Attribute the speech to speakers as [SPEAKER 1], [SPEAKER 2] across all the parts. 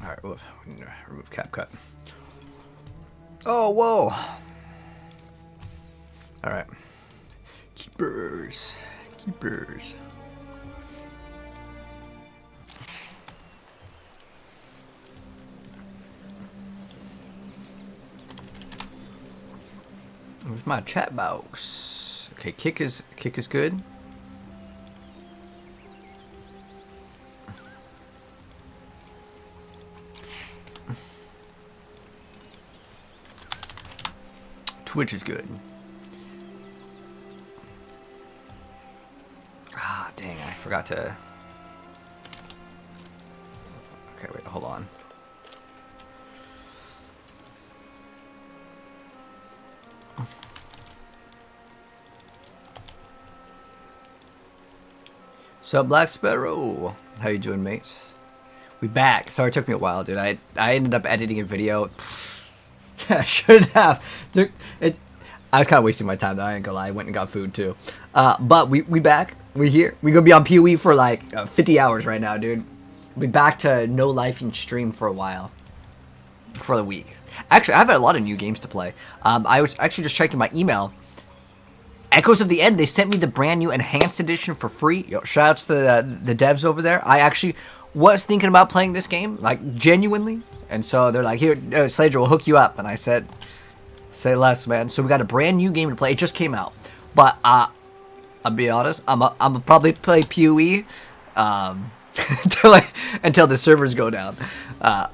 [SPEAKER 1] Alright, we need to remove CapCut. Oh, whoa! Alright. Keepers. Keepers. Where's my chat box? Okay, kick is good. Twitch is good. Ah, dang, I forgot to... Okay, wait, hold on. Sup, Black Sparrow? How you doing, mates? We back. Sorry it took me a while, dude. I ended up editing a video. I should have. Dude, I was kind of wasting my time, though. I ain't gonna lie. I went and got food, too. But we back. We here. We gonna be on PoE for like 50 hours right now, dude. We back to no lifing stream for a while. For the week. Actually, I've had a lot of new games to play. I was actually just checking my email. Echoes of the End, they sent me the brand new Enhanced Edition for free. Yo, shoutouts to the devs over there. I actually was thinking about playing this game, like, genuinely. And so they're like, here, Slaydra, we'll hook you up. And I said, say less, man. So we got a brand new game to play. It just came out. But, I'll be honest, I'm probably play PoE until the servers go down.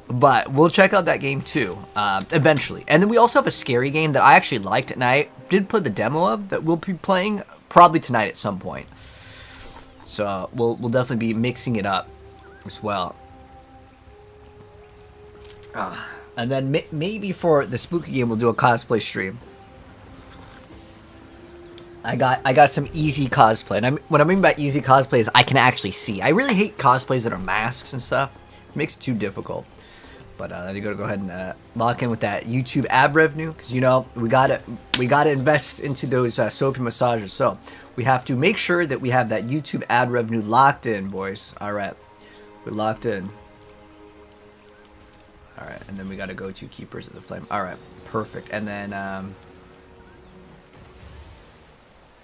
[SPEAKER 1] But we'll check out that game too, eventually. And then we also have a scary game that I actually liked, and I did play the demo of, that we'll be playing probably tonight at some point. So we'll definitely be mixing it up as well. And then maybe for the spooky game we'll do a cosplay stream. I got some easy cosplay, and what I mean by easy cosplay is I can actually see. I really hate cosplays that are masks and stuff. It makes it too difficult. But you gotta go ahead and lock in with that YouTube ad revenue, because you know we gotta invest into those soapy massages. So we have to make sure that we have that YouTube ad revenue locked in, boys. All right, we're locked in. All right, and then we gotta go to Keepers of the Flame. All right, perfect. And then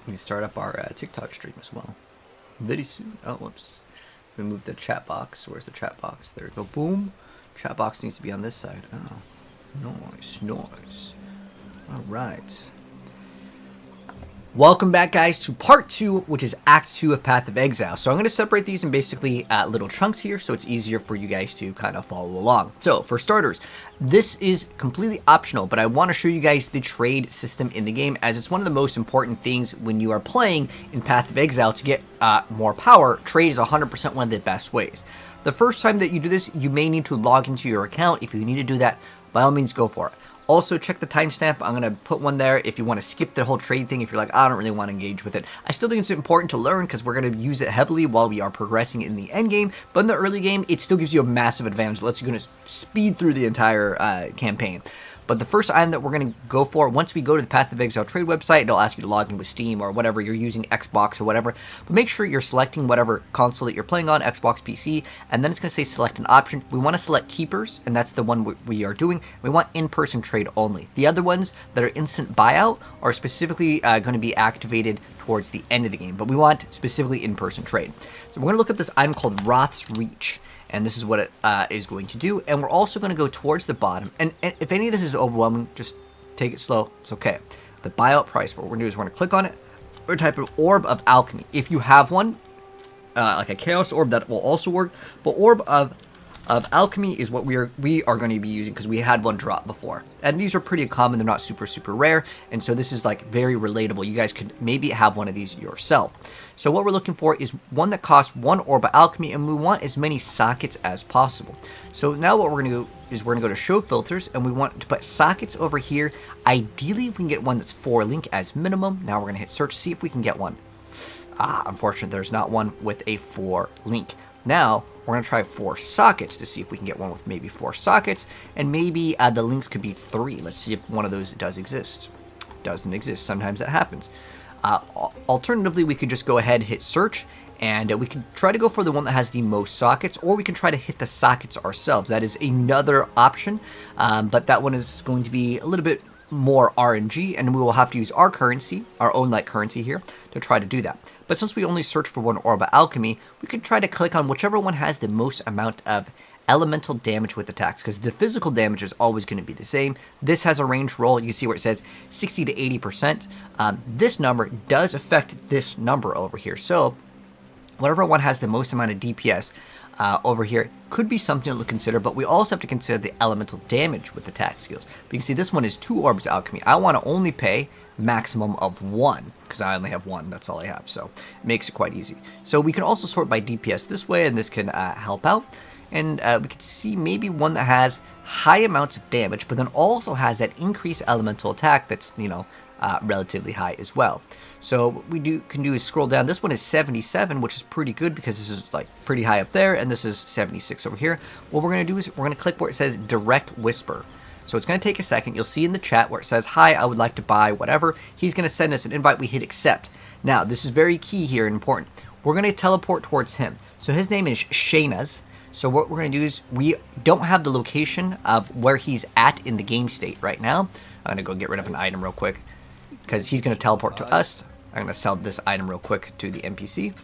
[SPEAKER 1] we start up our TikTok stream as well very soon. Oh, whoops. We move the chat box. Where's the chat box? There we go. Boom. Chat box needs to be on this side. Oh, nice. All right. Welcome back, guys, to part 2, which is Act 2 of Path of Exile. So I'm going to separate these in basically little chunks here, so it's easier for you guys to kind of follow along. So, for starters, this is completely optional, but I want to show you guys the trade system in the game, as it's one of the most important things when you are playing in Path of Exile to get more power. Trade is 100% one of the best ways. The first time that you do this, you may need to log into your account. If you need to do that, by all means, go for it. Also, check the timestamp. I'm going to put one there if you want to skip the whole trade thing. If you're like, I don't really want to engage with it. I still think it's important to learn because we're going to use it heavily while we are progressing in the end game. But in the early game, it still gives you a massive advantage. It lets you going to speed through the entire campaign. But the first item that we're going to go for, once we go to the Path of Exile trade website, it'll ask you to log in with Steam or whatever you're using, Xbox or whatever. But make sure you're selecting whatever console that you're playing on, Xbox, PC, and then it's going to say select an option. We want to select Keepers, and that's the one we are doing. We want in-person trade only. The other ones that are instant buyout are specifically going to be activated towards the end of the game, but we want specifically in-person trade. So we're going to look up this item called Roth's Reach. And this is what it is going to do. And we're also going to go towards the bottom. And if any of this is overwhelming, just take it slow. It's okay. The buyout price, what we're going to do is we're going to click on it. We're going to type in Orb of Alchemy. If you have one, like a Chaos Orb, that will also work. But Orb of Alchemy is what we are going to be using because we had one drop before. And these are pretty common. They're not super, super rare. And so this is like very relatable. You guys could maybe have one of these yourself. So what we're looking for is one that costs 1 Orb of Alchemy, and we want as many sockets as possible. So now what we're going to do is we're going to go to Show Filters, and we want to put sockets over here. Ideally, if we can get one that's 4 link as minimum. Now we're going to hit search, see if we can get one. Unfortunately, there's not one with a 4 link. Now, we're going to try 4 sockets to see if we can get one with maybe 4 sockets, and maybe the links could be 3. Let's see if one of those does exist. Doesn't exist. Sometimes that happens. Alternatively, we could just go ahead, hit search, And we can try to go for the one that has the most sockets, or we can try to hit the sockets ourselves. That is another option, but that one is going to be a little bit more RNG, and we will have to use our currency, our own like currency here, to try to do that. But since we only search for one orb of alchemy, we can try to click on whichever one has the most amount of elemental damage with attacks, because the physical damage is always going to be the same. This has a range roll. You can see where it says 60 to 80%. This number does affect this number over here. So whatever one has the most amount of DPS over here could be something to consider, but we also have to consider the elemental damage with attack skills. But you can see this one is 2 orbs of alchemy. I want to only pay maximum of 1 because I only have 1. That's all I have, so it makes it quite easy. So we can also sort by DPS this way, and this can help out. And we can see maybe one that has high amounts of damage, but then also has that increased elemental attack that's, you know, relatively high as well. So what we can do is scroll down. This one is 77, which is pretty good because this is like pretty high up there, and this is 76 over here. What we're going to do is we're going to click where it says Direct Whisper. So it's going to take a second. You'll see in the chat where it says, hi, I would like to buy whatever. He's going to send us an invite. We hit accept. Now, this is very key here and important. We're going to teleport towards him. So his name is Shaynaz. So what we're going to do is we don't have the location of where he's at in the game state right now. I'm going to go get rid of an item real quick because he's going to teleport to us. I'm going to sell this item real quick to the NPC.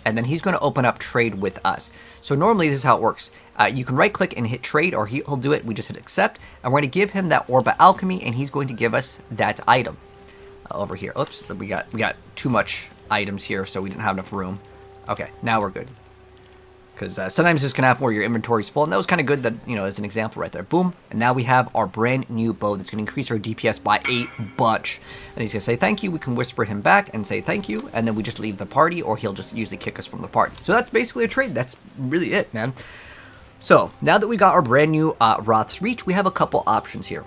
[SPEAKER 1] And then he's going to open up trade with us. So normally this is how it works. You can right click and hit trade, or he'll do it. We just hit accept. And we're going to give him that orb of alchemy, and he's going to give us that item over here. Oops, we got too much items here, so we didn't have enough room. Okay, now we're good. Because sometimes this can happen where your inventory is full, and that was kind of good that, you know, as an example right there. Boom. And now we have our brand new bow that's going to increase our DPS by a bunch. And he's going to say thank you. We can whisper him back and say thank you, and then we just leave the party, or he'll just usually kick us from the party. So that's basically a trade. That's really it, man. So now that we got our brand new Roth's Reach, we have a couple options here.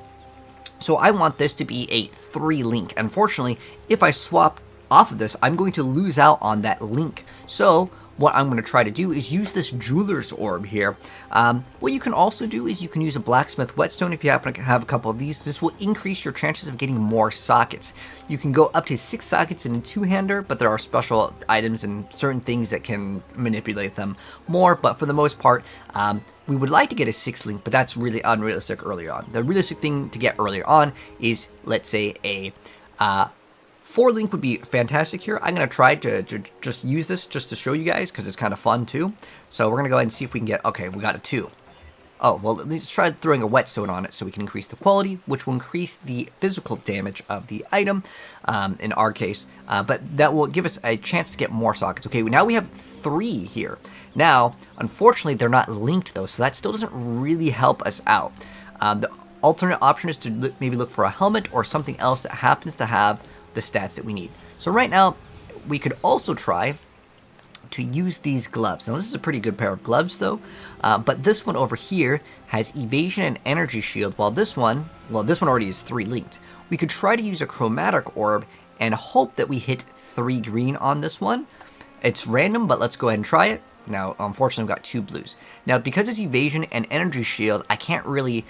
[SPEAKER 1] So I want this to be a 3 link. Unfortunately, if I swap off of this, I'm going to lose out on that link. So what I'm going to try to do is use this jeweler's orb here. What you can also do is you can use a blacksmith whetstone if you happen to have a couple of these. This will increase your chances of getting more sockets. You can go up to 6 sockets in a 2-hander, but there are special items and certain things that can manipulate them more. But for the most part, we would like to get a 6 link, but that's really unrealistic early on. The realistic thing to get earlier on is, let's say, a 4 link would be fantastic here. I'm going to try to just use this just to show you guys because it's kind of fun too. So we're going to go ahead and see if we can get, okay, we got a 2. Oh, well, let's try throwing a whetstone on it so we can increase the quality, which will increase the physical damage of the item in our case. But that will give us a chance to get more sockets. Okay, now we have 3 here. Now, unfortunately, they're not linked though, so that still doesn't really help us out. The alternate option is to maybe look for a helmet or something else that happens to have the stats that we need. So right now, we could also try to use these gloves. Now this is a pretty good pair of gloves though, but this one over here has evasion and energy shield, while this one, well, this one already is 3 linked. We could try to use a chromatic orb and hope that we hit 3 green on this one. It's random, but let's go ahead and try it. Now, unfortunately, I've got 2 blues. Now, because it's evasion and energy shield, I can't really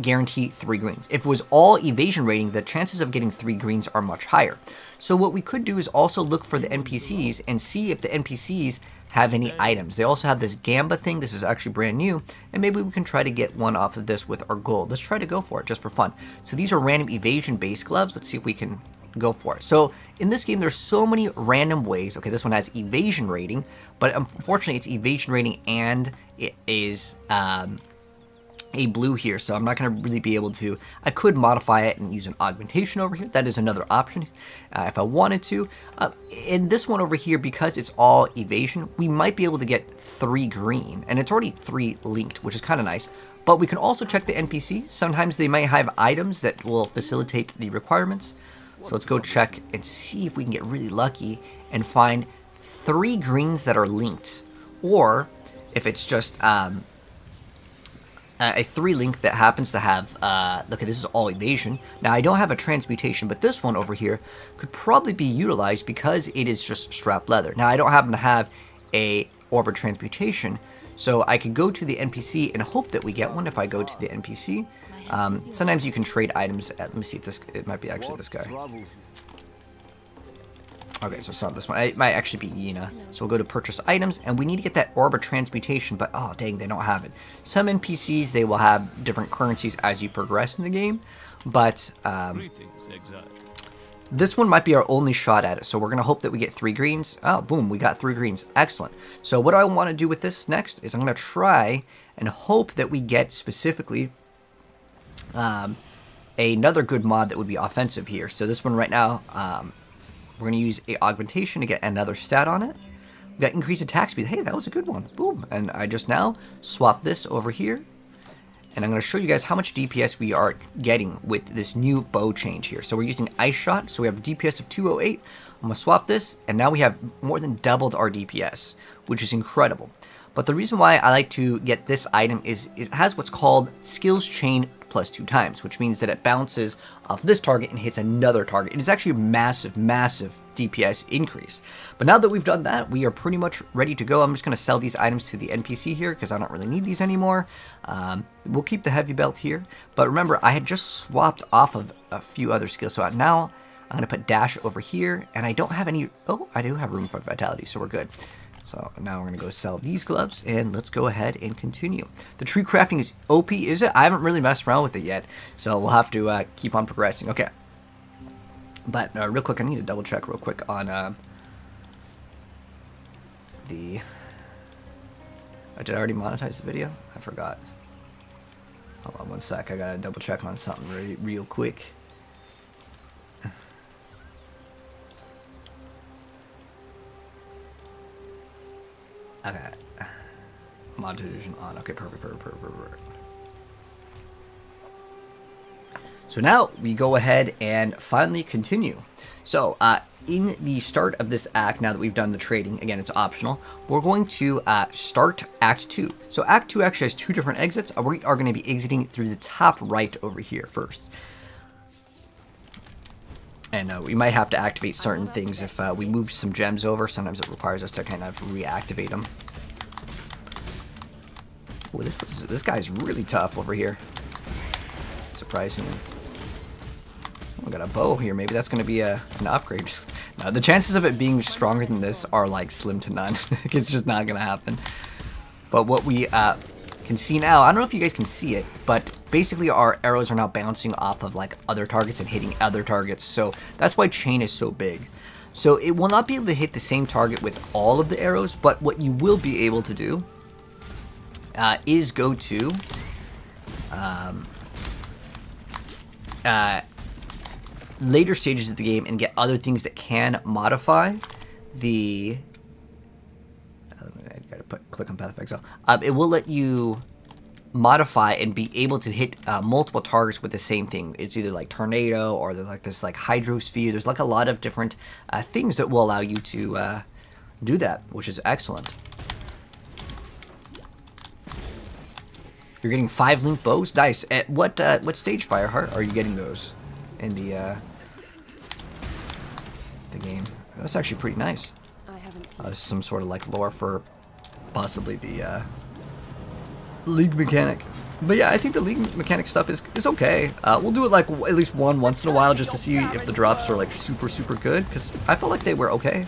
[SPEAKER 1] guarantee 3 greens. If it was all evasion rating, the chances of getting 3 greens are much higher. So what we could do is also look for the NPCs and see if the NPCs have any items. They also have this Gamba thing. This is actually brand new, and maybe we can try to get one off of this with our gold. Let's try to go for it just for fun. So these are random evasion based gloves. Let's see if we can go for it. So in this game, there's so many random ways. Okay, this one has evasion rating, but unfortunately it's evasion rating and it is a blue here, so I'm not going to really be able to. I could modify it and use an augmentation over here. That is another option if I wanted to. In this one over here, because it's all evasion, we might be able to get 3 green, and it's already 3 linked, which is kind of nice. But we can also check the NPC. Sometimes they might have items that will facilitate the requirements. So let's go check and see if we can get really lucky and find 3 greens that are linked, or if it's just a 3 link that happens to have, look, this is all evasion. Now, I don't have a transmutation, but this one over here could probably be utilized because it is just strap leather. Now, I don't happen to have a orb of transmutation, so I could go to the NPC and hope that we get one if I go to the NPC. Sometimes you can trade items. Let me see if this, it might be actually this guy. Okay, so it's not this one. It might actually be Yina. So we'll go to purchase items, and we need to get that Orb of Transmutation, but oh dang, they don't have it. Some NPCs, they will have different currencies as you progress in the game, but this one might be our only shot at it, so we're going to hope that we get 3 greens. Oh, boom, we got 3 greens. Excellent. So what I want to do with this next is I'm going to try and hope that we get specifically another good mod that would be offensive here. So this one right now, we're going to use a augmentation to get another stat on it. We got increased attack speed. Hey, that was a good one. Boom. And I just now swap this over here. And I'm going to show you guys how much DPS we are getting with this new bow change here. So we're using Ice Shot. So we have a DPS of 208. I'm going to swap this. And now we have more than doubled our DPS, which is incredible. But the reason why I like to get this item is it has what's called Skills Chain plus 2 times, which means that it bounces off this target and hits another target. It is actually a massive, massive DPS increase. But now that we've done that, we are pretty much ready to go. I'm just going to sell these items to the NPC here because I don't really need these anymore. We'll keep the heavy belt here. But remember, I had just swapped off of a few other skills. So now I'm going to put dash over here, and I don't have any... Oh, I do have room for vitality, so we're good. So now we're going to go sell these gloves, and let's go ahead and continue. The tree crafting is OP, is it? I haven't really messed around with it yet, so we'll have to keep on progressing. Okay. But real quick, I need to double check real quick on the... did I already monetize the video? I forgot. Hold on one sec. I got to double check on something real quick. Okay. Monetization on. Okay, perfect. So now we go ahead and finally continue. So in the start of this act, now that we've done the trading, again, it's optional, we're going to start Act 2. So Act 2 actually has 2 different exits. We are going to be exiting through the top right over here first. And we might have to activate certain things if we move some gems over. Sometimes it requires us to kind of reactivate them. Oh, this guy's really tough over here. Surprisingly. We got a bow here. Maybe that's going to be an upgrade. No, the chances of it being stronger than this are like slim to none. It's just not going to happen. But what we can see now, I don't know if you guys can see it, but basically our arrows are now bouncing off of like other targets and hitting other targets. So that's why chain is so big. So it will not be able to hit the same target with all of the arrows, but what you will be able to do is go to later stages of the game and get other things that can modify the... I gotta click on Path of Exile. It will let you modify and be able to hit multiple targets with the same thing. It's either like tornado or there's like this like hydrosphere. There's like a lot of different things that will allow you to do that, which is excellent. You're getting 5 link bows. Nice. At what stage, Fireheart, are you getting those in the game? That's actually pretty nice. Some sort of like lore for possibly the league mechanic. But yeah, I think the league mechanic stuff is okay. We'll do it like at least once in a while just to see if the drops are like super good, because I felt like they were okay.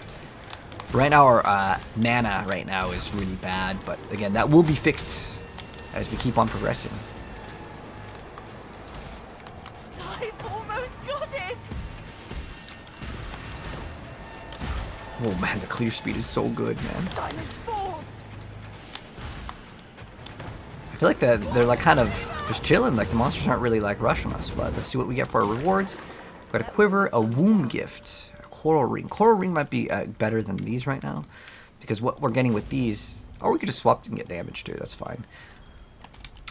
[SPEAKER 1] Right now our mana right now is really bad, but again, that will be fixed as we keep on progressing.
[SPEAKER 2] I've almost got it.
[SPEAKER 1] Oh man, the clear speed is so good, man.
[SPEAKER 2] Silence falls.
[SPEAKER 1] I feel like they're like kind of just chilling, like the monsters aren't really like rushing us. But let's see what we get for our rewards. We've got a quiver, a womb gift, a coral ring. Coral ring might be better than these right now, because what we're getting with these, or we could just swap and get damage too, that's fine.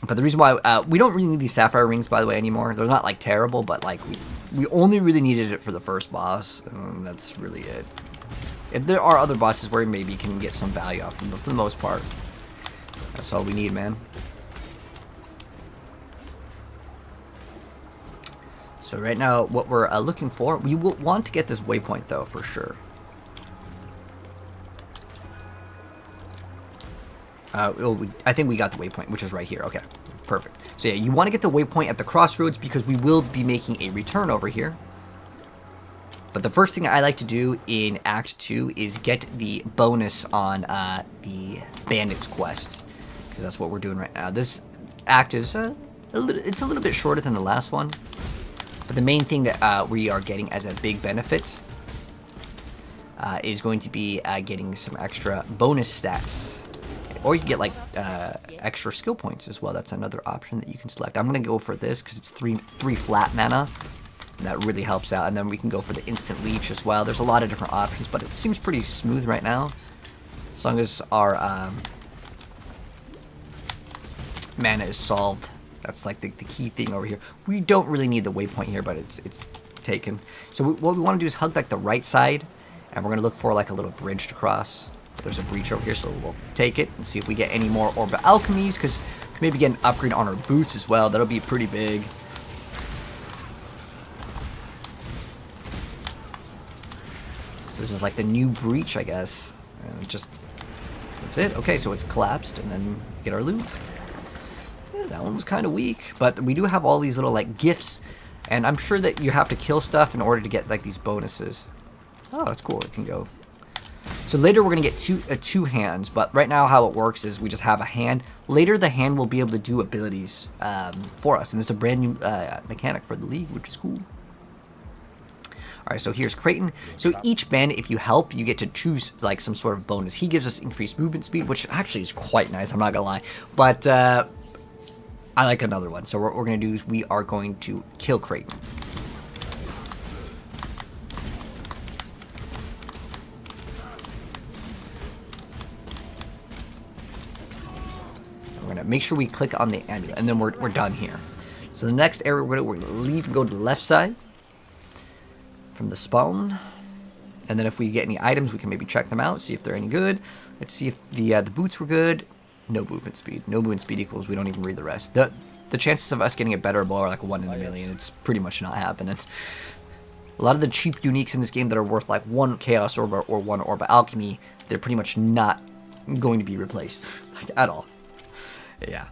[SPEAKER 1] But the reason why we don't really need these sapphire rings, by the way, anymore. They're not like terrible, but like we only really needed it for the first boss, and that's really it. If there are other bosses where maybe you can get some value off them, but for the most part, that's all we need, man. So right now, what we're looking for, we will want to get this waypoint though, for sure. I think we got the waypoint, which is right here. Okay, perfect. So yeah, you want to get the waypoint at the crossroads because we will be making a return over here. But the first thing I like to do in Act 2 is get the bonus on the Bandits quest, because that's what we're doing right now. This act is it's a little bit shorter than the last one, but the main thing that we are getting as a big benefit is going to be getting some extra bonus stats, or you can get like extra skill points as well. That's another option that you can select. I'm gonna go for this because it's three flat mana. And that really helps out, and then we can go for the instant leech as well. There's a lot of different options, but it seems pretty smooth right now, as long as our mana is solved. That's like the key thing over here. We don't really need the waypoint here, but it's taken. So what we want to do is hug like the right side, and we're gonna look for like a little bridge to cross. There's a breach over here, so we'll take it and see if we get any more orb alchemies, because maybe get an upgrade on our boots as well. That'll be pretty big. So this is like the new breach, I guess. And just, that's it. Okay, so it's collapsed, and then get our loot. Yeah, that one was kind of weak, but we do have all these little like gifts, and I'm sure that you have to kill stuff in order to get like these bonuses. Oh, that's cool. It can go. So later we're gonna get two hands, but right now how it works is we just have a hand. Later the hand will be able to do abilities for us, and there's a brand new mechanic for the league, which is cool. Alright, so here's Creighton. So each bandit, if you help, you get to choose like some sort of bonus. He gives us increased movement speed, which actually is quite nice, I'm not gonna lie. But I like another one. So what we're gonna do is we are going to kill Creighton. We're gonna make sure we click on the amulet, and then we're done here. So the next area we're gonna leave and go to the left side from the spawn, and then if we get any items, we can maybe check them out, see if they're any good. Let's see if the boots were good. No movement speed. No movement speed equals we don't even read the rest. The chances of us getting a better bow are like 1 in a million. It's pretty much not happening. A lot of the cheap uniques in this game that are worth like 1 chaos orb or 1 orb alchemy, they're pretty much not going to be replaced like, at all. Yeah.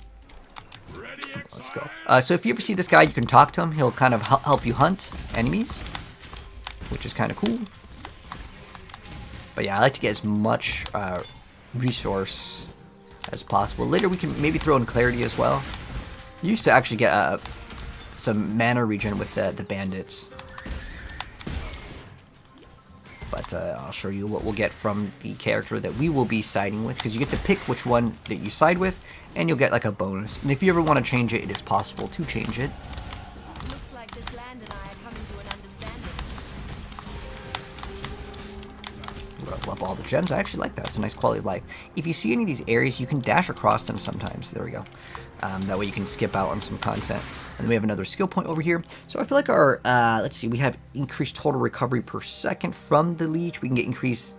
[SPEAKER 1] Let's go. So if you ever see this guy, you can talk to him. He'll kind of help you hunt enemies, which is kind of cool. But yeah, I like to get as much resource as possible. Later we can maybe throw in clarity as well. You used to actually get some mana regen with the bandits. But I'll show you what we'll get from the character that we will be siding with, because you get to pick which one that you side with, and you'll get like a bonus. And if you ever want to change it, it is possible to change it.
[SPEAKER 2] Looks like this land and I are coming to an understanding.
[SPEAKER 1] Level up all the gems. I actually like that. It's a nice quality of life. If you see any of these areas, you can dash across them sometimes. There we go. That way you can skip out on some content. And then we have another skill point over here. So I feel like our, let's see, we have increased total recovery per second from the leech. We can get increased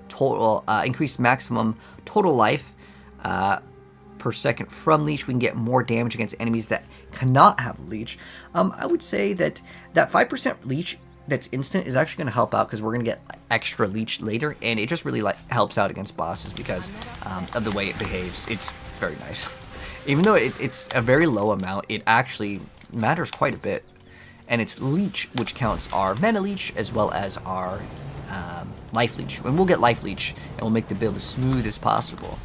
[SPEAKER 1] maximum total life per second from leech. We can get more damage against enemies that cannot have leech. I would say that 5% leech that's instant is actually going to help out, because we're going to get extra leech later, and it just really like helps out against bosses because of the way it behaves. It's very nice. Even though it's a very low amount, it actually matters quite a bit. And it's leech, which counts our mana leech as well as our life leech. And we'll get life leech, and we'll make the build as smooth as possible.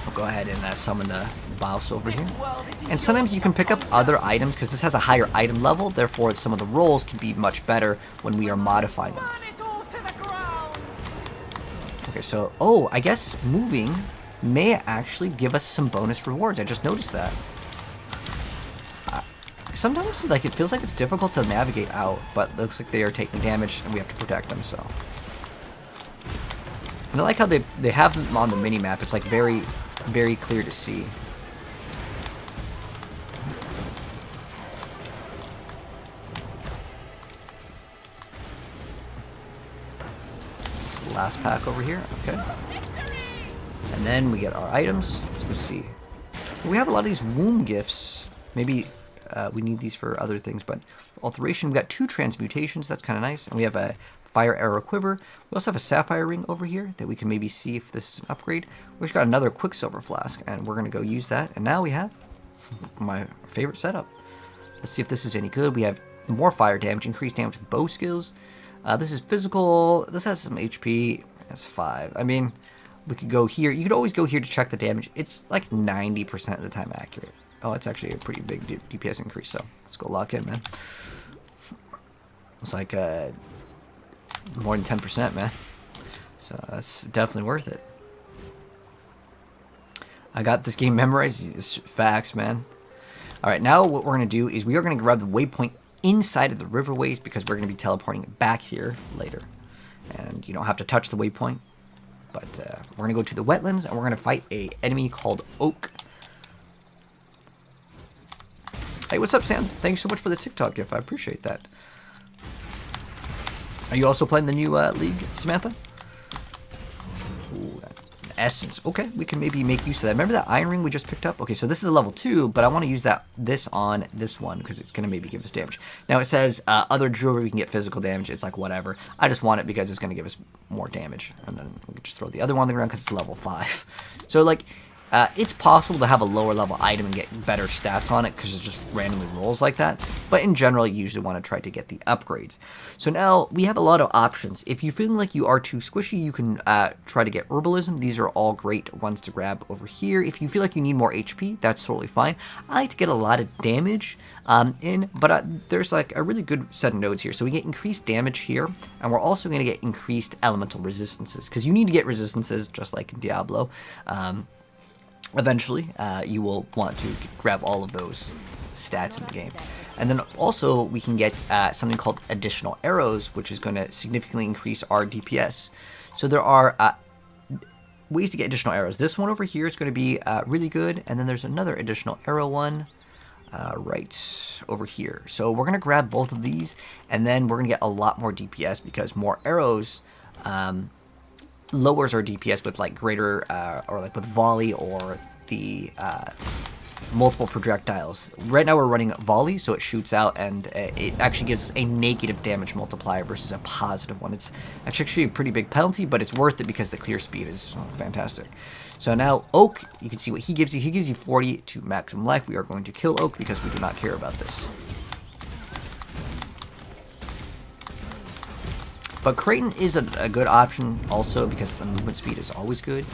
[SPEAKER 1] We'll go ahead and summon the boss over here. And sometimes you can pick up other items, because this has a higher item level, therefore some of the rolls can be much better when we are modifying them. Okay, so, oh, I guess moving may actually give us some bonus rewards. I just noticed that. Sometimes like it feels like it's difficult to navigate out, but it looks like they are taking damage and we have to protect them, so. And I like how they have them on the mini-map. It's like very, very clear to see. Last pack over here. Okay. And then we get our items. Let's go see. We have a lot of these womb gifts. Maybe we need these for other things, but alteration. We got 2 transmutations. That's kind of nice. And we have a fire arrow quiver. We also have a sapphire ring over here that we can maybe see if this is an upgrade. We've got another quicksilver flask, and we're gonna go use that. And now we have my favorite setup. Let's see if this is any good. We have more fire damage, increased damage with bow skills. This is physical. This has some HP. That's 5. I mean, we could go here. You could always go here to check the damage. It's like 90% of the time accurate. Oh, it's actually a pretty big DPS increase, so let's go lock in, man. It's like more than 10%, man. So that's definitely worth it. I got this game memorized. It's facts, man. All right, now what we're going to do is we are going to grab the waypoint inside of the riverways because we're going to be teleporting back here later. And you don't have to touch the waypoint. But we're going to go to the wetlands and we're going to fight a enemy called Oak. Hey, what's up, Sam? Thanks so much for the TikTok gift. I appreciate that. Are you also playing the new league, Samantha? Ooh, essence. Okay, we can maybe make use of that. Remember that iron ring we just picked up? Okay, so this is a level 2, but I want to use this on this one because it's going to maybe give us damage. Now it says other jewelry we can get physical damage. It's like whatever. I just want it because it's going to give us more damage. And then we can just throw the other one on the ground because it's level 5. So like, it's possible to have a lower level item and get better stats on it because it just randomly rolls like that. But in general, you usually want to try to get the upgrades. So now we have a lot of options. If you're feeling like you are too squishy, you can try to get herbalism. These are all great ones to grab over here. If you feel like you need more HP, that's totally fine. I like to get a lot of damage but there's like a really good set of nodes here. So we get increased damage here, and we're also going to get increased elemental resistances because you need to get resistances just like in Diablo. Eventually, you will want to grab all of those stats in the game. And then also, we can get something called additional arrows, which is going to significantly increase our DPS. So there are ways to get additional arrows. This one over here is going to be really good, and then there's another additional arrow one right over here. So we're going to grab both of these, and then we're going to get a lot more DPS because more arrows lowers our DPS with like greater or like with volley or the multiple projectiles. Right now we're running volley, so it shoots out and it actually gives us a negative damage multiplier versus a positive one. It's actually a pretty big penalty, but it's worth it because the clear speed is fantastic. So now Oak, you can see what he gives you. He gives you 40 to maximum life. We are going to kill Oak because we do not care about this. But Creighton is a good option also because the movement speed is always good.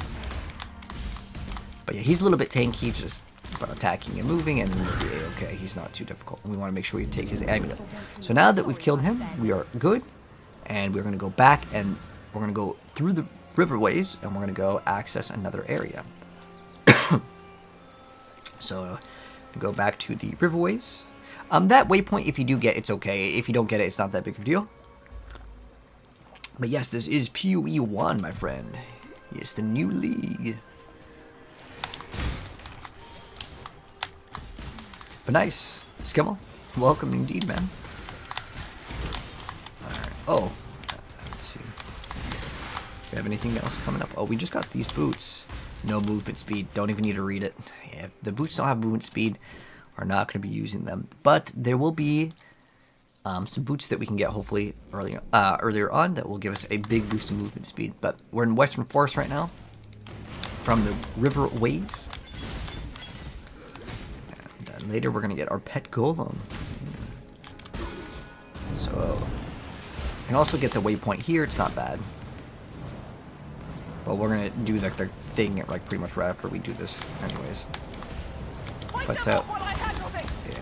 [SPEAKER 1] But yeah, he's a little bit tanky, just attacking and moving, and we'll be okay. He's not too difficult. We want to make sure we take his amulet. So now that we've killed him, we are good, and we're going to go back and we're going to go through the riverways, and we're going to go access another area. So go back to the riverways. That waypoint, if you do get, it's okay. If you don't get it, it's not that big of a deal. But yes, this is PoE 1, my friend. It's the new league. But nice. Skimmel, welcome indeed, man. Alright. Oh, let's see. Do we have anything else coming up? Oh, we just got these boots. No movement speed. Don't even need to read it. Yeah, if the boots don't have movement speed, we're not going to be using them. But there will be some boots that we can get hopefully earlier on that will give us a big boost in movement speed. But we're in Western Forest right now from the riverways. And later we're going to get our pet golem. So we can also get the waypoint here. It's not bad. But we're going to do like the thing like pretty much right after we do this anyways. But yeah,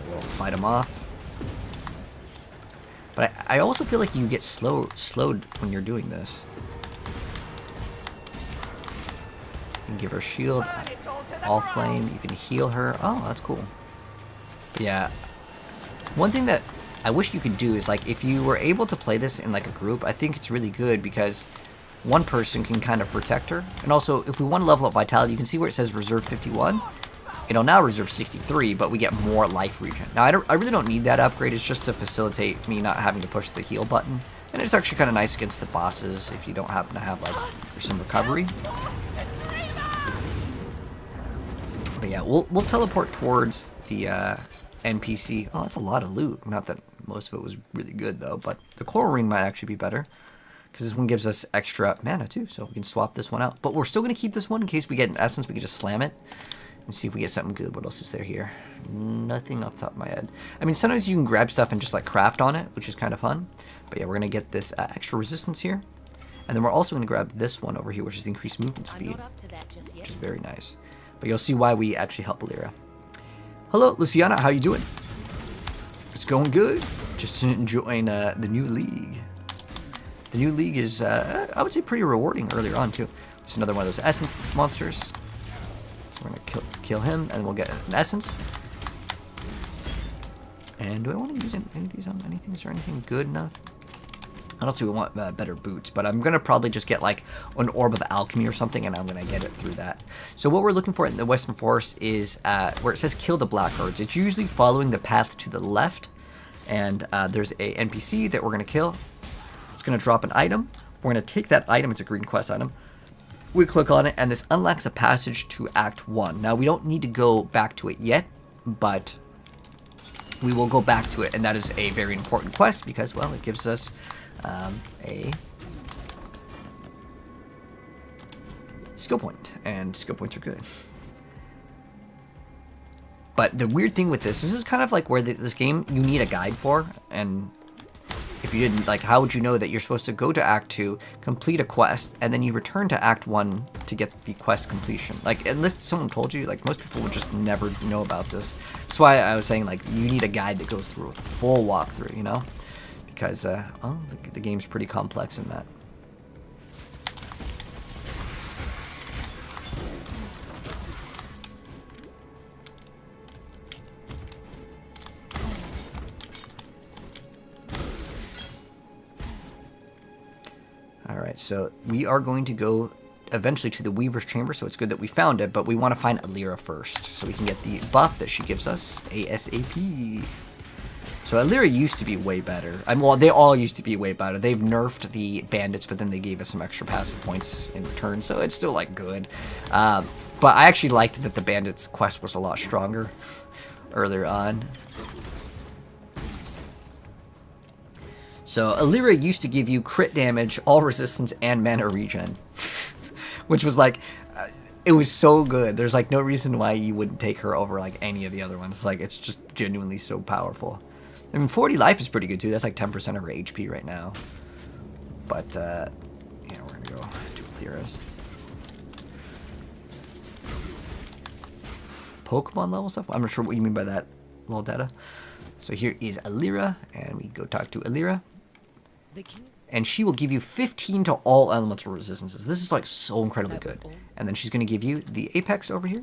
[SPEAKER 1] we'll fight him off. But I also feel like you get slowed when you're doing this. You can give her shield, all flame, you can heal her. Oh, that's cool. But yeah, one thing that I wish you could do is like if you were able to play this in like a group, I think it's really good because one person can kind of protect her. And also, if we want to level up Vitality, you can see where it says Reserve 51. It'll now reserve 63, but we get more life regen. Now, I really don't need that upgrade. It's just to facilitate me not having to push the heal button. And it's actually kind of nice against the bosses if you don't happen to have, like, some recovery. But yeah, we'll teleport towards the NPC. Oh, that's a lot of loot. Not that most of it was really good, though. But the coral ring might actually be better. Because this one gives us extra mana, too. So we can swap this one out. But we're still going to keep this one in case we get an essence. We can just slam it. and see if we get something good. What else is there here? Nothing off the top of my head. I mean, sometimes you can grab stuff and just like craft on it, which is kind of fun. But yeah, we're gonna get this extra resistance here, and then we're also gonna grab this one over here, which is increased movement speed, which is very nice. But you'll see why we actually help Illyria. Hello, Luciana. How you doing? It's going good. Just enjoying the new league. The new league is, I would say, pretty rewarding earlier on too. It's another one of those essence monsters. So we're gonna kill him, and we'll get an essence. And do I want to use any of these on anything? Is there anything good enough? I don't see we want better boots, but I'm going to probably just get like an orb of alchemy or something, and I'm going to get it through that. So what we're looking for in the Western Forest is where it says kill the blackguards. It's usually following the path to the left, and there's a NPC that we're going to kill. It's going to drop an item. We're going to take that item. It's a green quest item. We click on it, and this unlocks a passage to Act 1. Now, we don't need to go back to it yet, but we will go back to it, and that is a very important quest because, well, it gives us a skill point, and skill points are good. But the weird thing with this is kind of like where this game you need a guide for, and if you didn't, like, how would you know that you're supposed to go to Act 2, complete a quest, and then you return to Act 1 to get the quest completion? Like, unless someone told you, like, most people would just never know about this. That's why I was saying, like, you need a guide that goes through a full walkthrough, you know? Because, well, the game's pretty complex in that. Alright, so we are going to go eventually to the Weaver's Chamber, so it's good that we found it, but we want to find Illyria first, so we can get the buff that she gives us, ASAP. So Illyria used to be way better. Well, they all used to be way better. They've nerfed the bandits, but then they gave us some extra passive points in return, so it's still, like, good. But I actually liked that the bandits quest was a lot stronger earlier on. So Illyria used to give you crit damage, all resistance, and mana regen. Which was like, it was so good. There's like no reason why you wouldn't take her over like any of the other ones. Like, it's just genuinely so powerful. I mean, 40 life is pretty good too. That's like 10% of her HP right now. But, yeah, we're gonna go to Illyria's. Pokemon level stuff? I'm not sure what you mean by that, little data. So here is Illyria, and we go talk to Illyria. And she will give you 15 to all elemental resistances. This is like so incredibly good. And then she's going to give you the Apex over here.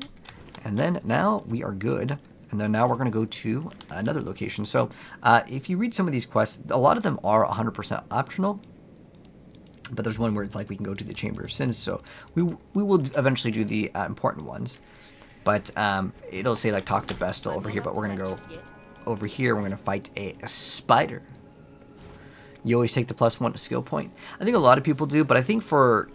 [SPEAKER 1] And then now we are good. And then now we're going to go to another location. So if you read some of these quests, a lot of them are 100% optional. But there's one where it's like we can go to the Chamber of Sins. So we will eventually do the important ones. But it'll say like talk to Bestel over here. But we're going to go over here. We're going to fight a spider. You always take the +1 skill point. I think a lot of people do, but I think for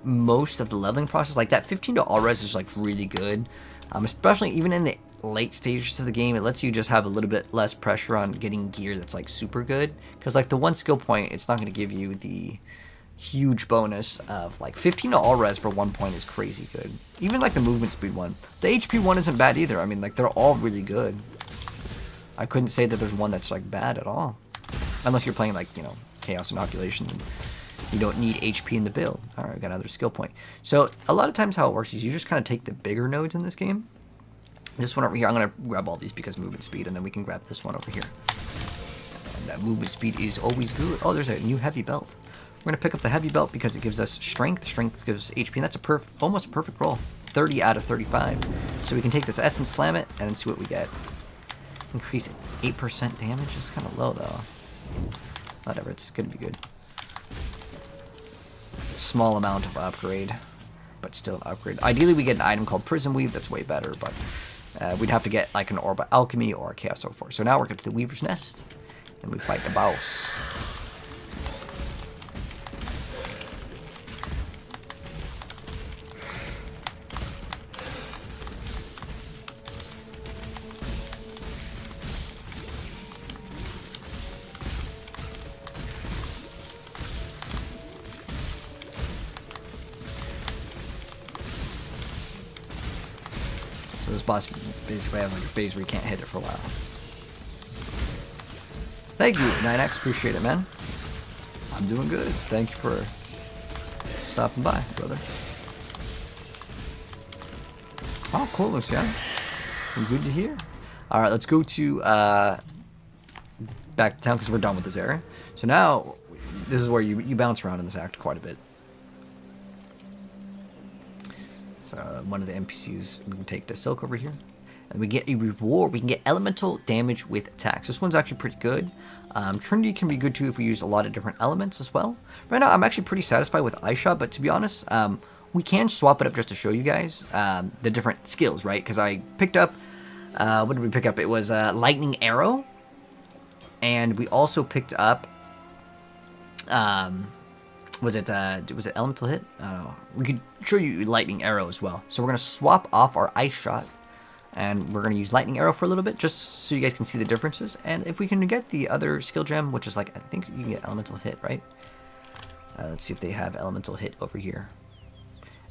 [SPEAKER 1] most of the leveling process, like that 15 to all res is like really good. Especially even in the late stages of the game, it lets you just have a little bit less pressure on getting gear that's like super good. Because like the 1 skill point, it's not going to give you the huge bonus of like 15 to all res for 1 point is crazy good. Even like the movement speed one. The HP one isn't bad either. I mean, like they're all really good. I couldn't say that there's one that's like bad at all. Unless you're playing like, you know, Chaos Inoculation. You don't need HP in the build. Alright, we got another skill point. So a lot of times how it works is you just kind of take the bigger nodes in this game. This one over here, I'm going to grab all these because movement speed, and then we can grab this one over here. And that movement speed is always good. Oh, there's a new heavy belt. We're going to pick up the heavy belt because it gives us strength. Strength gives us HP, and that's a almost a perfect roll. 30 out of 35. So we can take this essence, slam it, and then see what we get. Increase 8% damage. It's kind of low though. Whatever, it's gonna be good. Small amount of upgrade, but still an upgrade. Ideally, we get an item called Prism Weave. That's way better, but we'd have to get like an Orb of Alchemy or a Chaos Orb 4. So now we're going to the Weaver's Nest, and we fight the boss. So this boss basically has like a phase where you can't hit it for a while. Thank you, 9X. Appreciate it, man. I'm doing good. Thank you for stopping by, brother. Oh, cool, Lucian. Good to hear. All right, let's go to back to town because we're done with this area. So now, this is where you bounce around in this act quite a bit. So one of the NPCs we can take to Silk over here. And we get a reward. We can get elemental damage with attacks. This one's actually pretty good. Trinity can be good too if we use a lot of different elements as well. Right now, I'm actually pretty satisfied with Ice Shot, but to be honest, we can swap it up just to show you guys the different skills, right? Because I picked up, what did we pick up? It was Lightning Arrow. And we also picked up, was it Elemental Hit? I don't know. We could show you Lightning Arrow as well. So we're going to swap off our Ice Shot. And we're going to use Lightning Arrow for a little bit, just so you guys can see the differences. And if we can get the other skill gem, which is like, I think you can get Elemental Hit, right? Let's see if they have Elemental Hit over here.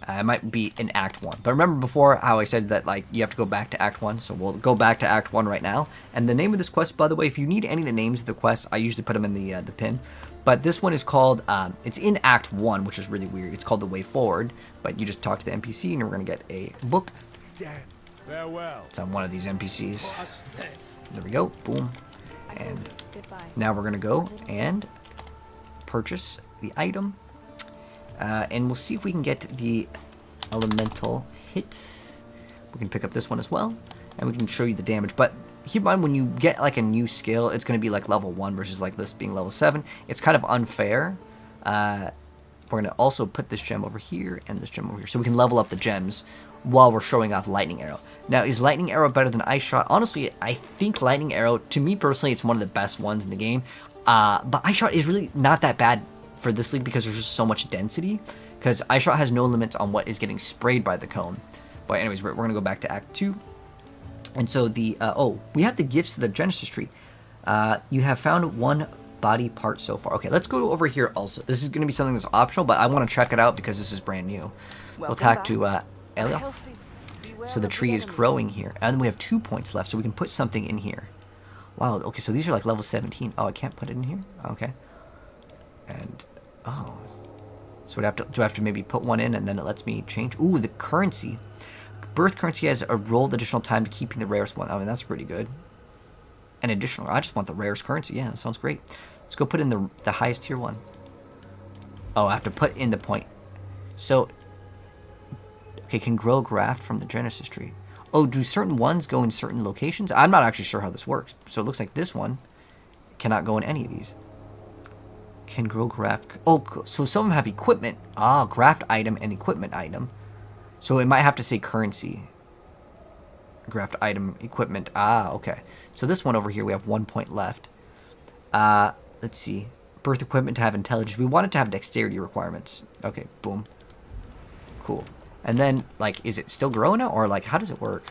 [SPEAKER 1] It might be in Act 1. But remember before how I said that like you have to go back to Act 1. So we'll go back to Act 1 right now. And the name of this quest, by the way, if you need any of the names of the quests, I usually put them in the pin. But this one is called, it's in Act 1, which is really weird. It's called The Way Forward. But you just talk to the NPC and we're going to get a book.
[SPEAKER 3] Farewell.
[SPEAKER 1] It's on one of these NPCs. There we go. Boom. And now we're going to go and purchase the item. And we'll see if we can get the elemental hit. We can pick up this one as well. And we can show you the damage. But keep in mind, when you get like a new skill, it's going to be like level 1 versus like this being level 7. It's kind of unfair. We're going to also put this gem over here and this gem over here. So we can level up the gems while we're showing off Lightning Arrow. Now, is Lightning Arrow better than Ice Shot? Honestly, I think Lightning Arrow, to me personally, it's one of the best ones in the game. But Ice Shot is really not that bad for this league because there's just so much density. Because Ice Shot has no limits on what is getting sprayed by the cone. But anyways, we're going to go back to Act 2. And so the, we have the gifts of the Genesis tree. You have found one body part so far. Okay, let's go over here also. This is going to be something that's optional, but I want to check it out because this is brand new. We'll attack to Elioth. So the tree is growing here. And then we have 2 points left, so we can put something in here. Wow, okay, so these are like level 17. Oh, I can't put it in here? Okay. And, oh. So do I have to maybe put one in and then it lets me change? Ooh, the currency. Birth currency has a rolled additional time to keeping the rarest one. I mean, that's pretty good. An additional, I just want the rarest currency. Yeah, that sounds great. Let's go put in the highest tier one. Oh, I have to put in the point. So, okay, can grow graft from the Genesis tree. Oh, do certain ones go in certain locations? I'm not actually sure how this works. So it looks like this one cannot go in any of these. Can grow graft. Oh, so some of them have equipment. Ah, graft item and equipment item. So it might have to say currency. Graft item, equipment. Ah, okay. So this one over here, we have 1 point left. Let's see. Birth equipment to have intelligence. We want it to have dexterity requirements. Okay, boom. Cool. And then, like, is it still growing now? Or, like, how does it work?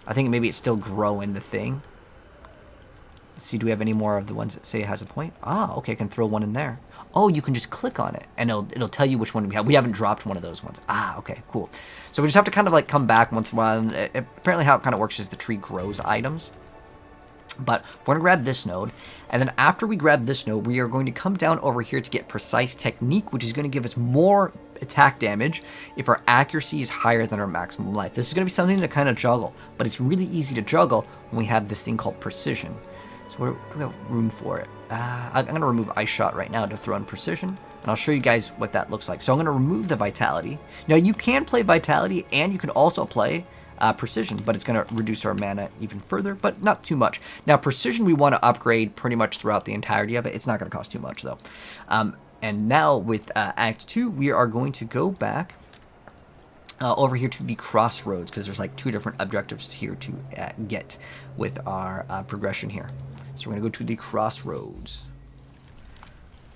[SPEAKER 1] I think maybe it's still growing the thing. Let's see, do we have any more of the ones that say it has a point? Ah, okay, I can throw one in there. Oh, you can just click on it, and it'll tell you which one we have. We haven't dropped one of those ones. Ah, okay, cool. So we just have to kind of, like, come back once in a while. And apparently how it kind of works is the tree grows items. But we're going to grab this node, and then after we grab this node, we are going to come down over here to get Precise Technique, which is going to give us more attack damage if our accuracy is higher than our maximum life. This is going to be something to kind of juggle, but it's really easy to juggle when we have this thing called Precision. So we have room for it. I'm going to remove Ice Shot right now to throw in Precision, and I'll show you guys what that looks like. So I'm going to remove the Vitality. Now, you can play Vitality, and you can also play Precision, but it's going to reduce our mana even further, but not too much. Now, Precision we want to upgrade pretty much throughout the entirety of it. It's not going to cost too much, though. And now with Act 2, we are going to go back over here to the crossroads, because there's like 2 different objectives here to get with our progression here. So we're going to go to the crossroads.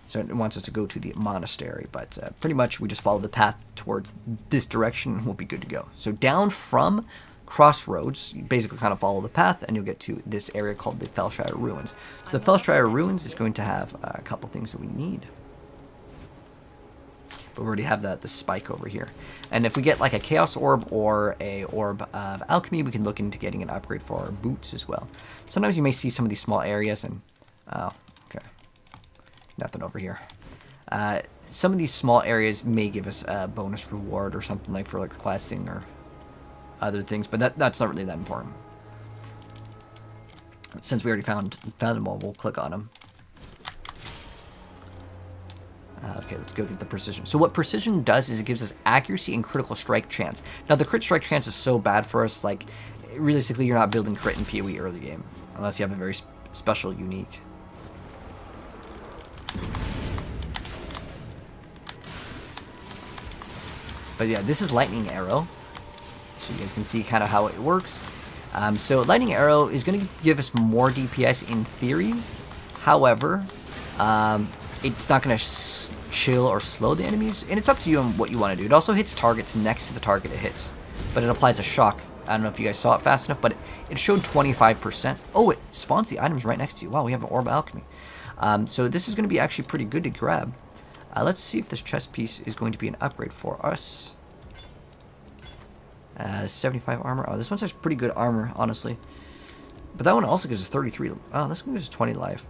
[SPEAKER 1] So it wants us to go to the monastery, but pretty much we just follow the path towards this direction and we'll be good to go. So down from Crossroads, you basically kind of follow the path and you'll get to this area called the Felshire Ruins. So the Felshire Ruins is going to have a couple things that we need. But we already have the spike over here. And if we get like a Chaos Orb or a Orb of Alchemy, we can look into getting an upgrade for our boots as well. Sometimes you may see some of these small areas and... Oh, okay. Nothing over here. Some of these small areas may give us a bonus reward or something like for like questing or other things, but that's not really that important. Since we already found them all, we'll click on them. Okay, let's go get the precision. So what precision does is it gives us accuracy and critical strike chance. Now the crit strike chance is so bad for us, like realistically you're not building crit in PoE early game unless you have a very special unique. But yeah, this is lightning arrow, so you guys can see kind of how it works. So lightning arrow is going to give us more DPS in theory. However, it's not going to chill or slow the enemies, and it's up to you on what you want to do. It also hits targets next to the target it hits, but it applies a shock. I don't know if you guys saw it fast enough, but it showed 25%. Oh, it spawns the items right next to you. Wow, we have an Orb Alchemy. So this is going to be actually pretty good to grab. Let's see if this chest piece is going to be an upgrade for us. 75 armor. Oh, this one has pretty good armor, honestly. But that one also gives us 33. Oh, this one gives us 20 life.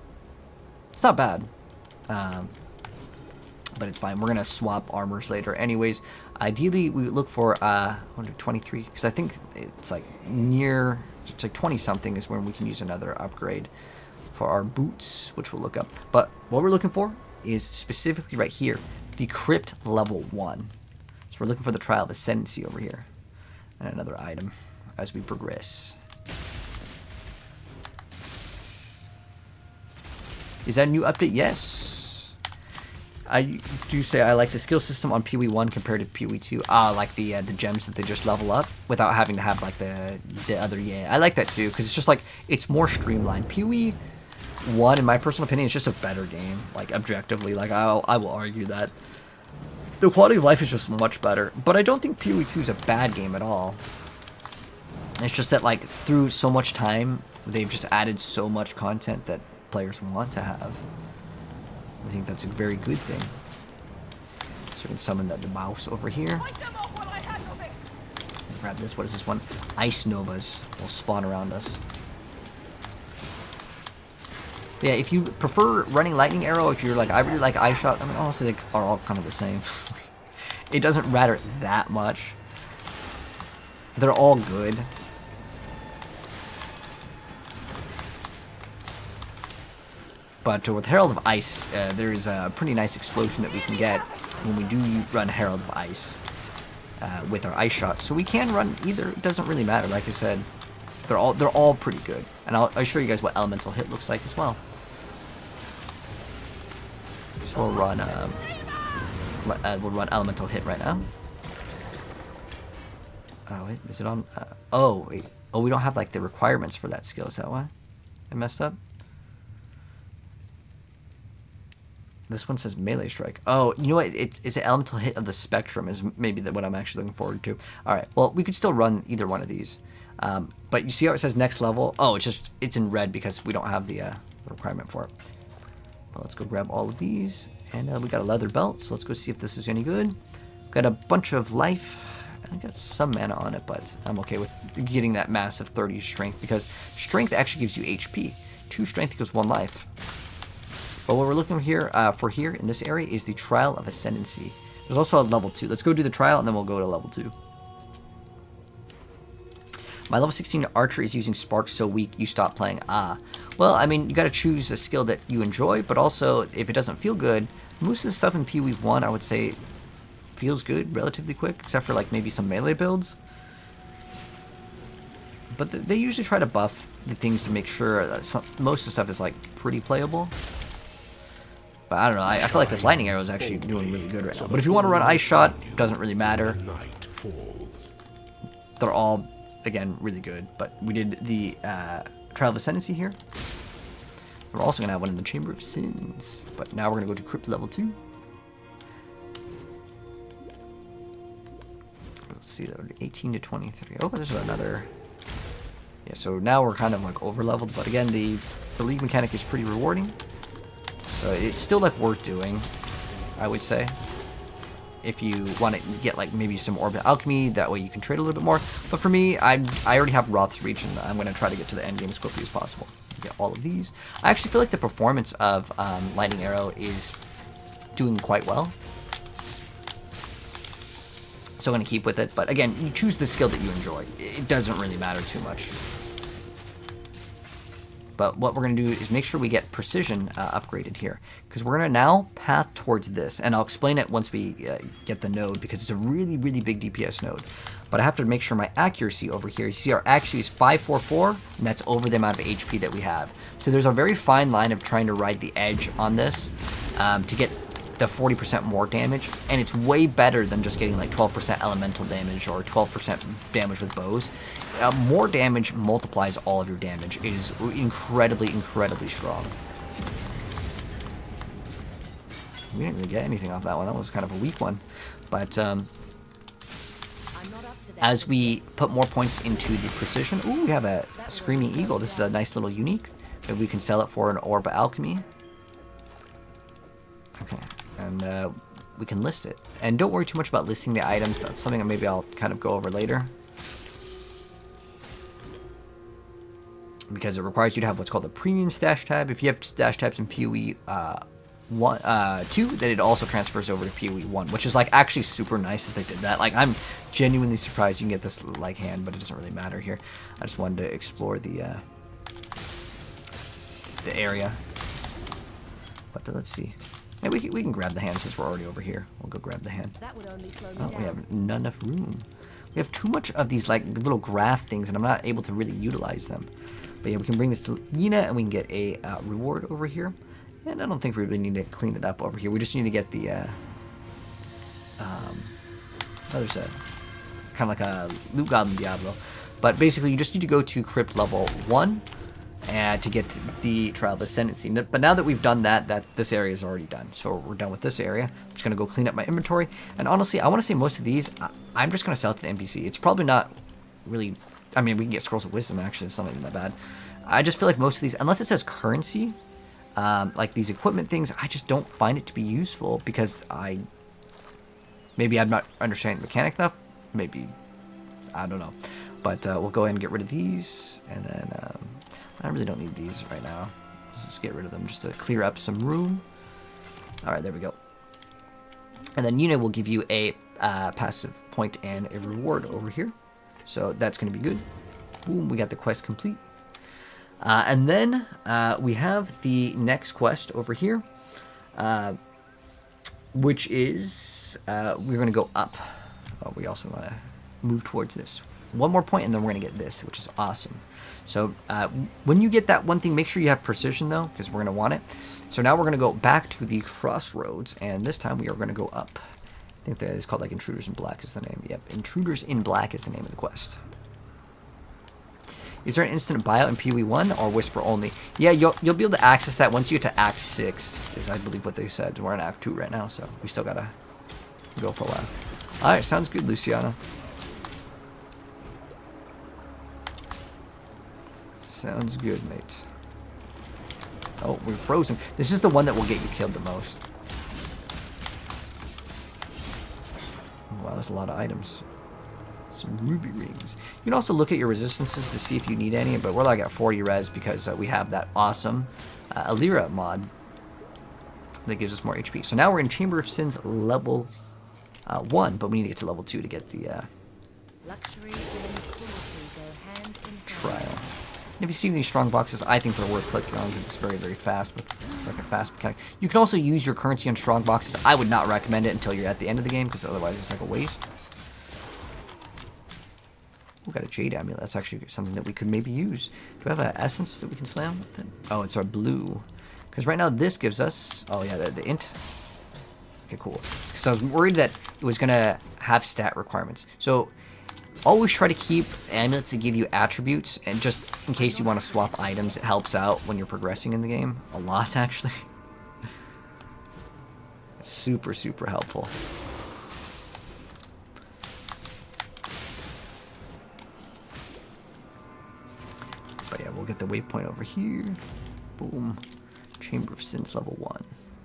[SPEAKER 1] It's not bad. But it's fine. We're going to swap armors later anyways. Ideally, we would look for 23, because I think it's like near, it's like 20-something is when we can use another upgrade for our boots, which we'll look up. But what we're looking for is specifically right here, the Crypt level 1. So we're looking for the Trial of Ascendancy over here. And another item as we progress. Is that a new update? Yes. I do say I like the skill system on PoE 1 compared to PoE 2. Like the gems that they just level up without having to have like the other. Yeah, I like that too because it's just like it's more streamlined. PoE 1, in my personal opinion, is just a better game. Like objectively, like I will argue that the quality of life is just much better. But I don't think PoE 2 is a bad game at all. It's just that like through so much time, they've just added so much content that players want to have. I think that's a very good thing. So we can summon the mouse over here. Grab this. What is this one? Ice Novas will spawn around us. But yeah, if you prefer running Lightning Arrow, if you're like, I really like Ice Shot, I mean, honestly, they are all kind of the same. It doesn't matter that much. They're all good. But with Herald of Ice, there's a pretty nice explosion that we can get when we do run Herald of Ice with our Ice Shot. So we can run either. It doesn't really matter. Like I said, they're all pretty good. And I'll show you guys what Elemental Hit looks like as well. So we'll run Elemental Hit right now. Oh wait, is it on? Oh wait. Oh, we don't have like the requirements for that skill. Is that why I messed up? This one says melee strike. Oh, you know what? It's an elemental hit of the spectrum is maybe what I'm actually looking forward to. All right. Well, we could still run either one of these. But you see how it says next level? Oh, it's in red because we don't have the requirement for it. Well, let's go grab all of these. And we got a leather belt, so let's go see if this is any good. Got a bunch of life. I got some mana on it, but I'm okay with getting that massive 30 strength because strength actually gives you HP. 2 strength equals 1 life. But what we're looking for here in this area is the Trial of Ascendancy. There's also a level 2. Let's go do the trial and then we'll go to level 2. My level 16 archer is using sparks so weak you stop playing. Well, I mean, you got to choose a skill that you enjoy, but also if it doesn't feel good, most of the stuff in PoE 1 I would say feels good relatively quick, except for like maybe some melee builds. But they usually try to buff the things to make sure that most of the stuff is like pretty playable. But I don't know, I feel like this lightning arrow is actually doing really good right now. But if you want to run Ice Shot, doesn't really matter. They're all, again, really good. But we did the Trial of Ascendancy here. We're also going to have one in the Chamber of Sins. But now we're going to go to Crypt level 2. Let's see, 18 to 23. Oh, there's another. Yeah, so now we're kind of like over leveled. But again, the league mechanic is pretty rewarding. So it's still like worth doing, I would say. if you want to get like maybe some Orbit Alchemy, that way you can trade a little bit more. But for me, I already have Roth's Reach, and I'm going to try to get to the end game as quickly as possible. Get all of these. I actually feel like the performance of Lightning Arrow is doing quite well. So I'm going to keep with it. But again, you choose the skill that you enjoy. It doesn't really matter too much. But what we're going to do is make sure we get Precision upgraded here. Because we're going to now path towards this. And I'll explain it once we get the node, because it's a really, really big DPS node. But I have to make sure my accuracy over here, you see our accuracy is 544, and that's over the amount of HP that we have. So there's a very fine line of trying to ride the edge on this to get the 40% more damage, and it's way better than just getting like 12% elemental damage or 12% damage with bows. More damage multiplies all of your damage. It is incredibly, incredibly strong. We didn't really get anything off that one. That was kind of a weak one. But as we put more points into the precision, ooh, we have a Screaming Eagle. This is a nice little unique. Maybe we can sell it for an Orb of Alchemy. Okay, and we can list it. And don't worry too much about listing the items. That's something that maybe I'll kind of go over later. Because it requires you to have what's called a premium stash tab. If you have stash tabs in PoE 2, then it also transfers over to PoE 1, which is like actually super nice that they did that. Like, I'm genuinely surprised you can get this like hand, but it doesn't really matter here. I just wanted to explore the area. But let's see. Yeah, we can grab the hand since we're already over here. We'll go grab the hand.
[SPEAKER 2] That would only slow me
[SPEAKER 1] Oh,
[SPEAKER 2] down.
[SPEAKER 1] we have not enough room. We have too much of these like little graph things, and I'm not able to really utilize them. But yeah, we can bring this to Yina, and we can get a reward over here. And I don't think we really need to clean it up over here. We just need to get the other set. It's kind of like a Loot Goblin Diablo. But basically, you just need to go to Crypt level 1 to get the Trial of Ascendancy. But now that we've done that this area is already done. So we're done with this area. I'm just going to go clean up my inventory. And honestly, I want to say most of these, I'm just going to sell to the NPC. It's probably not really... I mean, we can get Scrolls of Wisdom, actually. It's not even that bad. I just feel like most of these, unless it says currency, like these equipment things, I just don't find it to be useful because maybe I'm not understanding the mechanic enough. Maybe, I don't know. But we'll go ahead and get rid of these. And then I really don't need these right now. Let's just get rid of them just to clear up some room. All right, there we go. And then Yuna will give you a passive point and a reward over here. So that's going to be good. Boom, we got the quest complete. And then we have the next quest over here, which is we're going to go up. Oh, we also want to move towards this. One more point, and then we're going to get this, which is awesome. So when you get that one thing, make sure you have precision, though, because we're going to want it. So now we're going to go back to the crossroads, and this time we are going to go up. I think that is called like Intruders in Black is the name. Yep, Intruders in Black is the name of the quest. Is there an instant buyout in PoE 1 or Whisper only? Yeah, you'll be able to access that once you get to Act 6, is I believe what they said. We're in Act 2 right now, so we still gotta go for a while. Alright, sounds good, Luciana. Sounds good, mate. Oh, we're frozen. This is the one that will get you killed the most. Wow, that's a lot of items. Some ruby rings. You can also look at your resistances to see if you need any, but we're like at 40 res because we have that awesome Alira mod that gives us more HP. So now we're in Chamber of Sins level 1, but we need to get to level 2 to get the
[SPEAKER 2] Luxury and cruelty go hand in hand.
[SPEAKER 1] trial. And if you see these strong boxes, I think they're worth clicking on because it's very, very fast. But it's like a fast mechanic. You can also use your currency on strong boxes. I would not recommend it until you're at the end of the game because otherwise it's like a waste. We got a Jade Amulet. That's actually something that we could maybe use. Do we have an essence that we can slam with it? Oh, it's our blue. Because right now this gives us... Oh, yeah, the int. Okay, cool. Because I was worried that it was going to have stat requirements. So always try to keep amulets that give you attributes. And just in case you want to swap items, it helps out when you're progressing in the game. A lot, actually. It's super, super helpful. But yeah, we'll get the waypoint over here. Boom. Chamber of Sins level 1.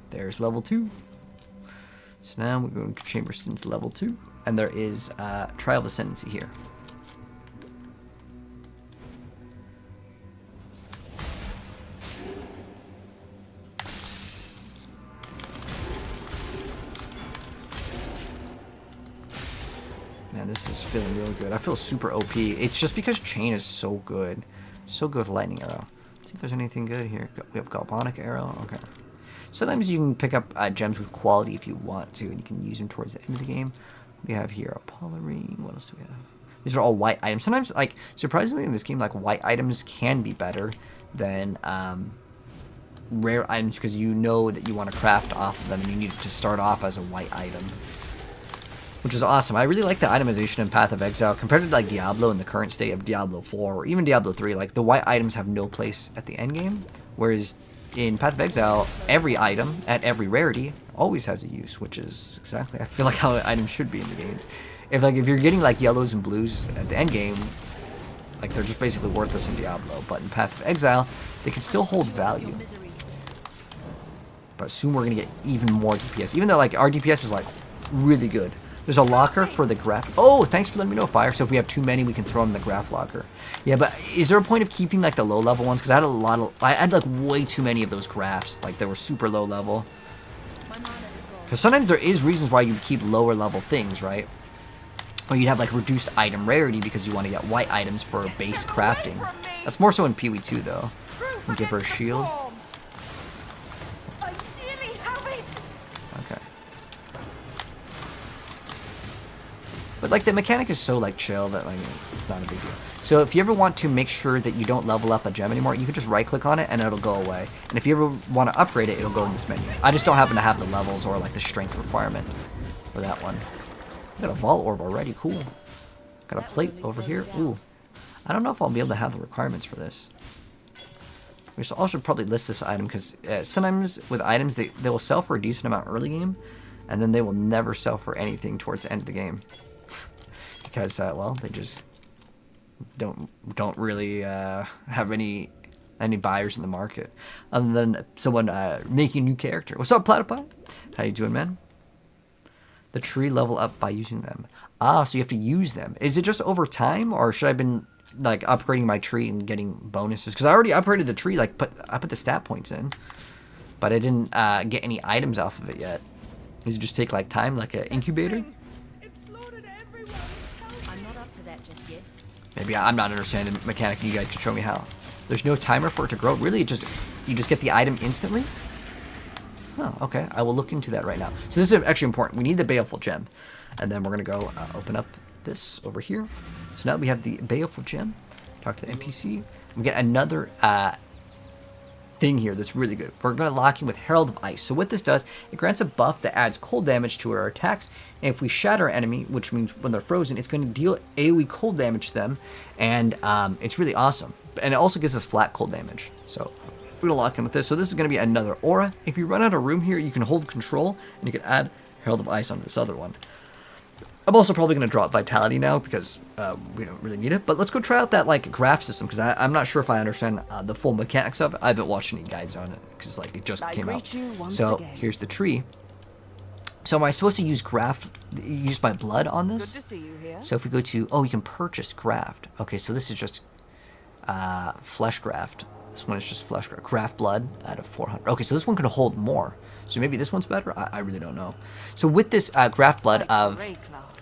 [SPEAKER 1] There's level 2. So now we're going to Chamberson's level 2. And there is Trial of Ascendancy here. Man, this is feeling really good. I feel super OP. It's just because Chain is so good. So good with Lightning Arrow. Let's see if there's anything good here. We have Galvanic Arrow. Okay. Sometimes you can pick up gems with quality if you want to, and you can use them towards the end of the game. What do we have here? Apollo Ring. What else do we have? These are all white items. Sometimes, like, surprisingly in this game, like, white items can be better than rare items because you know that you want to craft off of them, and you need to start off as a white item. Which is awesome. I really like the itemization in Path of Exile compared to like Diablo in the current state of Diablo 4 or even Diablo 3. Like the white items have no place at the end game, whereas in Path of Exile, every item at every rarity always has a use, which is exactly I feel like how items should be in the game. If you're getting like yellows and blues at the end game, like they're just basically worthless in Diablo. But in Path of Exile, they can still hold value. But soon we're gonna get even more DPS, even though like our DPS is like really good. There's a locker for the graph. Oh, thanks for letting me know, Fire. So if we have too many, we can throw them in the graph locker. Yeah, but is there a point of keeping like the low level ones? Because I had like way too many of those graphs. Like they were super low level. Because sometimes there is reasons why you keep lower level things, right? Or you'd have like reduced item rarity because you want to get white items for base crafting. That's more so in Pee-wee 2 though. And give her a shield. Okay. But like the mechanic is so like chill that like it's not a big deal. So if you ever want to make sure that you don't level up a gem anymore, you can just right click on it and it'll go away. And if you ever want to upgrade it, it'll go in this menu. I just don't happen to have the levels or like the strength requirement for that one. I got a Vault Orb already, cool. Got a plate over here. Ooh. I don't know if I'll be able to have the requirements for this. We should also probably list this item because sometimes with items they will sell for a decent amount early game, and then they will never sell for anything towards the end of the game. Because well, they just don't really have any buyers in the market, other than someone making a new character. What's up, Platypi? How you doing, man? The tree level up by using them. Ah, so you have to use them. Is it just over time, or should I have been like upgrading my tree and getting bonuses? Because I already upgraded the tree. Like I put the stat points in, but I didn't get any items off of it yet. Does it just take like time, like an incubator? Maybe I'm not understanding the mechanic. You guys can show me how. There's no timer for it to grow. Really, you just get the item instantly. Oh, okay. I will look into that right now. So this is actually important. We need the Baleful Gem, and then we're gonna go open up this over here. So now we have the Baleful Gem. Talk to the NPC. We get another thing here that's really good. We're going to lock in with Herald of Ice. So what this does, it grants a buff that adds cold damage to our attacks. And if we shatter an enemy, which means when they're frozen, it's going to deal AoE cold damage to them. And it's really awesome. And it also gives us flat cold damage. So we're going to lock in with this. So this is going to be another aura. If you run out of room here, you can hold control and you can add Herald of Ice onto this other one. I'm also probably going to drop Vitality now because we don't really need it. But let's go try out that like graph system because I'm not sure if I understand the full mechanics of it. I haven't watched any guides on it because like it just came out. So here's the tree. So am I supposed to use use my blood on this?
[SPEAKER 4] Good to see you here.
[SPEAKER 1] So if we go to, oh, you can purchase graft. Okay, so this is just flesh graft. This one is just flesh graft. Graft blood out of 400. Okay, so this one can hold more. So maybe this one's better? I really don't know. So with this graft blood of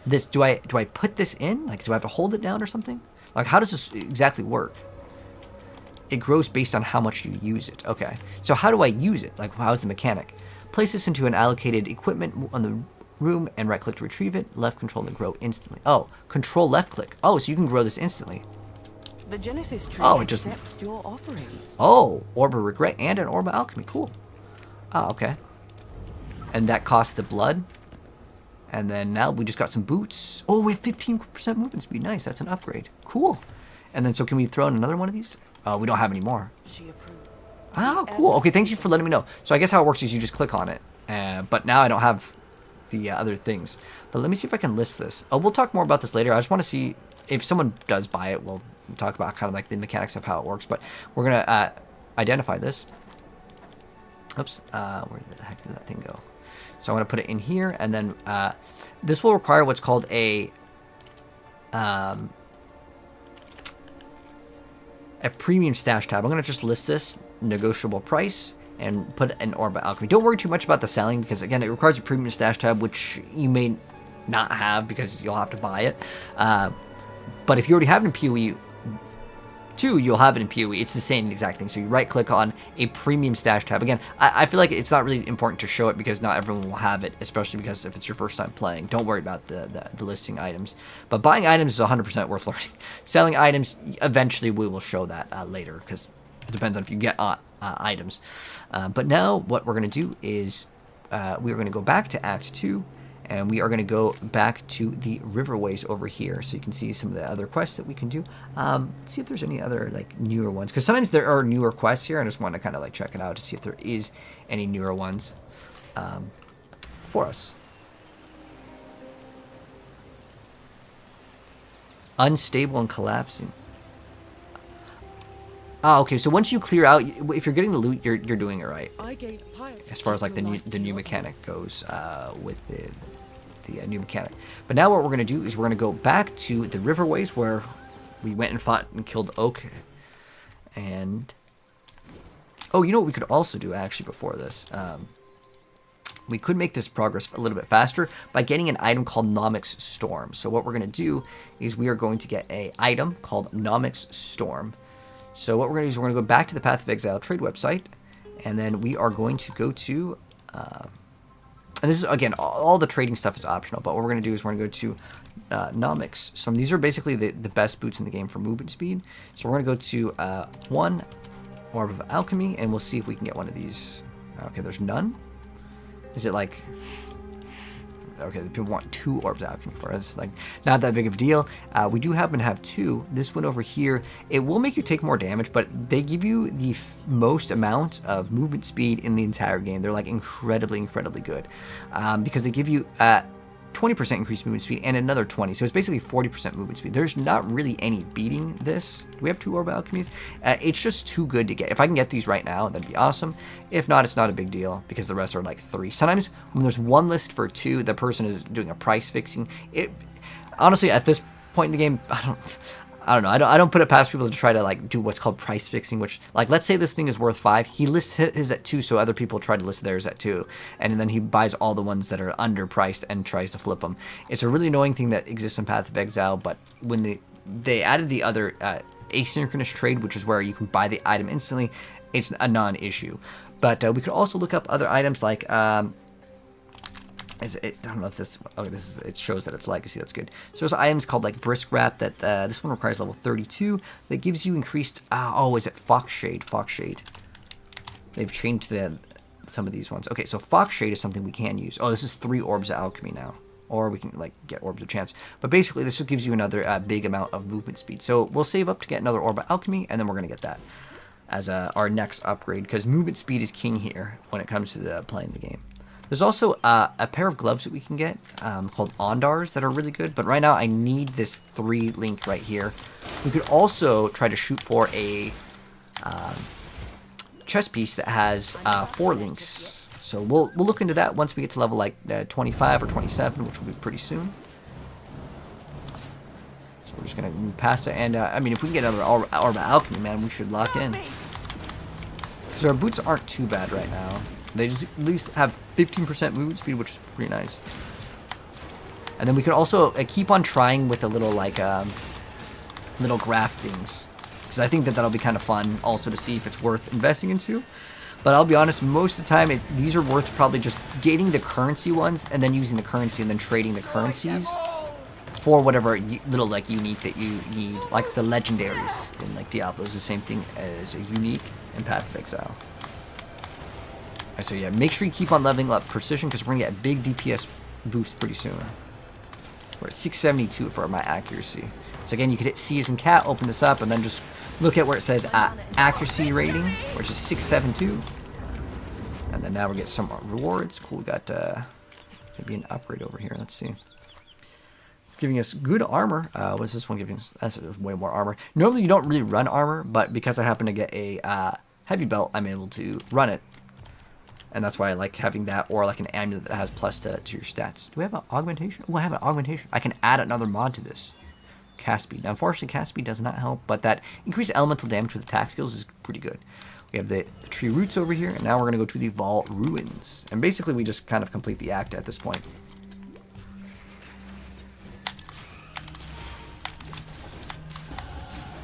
[SPEAKER 1] this, do I put this in? Like, do I have to hold it down or something? Like, how does this exactly work? It grows based on how much you use it. Okay. So how do I use it? Like, how's the mechanic? Place this into an allocated equipment on the room and right click to retrieve it. Left control to grow instantly. Oh, control left click. Oh, so you can grow this instantly.
[SPEAKER 4] The Genesis tree accepts your offering.
[SPEAKER 1] Oh, Orb of Regret and an Orb of Alchemy. Cool. Oh, okay. And that costs the blood. And then now we just got some boots. Oh, we have 15% movement speed. Nice. That's an upgrade. Cool. And then so can we throw in another one of these? Oh, we don't have any more. Oh, cool. Okay, thank you for letting me know. So I guess how it works is you just click on it. But now I don't have the other things. But let me see if I can list this. Oh, we'll talk more about this later. I just want to see if someone does buy it. We'll talk about kind of like the mechanics of how it works. But we're going to identify this. Oops. Where the heck did that thing go? So I'm going to put it in here, and then this will require what's called a premium stash tab. I'm going to just list this negotiable price and put an orb of alchemy. Don't worry too much about the selling because, again, it requires a premium stash tab, which you may not have because you'll have to buy it. But if you already have it in PoE 2, you'll have it in PoE. It's the same exact thing. So you right click on a premium stash tab. Again, I feel like it's not really important to show it because not everyone will have it, especially because if it's your first time playing. Don't worry about the listing items. But buying items is 100% worth learning. Selling items, eventually we will show that later because it depends on if you get items. But now what we're going to do is we are going to go back to Act 2. And we are going to go back to the riverways over here, so you can see some of the other quests that we can do. Let's see if there's any other like newer ones, because sometimes there are newer quests here. I just want to kind of like check it out to see if there is any newer ones for us. Unstable and collapsing. Ah, okay. So once you clear out, if you're getting the loot, you're doing it right. As far as like the new mechanic goes with the new mechanic. But now what we're going to do is we're going to go back to the riverways where we went and fought and killed Oak. And oh, you know what we could also do actually before this? We could make this progress a little bit faster by getting an item called Nomic's Storm. So what we're going to do is we are going to get an item called Nomic's Storm. So what we're going to do is we're going to go back to the Path of Exile trade website, and then we are going to go to, and this is, again, all the trading stuff is optional, but what we're going to do is we're going to go to Nomic's. So these are basically the best boots in the game for movement speed. So we're going to go to 1 Orb of Alchemy, and we'll see if we can get one of these. Okay, there's none. Is it like... Okay, the people want 2 orbs of alchemy for us. Like, not that big of a deal. We do happen to have 2. This one over here, it will make you take more damage, but they give you the most amount of movement speed in the entire game. They're like incredibly, incredibly good because they give you 20% increased movement speed and another 20. So it's basically 40% movement speed. There's not really any beating this. Do we have 2 orb alchemies? It's just too good to get. If I can get these right now, that'd be awesome. If not, it's not a big deal because the rest are like 3. Sometimes when there's one list for 2, the person is doing a price fixing. It honestly, at this point in the game, I don't know. I don't put it past people to try to like do what's called price fixing, which, like, let's say this thing is worth 5. He lists his at 2, so other people try to list theirs at 2, and then he buys all the ones that are underpriced and tries to flip them. It's a really annoying thing that exists in Path of Exile, but when they added the other asynchronous trade, which is where you can buy the item instantly, it's a non-issue. But we could also look up other items like. I don't know if this. Oh, this is. It shows that it's legacy. That's good. So there's items called like Brisk Wrap that this one requires level 32. That gives you increased. Oh, is it Fox Shade? Fox Shade. They've changed some of these ones. Okay, so Fox Shade is something we can use. Oh, this is 3 orbs of alchemy now, or we can like get orbs of chance. But basically, this just gives you another big amount of movement speed. So we'll save up to get another orb of alchemy, and then we're gonna get that as our next upgrade because movement speed is king here when it comes to playing the game. There's also a pair of gloves that we can get called Ondars that are really good, but right now I need this 3 link right here. We could also try to shoot for a chest piece that has 4 links. So we'll look into that once we get to level like 25 or 27, which will be pretty soon. So we're just going to move past it, and I mean, if we can get another Orb of Alchemy, man, we should lock in. Because our boots aren't too bad right now. They just at least have 15% movement speed, which is pretty nice. And then we can also keep on trying with the little like little graph things, because I think that'll be kind of fun also to see if it's worth investing into. But I'll be honest, most of the time these are worth probably just getting the currency ones and then using the currency and then trading the currencies for whatever little like unique that you need, like the legendaries in like Diablo is the same thing as a unique in Path of Exile. So yeah, make sure you keep on leveling up precision because we're gonna get a big DPS boost pretty soon. We're at 672 for my accuracy. So again, you could hit C as in cat, open this up, and then just look at where it says accuracy rating, which is 672. And then now we get some rewards. Cool, we got maybe an upgrade over here. Let's see. It's giving us good armor. What is this one giving us? That's way more armor. Normally you don't really run armor, but because I happen to get a heavy belt, I'm able to run it. And that's why I like having that, or like an amulet that has plus to your stats. Do we have an augmentation? Oh, I have an augmentation. I can add another mod to this. Cast speed. Now, unfortunately, cast speed does not help, but that increased elemental damage with attack skills is pretty good. We have the tree roots over here, and now we're going to go to the vault ruins. And basically, we just kind of complete the act at this point.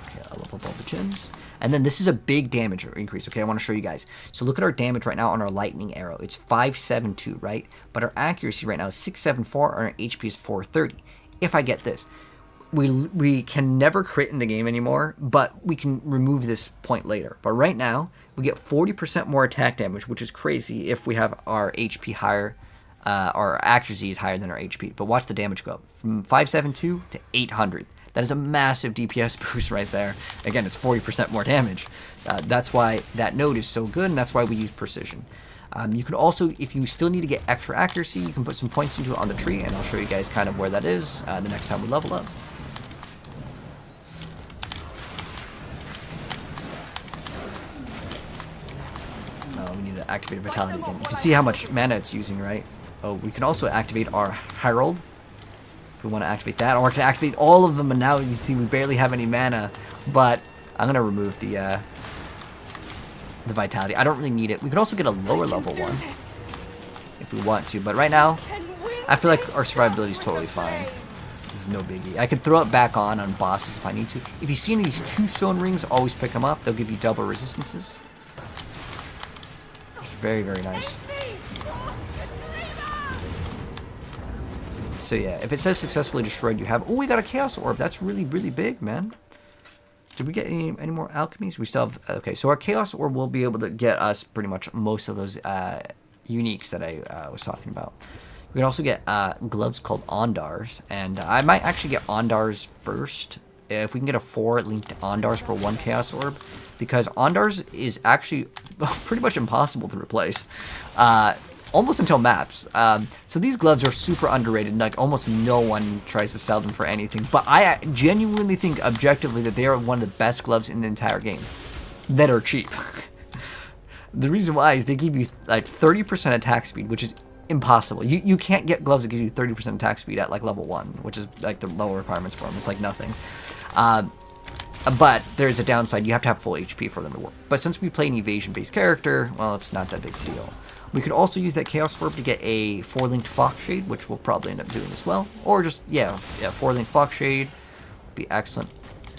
[SPEAKER 1] Okay, I'll level up all the gems. And then this is a big damage increase. Okay, I want to show you guys. So look at our damage right now on our lightning arrow. It's 572, right? But our accuracy right now is 674, and our HP is 430. If I get this, we can never crit in the game anymore, but we can remove this point later. But right now, we get 40% more attack damage, which is crazy if we have our HP higher, our accuracy is higher than our HP. But watch the damage go up from 572 to 800. That is a massive DPS boost right there. Again, it's 40% more damage. That's why that node is so good, and that's why we use precision. You can also, if you still need to get extra accuracy, you can put some points into it on the tree, and I'll show you guys kind of where that is the next time we level up. We need to activate Vitality again. You can see how much mana it's using, right? Oh, we can also activate our Herald. If we want to activate that, or I can activate all of them, and now you see we barely have any mana, but I'm going to remove the Vitality. I don't really need it. We could also get a lower level one if we want to, but right now, I feel like our survivability is totally fine. It's no biggie. I could throw it back on bosses if I need to. If you see any of these 2 stone rings, always pick them up. They'll give you double resistances. It's very, very nice. So yeah, if it says successfully destroyed, you have... Oh, we got a Chaos Orb. That's really, really big, man. Did we get any more alchemies? We still have... Okay, so our Chaos Orb will be able to get us pretty much most of those uniques that I was talking about. We can also get gloves called Ondars, and I might actually get Ondars first. If we can get a 4 linked Ondars for 1 Chaos Orb, because Ondars is actually pretty much impossible to replace. Almost until maps. So these gloves are super underrated, and like almost no one tries to sell them for anything. But I genuinely think objectively that they are one of the best gloves in the entire game that are cheap. The reason why is they give you like 30% attack speed, which is impossible. You can't get gloves that give you 30% attack speed at like level 1, which is like the lower requirements for them. It's like nothing. But there's a downside. You have to have full HP for them to work. But since we play an evasion-based character, well, it's not that big a deal. We could also use that Chaos Orb to get a 4-linked Fox Shade, which we'll probably end up doing as well. Or just, yeah 4-linked Fox Shade would be excellent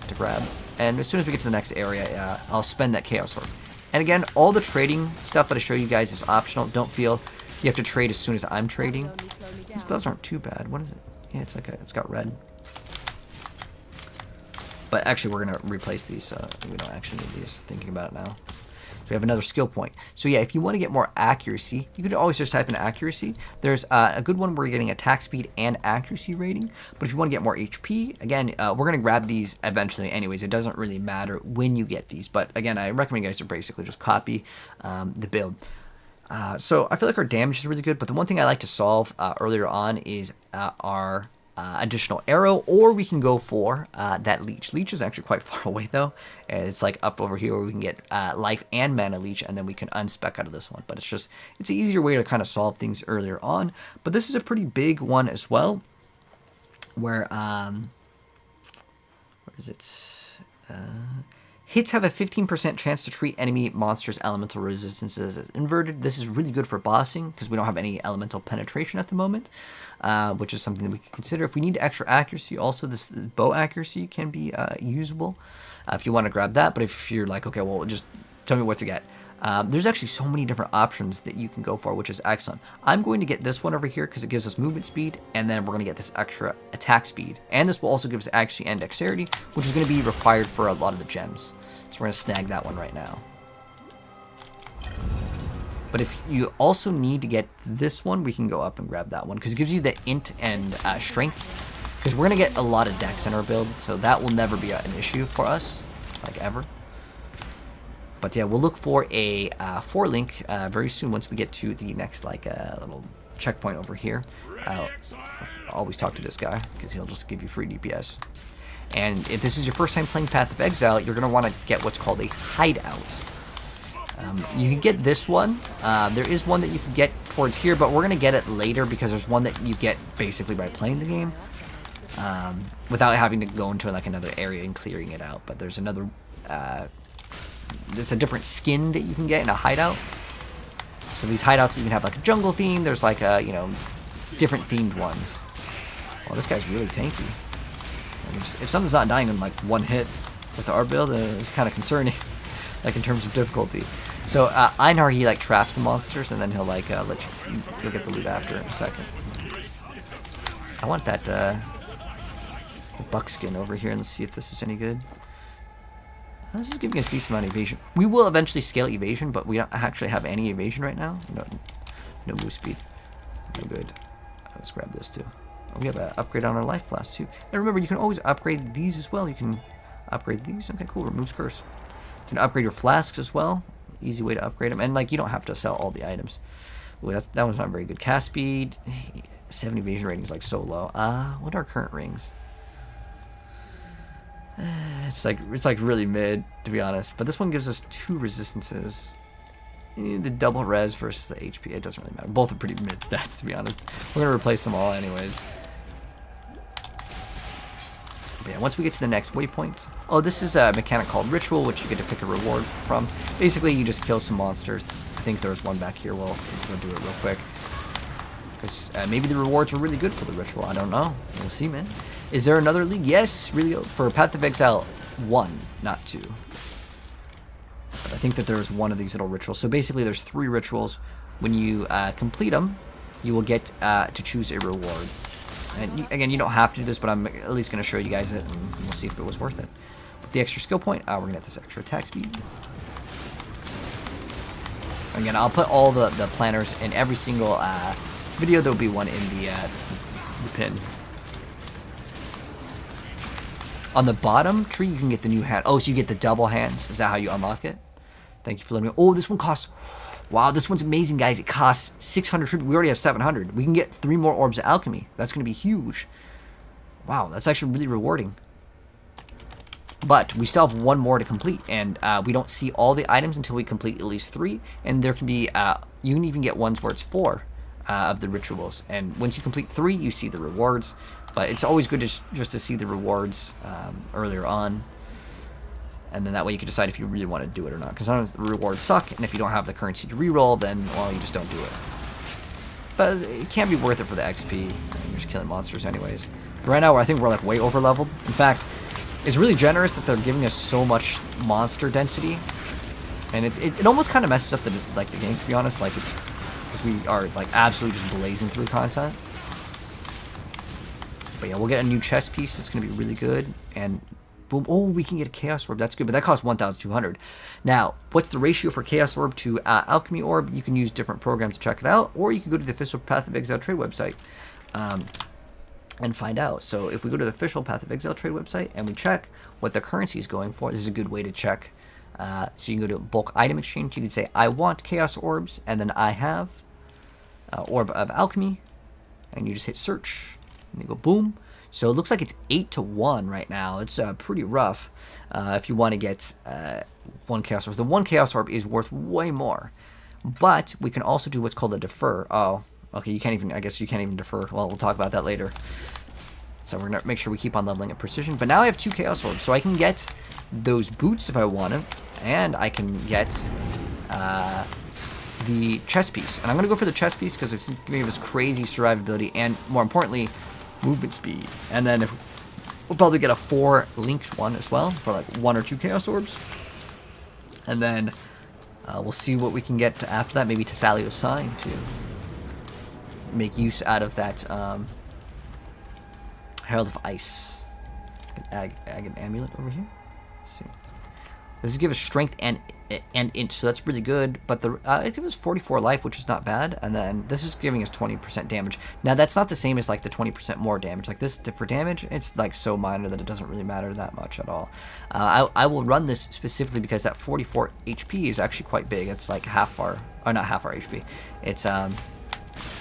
[SPEAKER 1] to grab. And as soon as we get to the next area, I'll spend that Chaos Orb. And again, all the trading stuff that I show you guys is optional. Don't feel you have to trade as soon as I'm trading. These gloves aren't too bad. What is it? Yeah, it's like it's got red. But actually, we're going to replace these. So we don't actually need these. Thinking about it now. We have another skill point. So yeah, if you want to get more accuracy, you could always just type in accuracy. There's a good one where you're getting attack speed and accuracy rating. But if you want to get more HP, again, we're going to grab these eventually anyways. It doesn't really matter when you get these. But again, I recommend you guys to basically just copy the build. So I feel like our damage is really good. But the one thing I like to solve earlier on is our... additional arrow, or we can go for that leech. Leech is actually quite far away though. It's like up over here where we can get life and mana leech, and then we can unspec out of this one. But it's an easier way to kind of solve things earlier on. But this is a pretty big one as well, where is it? Hits have a 15% chance to treat enemy monsters' elemental resistances as inverted. This is really good for bossing because we don't have any elemental penetration at the moment, which is something that we can consider. If we need extra accuracy, also this bow accuracy can be usable if you want to grab that. But if you're like, okay, well, just tell me what to get. There's actually so many different options that you can go for, which is excellent. I'm going to get this one over here because it gives us movement speed, and then we're going to get this extra attack speed. And this will also give us accuracy and dexterity, which is going to be required for a lot of the gems. So we're going to snag that one right now. But if you also need to get this one, we can go up and grab that one because it gives you the int and strength. Because we're going to get a lot of dex in our build, so that will never be an issue for us, like ever. But yeah, we'll look for a 4-link very soon once we get to the next like little checkpoint over here. Always talk to this guy because he'll just give you free DPS. And if this is your first time playing Path of Exile, you're going to want to get what's called a hideout. You can get this one. There is one that you can get towards here, but we're going to get it later because there's one that you get basically by playing the game without having to go into like another area and clearing it out. But there's another, there's a different skin that you can get in a hideout. So these hideouts, you can have like a jungle theme. There's like a, you know, different themed ones. Well, this guy's really tanky. If something's not dying in like one hit with our build, it's kind of concerning. Like in terms of difficulty. So Einar, he like traps the monsters and then he'll like you'll get the loot after in a second. I want that the buckskin over here, and let's see if this is any good. This is giving us decent amount of evasion. We will eventually scale evasion, but we don't actually have any evasion right now. No move speed. No good. Let's grab this too. We have an upgrade on our life flask too. And remember, you can always upgrade these as well. You can upgrade these. Okay, cool. Removes curse. You can upgrade your flasks as well. Easy way to upgrade them. And like, you don't have to sell all the items. Ooh, that one's not very good. Cast speed. 7 evasion rating is like so low. What are our current rings? It's like really mid, to be honest. But this one gives us 2 resistances. The double res versus the HP, it doesn't really matter. Both are pretty mid stats, to be honest. We're gonna replace them all anyways. But yeah, once we get to the next waypoint, oh, this is a mechanic called Ritual, which you get to pick a reward from. Basically, you just kill some monsters. I think there's one back here. We'll do it real quick. Because maybe the rewards are really good for the Ritual. I don't know. We'll see, man. Is there another league? Yes, really. For Path of Exile 1, not 2. But I think that there's one of these little rituals. So basically, there's 3 rituals. When you complete them, you will get to choose a reward. And again, you don't have to do this, but I'm at least going to show you guys it, and we'll see if it was worth it. With the extra skill point, we're going to get this extra attack speed. Again, I'll put all the planners in every single video. There'll be one in the pin. On the bottom tree, you can get the new hand. Oh, so you get the double hands. Is that how you unlock it? Thank you for letting me. Oh, this one costs. Wow, this one's amazing, guys. It costs 600 tribute. We already have 700. We can get 3 more orbs of alchemy. That's going to be huge. Wow, that's actually really rewarding. But we still have 1 more to complete, and we don't see all the items until we complete at least 3. And there can be, you can even get ones where it's 4 of the rituals. And once you complete 3, you see the rewards. But it's always good just to see the rewards earlier on. And then that way you can decide if you really want to do it or not. Because sometimes the rewards suck, and if you don't have the currency to reroll, then, well, you just don't do it. But it can be worth it for the XP. You're just killing monsters anyways. But right now, I think we're like way over leveled. In fact, it's really generous that they're giving us so much monster density. And it almost kind of messes up the game, to be honest. Like, it's because we are like absolutely just blazing through content. But yeah, we'll get a new chest piece. It's going to be really good. And boom. Oh, we can get a Chaos Orb. That's good. But that costs 1,200. Now, what's the ratio for Chaos Orb to Alchemy Orb? You can use different programs to check it out. Or you can go to the official Path of Exile trade website and find out. So if we go to the official Path of Exile trade website and we check what the currency is going for, this is a good way to check. So you can go to bulk item exchange. You can say, I want Chaos Orbs. And then I have Orb of Alchemy. And you just hit search. And you go boom. So it looks like it's 8-to-1 right now. It's pretty rough if you want to get 1 Chaos Orb. The 1 Chaos Orb is worth way more. But we can also do what's called a defer. Oh, okay, you can't even, I guess you can't even defer. Well, we'll talk about that later. So we're going to make sure we keep on leveling at precision. But now I have 2 Chaos Orbs. So I can get those boots if I want them. And I can get the chest piece. And I'm going to go for the chest piece because it's going to give us crazy survivability and, more importantly, movement speed. And then we'll probably get a 4 linked one as well for like 1 or 2 Chaos Orbs. And then we'll see what we can get after that. Maybe Tassalio's Sign to make use out of that Herald of Ice. An amulet over here. Let's see. This gives us strength and inch, so that's really good. But it gives us 44 life, which is not bad. And then this is giving us 20% damage. Now that's not the same as like the 20% more damage. Like this for damage, it's like so minor that it doesn't really matter that much at all. I will run this specifically because that 44 HP is actually quite big. It's like half our, or not half our HP. It's about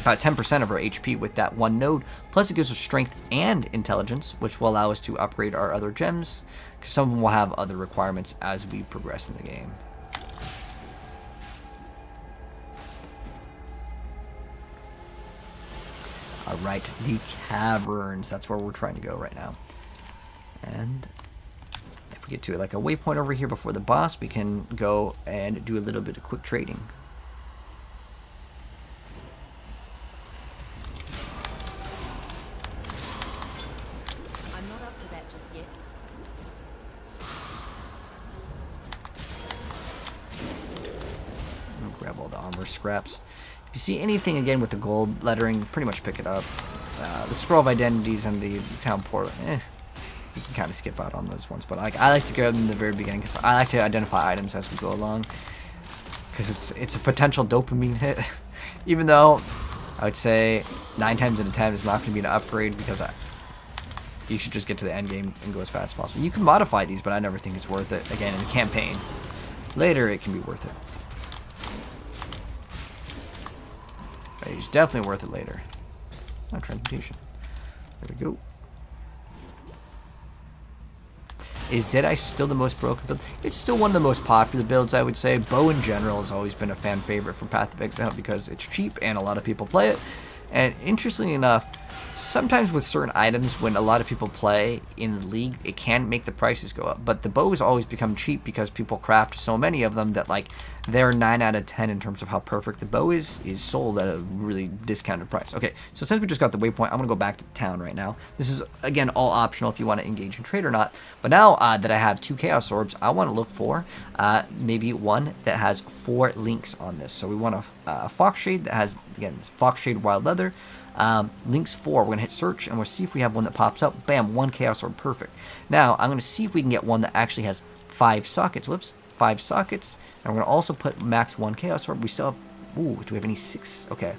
[SPEAKER 1] 10% of our HP with that one node. Plus it gives us strength and intelligence, which will allow us to upgrade our other gems. Because some of them will have other requirements as we progress in the game. right, the caverns. That's where we're trying to go right now. And if we get to like a waypoint over here before the boss, we can go and do a little bit of quick trading.
[SPEAKER 2] I'm not up to that just yet.
[SPEAKER 1] I'll grab all the armor scraps. If you see anything again with the gold lettering, pretty much pick it up. The scroll of identities and the town portal, you can kind of skip out on those ones. But like, I like to grab them in the very beginning because I like to identify items as we go along. Because it's a potential dopamine hit. Even though I would say 9 times out of 10 it's not going to be an upgrade because you should just get to the end game and go as fast as possible. You can modify these, but I never think it's worth it. Again, in the campaign. Later, it can be worth it. But it's definitely worth it later. Oh, transmutation. There we go. Is Deadeye still the most broken build? It's still one of the most popular builds, I would say. Bow in general has always been a fan favorite for Path of Exile because it's cheap and a lot of people play it. And interestingly enough, sometimes with certain items, when a lot of people play in the league, it can make the prices go up. But the bows always become cheap because people craft so many of them that like they're 9 out of 10 in terms of how perfect the bow is sold at a really discounted price. Okay, so since we just got the waypoint, I'm gonna go back to town right now. This is again all optional if you want to engage in trade or not. But now that I have 2 chaos orbs, I want to look for maybe one that has 4 links on this. So we want a fox shade that has again fox shade wild leather. Links 4, we're going to hit search and we'll see if we have one that pops up. Bam, 1 chaos orb, perfect. Now I'm going to see if we can get one that actually has 5 sockets. Whoops, 5 sockets. And we're going to also put max 1 chaos orb. We still have, ooh, do we have any 6? Okay,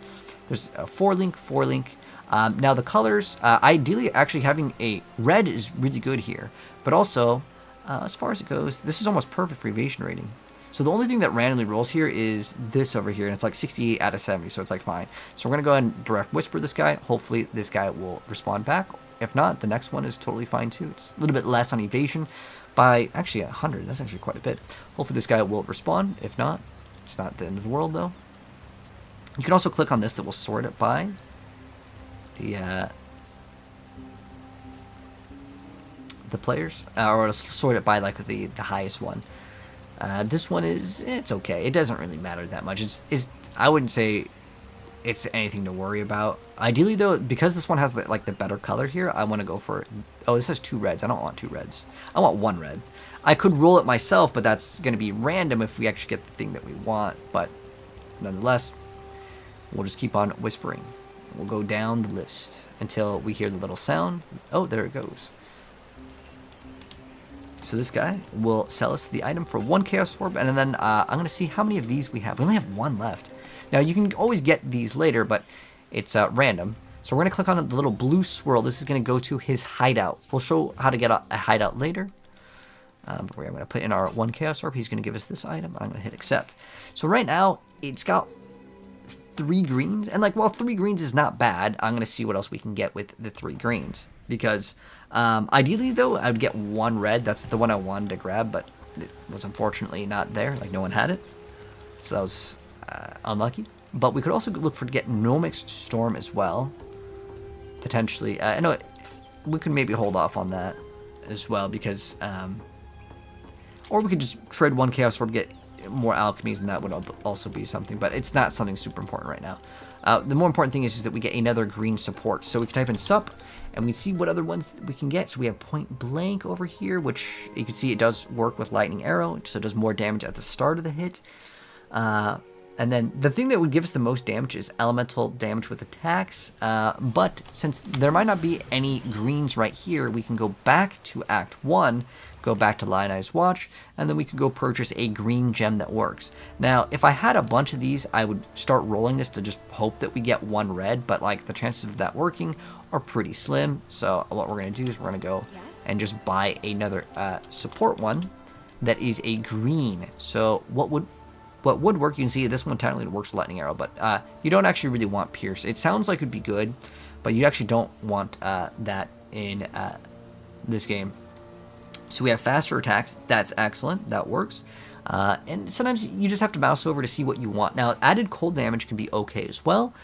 [SPEAKER 1] there's a 4 link, 4 link. Now the colors, ideally actually having a red is really good here. But also, as far as it goes, this is almost perfect for evasion rating. So the only thing that randomly rolls here is this over here, and it's like 68 out of 70, so it's like fine. So we're going to go ahead and direct whisper this guy. Hopefully this guy will respond back. If not, the next one is totally fine too. It's a little bit less on evasion by actually 100. That's actually quite a bit. Hopefully this guy will respond. If not, it's not the end of the world though. You can also click on this that will sort it by the players, or it'll sort it by like the highest one. This one is, it's okay. It doesn't really matter that much. I wouldn't say it's anything to worry about. Ideally though, because this one has the better color here, I want to go for, oh, this has 2 reds. I don't want 2 reds. I want 1 red. I could roll it myself, but that's going to be random if we actually get the thing that we want. But nonetheless, we'll just keep on whispering. We'll go down the list until we hear the little sound. Oh, there it goes. So this guy will sell us the item for 1 chaos orb, and then I'm going to see how many of these we have. We only have 1 left. Now you can always get these later, but it's random. So we're going to click on the little blue swirl. This is going to go to his hideout. We'll show how to get a hideout later. But I'm going to put in our 1 chaos orb. He's going to give us this item. I'm going to hit accept. So right now it's got 3 greens, and like, while 3 greens is not bad, I'm going to see what else we can get with the 3 greens, because ideally though I would get 1 red. That's the one I wanted to grab, but it was unfortunately not there. Like, no one had it, so that was unlucky. But we could also look for to get Nomic's Storm as well, potentially. I know we could maybe hold off on that as well, because or we could just trade 1 chaos orb, get more alchemies, and that would also be something, but it's not something super important right now. The more important thing is that we get another green support. So we can type in sup, and we see what other ones we can get. So we have point blank over here, which you can see it does work with lightning arrow, so it does more damage at the start of the hit. And then the thing that would give us the most damage is elemental damage with attacks. But since there might not be any greens right here, we can go back to Act 1, go back to Lionized Watch, and then we could go purchase a green gem that works. Now, if I had a bunch of these, I would start rolling this to just hope that we get 1 red, but like the chances of that working are pretty slim. So what we're going to do is we're going to go and just buy another support one that is a green. So what would work, you can see this one technically works with lightning arrow, but you don't actually really want pierce. It sounds like it'd be good, but you actually don't want that in this game. So we have faster attacks. That's excellent. That works. And sometimes you just have to mouse over to see what you want. Now, added cold damage can be okay as well.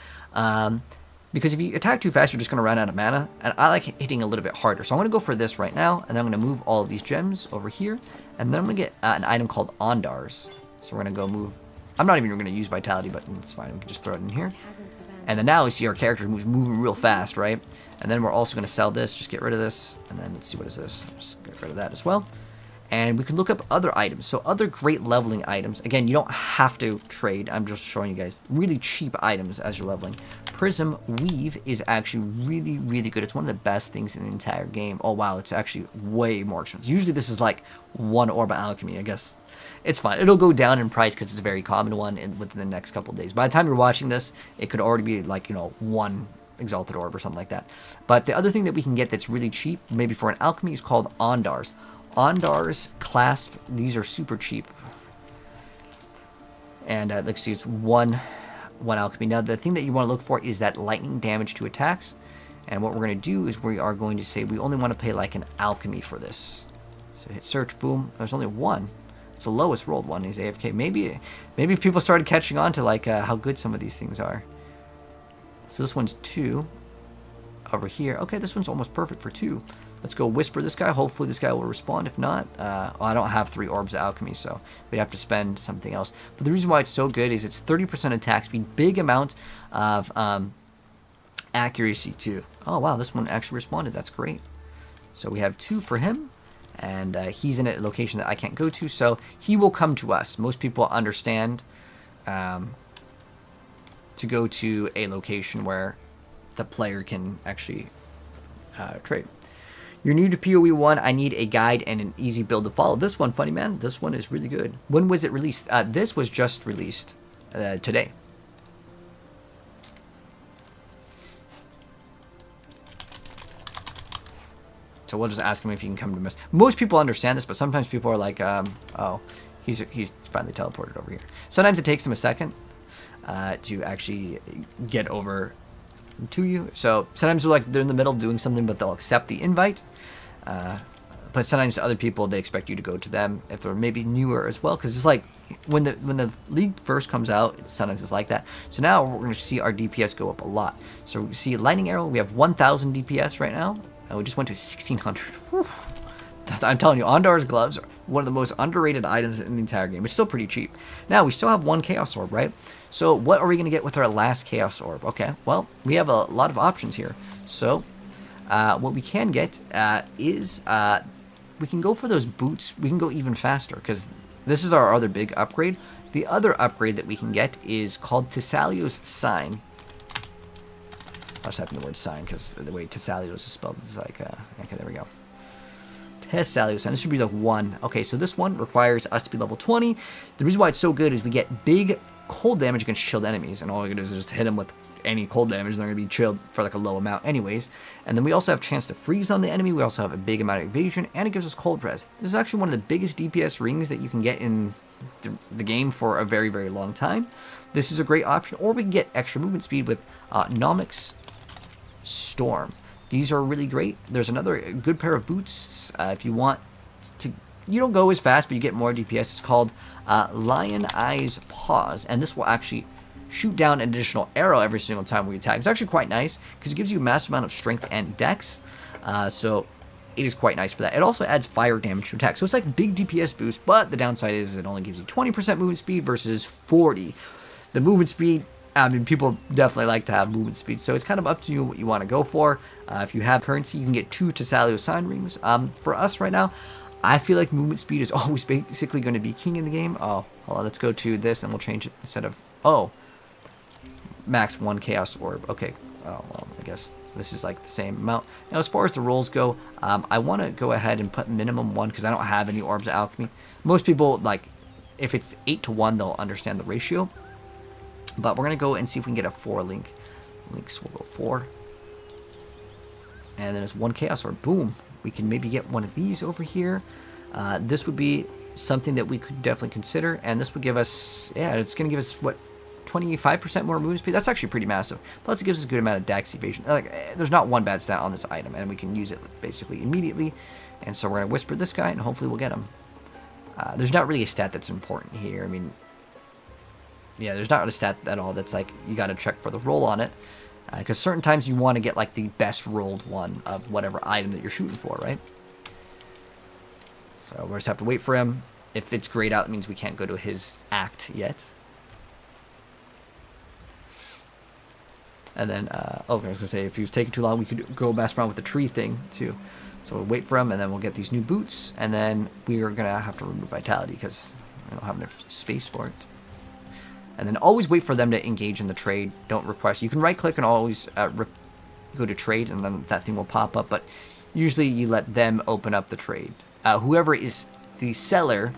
[SPEAKER 1] because if you attack too fast, you're just going to run out of mana, and I like hitting a little bit harder. So I'm going to go for this right now, and then I'm going to move all of these gems over here, and then I'm going to get an item called Ondars. So we're going to go move. I'm not even going to use Vitality, but it's fine. We can just throw it in here. And then now we see our character moving real fast, right? And then we're also going to sell this, just get rid of this, and then let's see, what is this? Just get rid of that as well. And we can look up other items. So other great leveling items. Again, you don't have to trade. I'm just showing you guys really cheap items as you're leveling. Prism Weave is actually really, really good. It's one of the best things in the entire game. Oh, wow. It's actually way more expensive. Usually this is like 1 Orb of Alchemy. I guess it's fine. It'll go down in price because it's a very common one within the next couple of days. By the time you're watching this, it could already be like, 1 Exalted Orb or something like that. But the other thing that we can get that's really cheap, maybe for an alchemy, is called Ondars. Ondars Clasp, these are super cheap. And let's see, it's one alchemy. Now, the thing that you want to look for is that lightning damage to attacks. And what we're going to do is we are going to say we only want to pay like an alchemy for this. So hit search, boom. There's only one. It's the lowest rolled one. He's AFK. Maybe people started catching on to like how good some of these things are. So this one's 2 over here. Okay, this one's almost perfect for 2. Let's go whisper this guy. Hopefully this guy will respond. If not, I don't have 3 orbs of alchemy, so we have to spend something else. But the reason why it's so good is it's 30% attack speed, big amount of accuracy too. Oh wow, this one actually responded. That's great. So we have 2 for him, and he's in a location that I can't go to, so he will come to us. Most people understand to go to a location where the player can actually trade. You're new to PoE 1, I need a guide and an easy build to follow. This one, funny man, this one is really good. When was it released? This was just released today. So we'll just ask him if he can come to us. Most people understand this, but sometimes people are like, oh, he's finally teleported over here. Sometimes it takes him a second to actually get over to you. So sometimes they're in the middle doing something, but they'll accept the invite. But sometimes other people, they expect you to go to them if they're maybe newer as well, because it's like when the league first comes out, sometimes it's like that. So now we're going to see our DPS go up a lot. So we see lightning arrow, we have 1,000 DPS right now, and we just went to 1,600. Whew. I'm telling you, Ondar's gloves are one of the most underrated items in the entire game. It's still pretty cheap. Now, we still have 1 Chaos Orb, right? So what are we going to get with our last Chaos Orb? Okay, well, we have a lot of options here. So what we can get is we can go for those boots. We can go even faster because this is our other big upgrade. The other upgrade that we can get is called Tessalio's Sign. I'll just type in the word sign because the way Tessalio's is spelled is like, okay, there we go. Tessalio's Sign. This should be the 1. Okay, so this one requires us to be level 20. The reason why it's so good is we get big cold damage against chilled enemies, and all we're going to do is just hit them with any cold damage. They're going to be chilled for like a low amount anyways. And then we also have chance to freeze on the enemy. We also have a big amount of evasion, and it gives us cold res. This is actually one of the biggest DPS rings that you can get in the game for a very, very long time. This is a great option. Or we can get extra movement speed with Nomic's Storm. These are really great. There's another good pair of boots if you want to. You don't go as fast, but you get more DPS. It's called Lion Eyes Paws, and this will actually shoot down an additional arrow every single time we attack. It's actually quite nice because it gives you a massive amount of strength and dex, so it is quite nice for that. It also adds fire damage to attack, so it's like big DPS boost, but the downside is it only gives you 20% movement speed versus 40. The movement speed, I mean, people definitely like to have movement speed, so it's kind of up to you what you want to go for. If you have currency, you can get 2 Tessalio Sign Rings. For us right now, I feel like movement speed is always basically going to be king in the game. Oh, hold on, let's go to this, and we'll change it instead of, max 1 Chaos Orb. Okay, oh, well, I guess this is like the same amount. Now, as far as the rolls go, I want to go ahead and put minimum 1 because I don't have any Orbs of Alchemy. Most people, like, if it's 8 to 1, they'll understand the ratio. But we're going to go and see if we can get a 4 link. Links will go 4. And then there's 1 Chaos Orb. Boom. We can maybe get one of these over here. This would be something that we could definitely consider. And this would give us, it's going to give us, what, 25% more movement speed? That's actually pretty massive. Plus, it gives us a good amount of dex evasion. Like, there's not one bad stat on this item, and we can use it basically immediately. And so we're going to whisper this guy, and hopefully we'll get him. There's not really a stat that's important here. I mean, yeah, there's not a stat at all that's like, you got to check for the roll on it. Because certain times you want to get like the best rolled one of whatever item that you're shooting for, right? So we just have to wait for him. If it's grayed out, it means we can't go to his act yet. And then, okay, I was going to say, if he was taking too long, we could go mess around with the tree thing, too. So we'll wait for him, and then we'll get these new boots, and then we are going to have to remove Vitality, because we don't have enough space for it. And then always wait for them to engage in the trade. Don't request. You can right-click and always go to trade, and then that thing will pop up, but usually you let them open up the trade. Whoever is the seller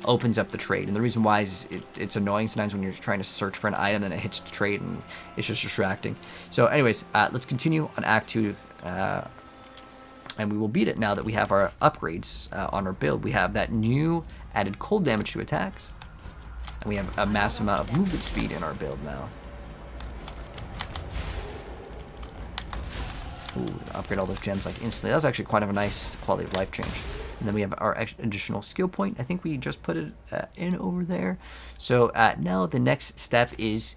[SPEAKER 1] opens up the trade, and the reason why is it's annoying sometimes when you're trying to search for an item and it hits the trade and it's just distracting. So anyways, let's continue on Act 2, and we will beat it now that we have our upgrades on our build. We have that new added cold damage to attacks, and we have a massive amount of movement speed in our build now. Ooh, upgrade all those gems like instantly. That was actually quite of a nice quality of life change. And then we have our additional skill point. I think we just put it in over there. So now the next step is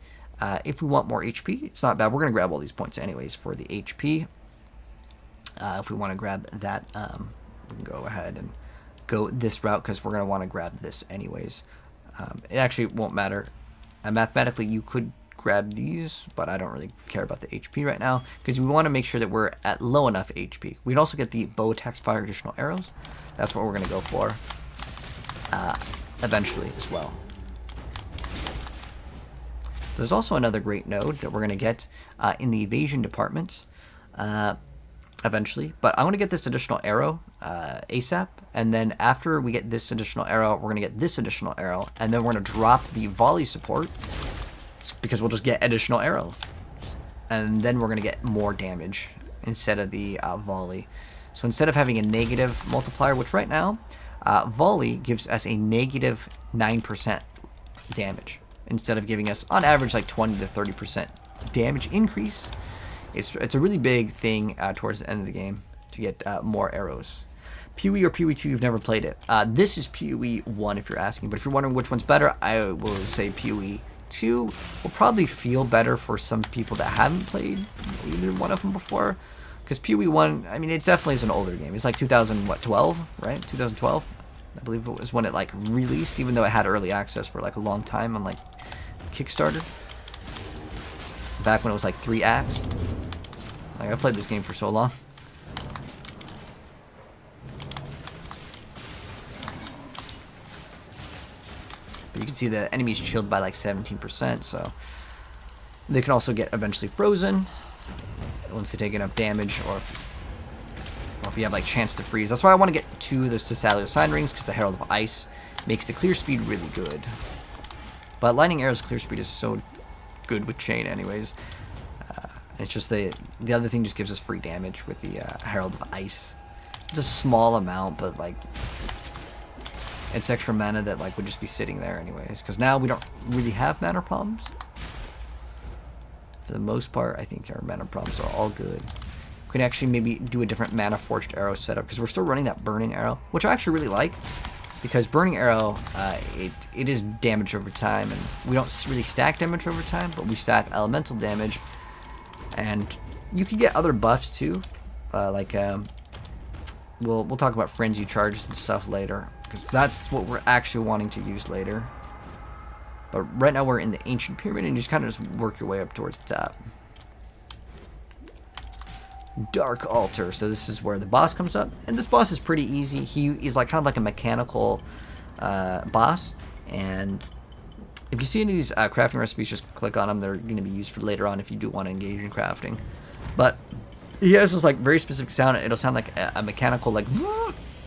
[SPEAKER 1] if we want more HP. It's not bad. We're going to grab all these points anyways for the HP. If we want to grab that, we can go ahead and go this route because we're going to want to grab this anyways. It actually won't matter. Mathematically, you could grab these, but I don't really care about the HP right now because we want to make sure that we're at low enough HP. We can also get the bow attacks, fire additional arrows. That's what we're going to go for eventually as well. There's also another great node that we're going to get in the evasion department eventually, but I want to get this additional arrow ASAP, and then after we get this additional arrow, we're going to get this additional arrow, and then we're going to drop the volley support because we'll just get additional arrow, and then we're going to get more damage instead of the volley. So instead of having a negative multiplier, which right now volley gives us a negative 9% damage instead of giving us on average like 20 to 30% damage increase. It's a really big thing towards the end of the game to get more arrows. PoE or PoE 2, you've never played it. This is PoE 1 if you're asking, but if you're wondering which one's better, I will say PoE 2 will probably feel better for some people that haven't played either one of them before. Because PoE 1, I mean, it definitely is an older game. It's like 2012, right? 2012, I believe it was when it like released, even though it had early access for like a long time on like Kickstarter. Back when it was like 3 acts. Like I played this game for so long. But you can see the enemies chilled by like 17%, so they can also get eventually frozen once they take enough damage, or if you have like chance to freeze. That's why I want to get 2 of those Tessalio sign rings, because the Herald of Ice makes the clear speed really good. But Lightning Arrow's clear speed is so good with chain anyways. It's just the other thing just gives us free damage with the Herald of Ice. It's a small amount, but like it's extra mana that like would just be sitting there anyways, because now we don't really have mana problems. For the most part, I think our mana problems are all good. We can actually maybe do a different mana forged arrow setup, because we're still running that burning arrow, which I actually really like, because burning arrow, it is damage over time, and we don't really stack damage over time, but we stack elemental damage, and you can get other buffs too, like we'll talk about frenzy charges and stuff later, because that's what we're actually wanting to use later. But right now we're in the Ancient Pyramid, and you just kind of just work your way up towards the top. Dark Altar. So this is where the boss comes up, and this boss is pretty easy. He's like kind of like a mechanical boss, and if you see any of these crafting recipes, just click on them. They're going to be used for later on if you do want to engage in crafting. But he has this like very specific sound. It'll sound like a mechanical like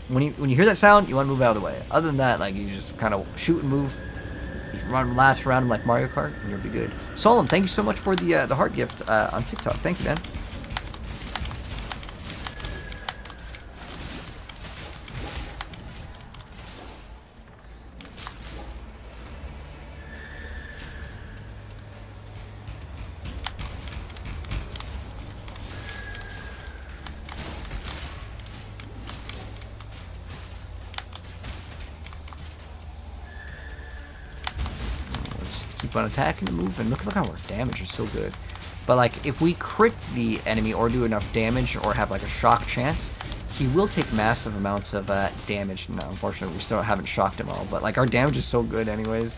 [SPEAKER 1] when you hear that sound, you want to move out of the way. Other than that, like you just kind of shoot and move. Just run laps around him like Mario Kart, and you'll be good. Solemn, thank you so much for the heart gift on TikTok. Thank you, man. Keep on attacking and moving. Look how our damage is so good. But like if we crit the enemy or do enough damage or have like a shock chance, he will take massive amounts of damage. No, unfortunately, we still haven't shocked him all, but like our damage is so good anyways.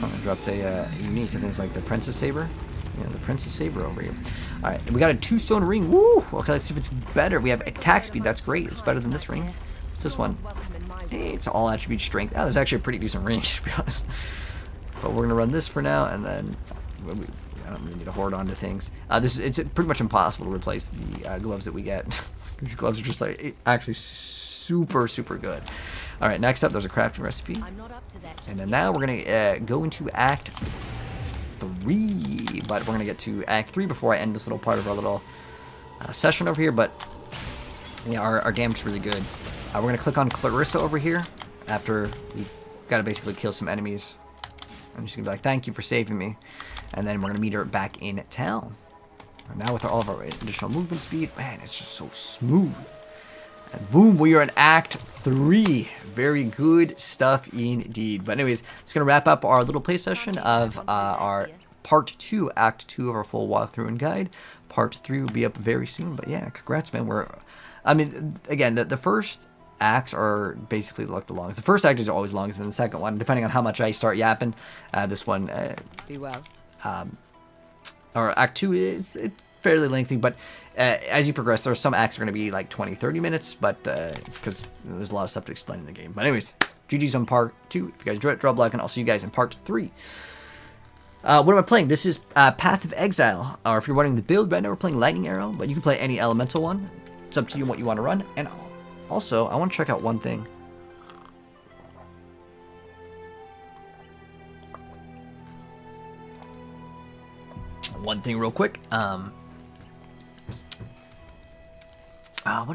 [SPEAKER 1] Oh, I dropped a unique. I think it's like the Princess Saber. Yeah, the Princess Saber over here. All right, we got a 2-stone ring. Woo! Okay, let's see if it's better. We have attack speed. That's great. It's better than this ring. What's this one? Hey, it's all attribute strength. Oh, there's actually a pretty decent range, to be honest. But we're gonna run this for now, and then I don't really need to hoard onto things. It's pretty much impossible to replace the gloves that we get. These gloves are just like actually super good. All right, next up there's a crafting recipe, and then now we're gonna go into Act 3, but we're gonna get to Act 3 before I end this little part of our little session over here. But yeah, our damage is really good. We're gonna click on Clarissa over here after we gotta basically kill some enemies. I'm just gonna be like, thank you for saving me. And then we're gonna meet her back in town. And now with all of our additional movement speed, man, it's just so smooth. And boom, we are in Act 3. Very good stuff indeed. But anyways, it's gonna wrap up our little play session of our Part 2, Act 2 of our full walkthrough and guide. Part 3 will be up very soon. But yeah, congrats, man. I mean, again, the first acts are basically like the longest. The first act is always longer than the second one, depending on how much I start yapping. This one,
[SPEAKER 2] Be well.
[SPEAKER 1] or Act 2 is fairly lengthy, but as you progress, there's some acts are going to be like 20-30 minutes, but it's because there's a lot of stuff to explain in the game. But anyways, GG's on Part 2. If you guys enjoyed it, drop a like, and I'll see you guys in Part 3. What am I playing? This is Path of Exile, or if you're running the build right now, we're playing Lightning Arrow, but you can play any elemental one. It's up to you what you want to run. And also, I want to check out one thing. Real quick. What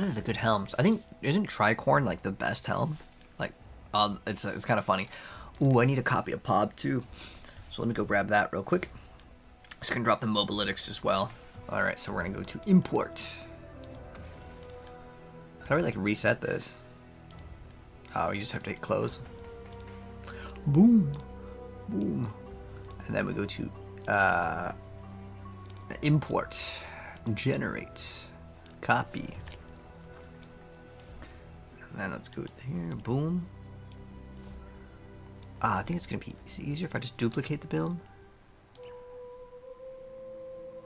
[SPEAKER 1] are the good helms? I think, isn't Tricorn like the best helm? Like, it's kind of funny. Ooh, I need a copy of Pob too. So let me go grab that real quick. Just gonna drop the mobilytics as well. All right, so we're gonna go to import. How do we like reset this? Oh, you just have to hit close. Boom, boom, and then we go to import, generate, copy, and then let's go here. Boom. I think it's gonna be easier if I just duplicate the build.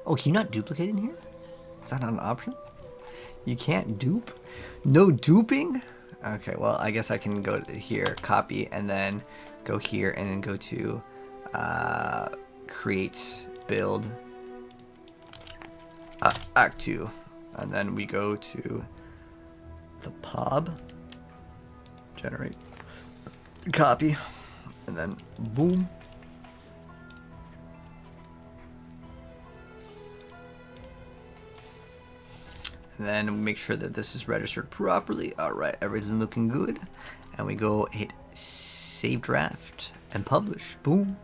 [SPEAKER 1] Oh, can you not duplicate in here? Is that not an option? You can't dupe? No duping? Okay, well, I guess I can go to here, copy, and then go here, and then go to create, build, Act 2. And then we go to the POB, generate, copy, and then boom. And then make sure that this is registered properly. All right, everything looking good. And we go hit save draft and publish. Boom.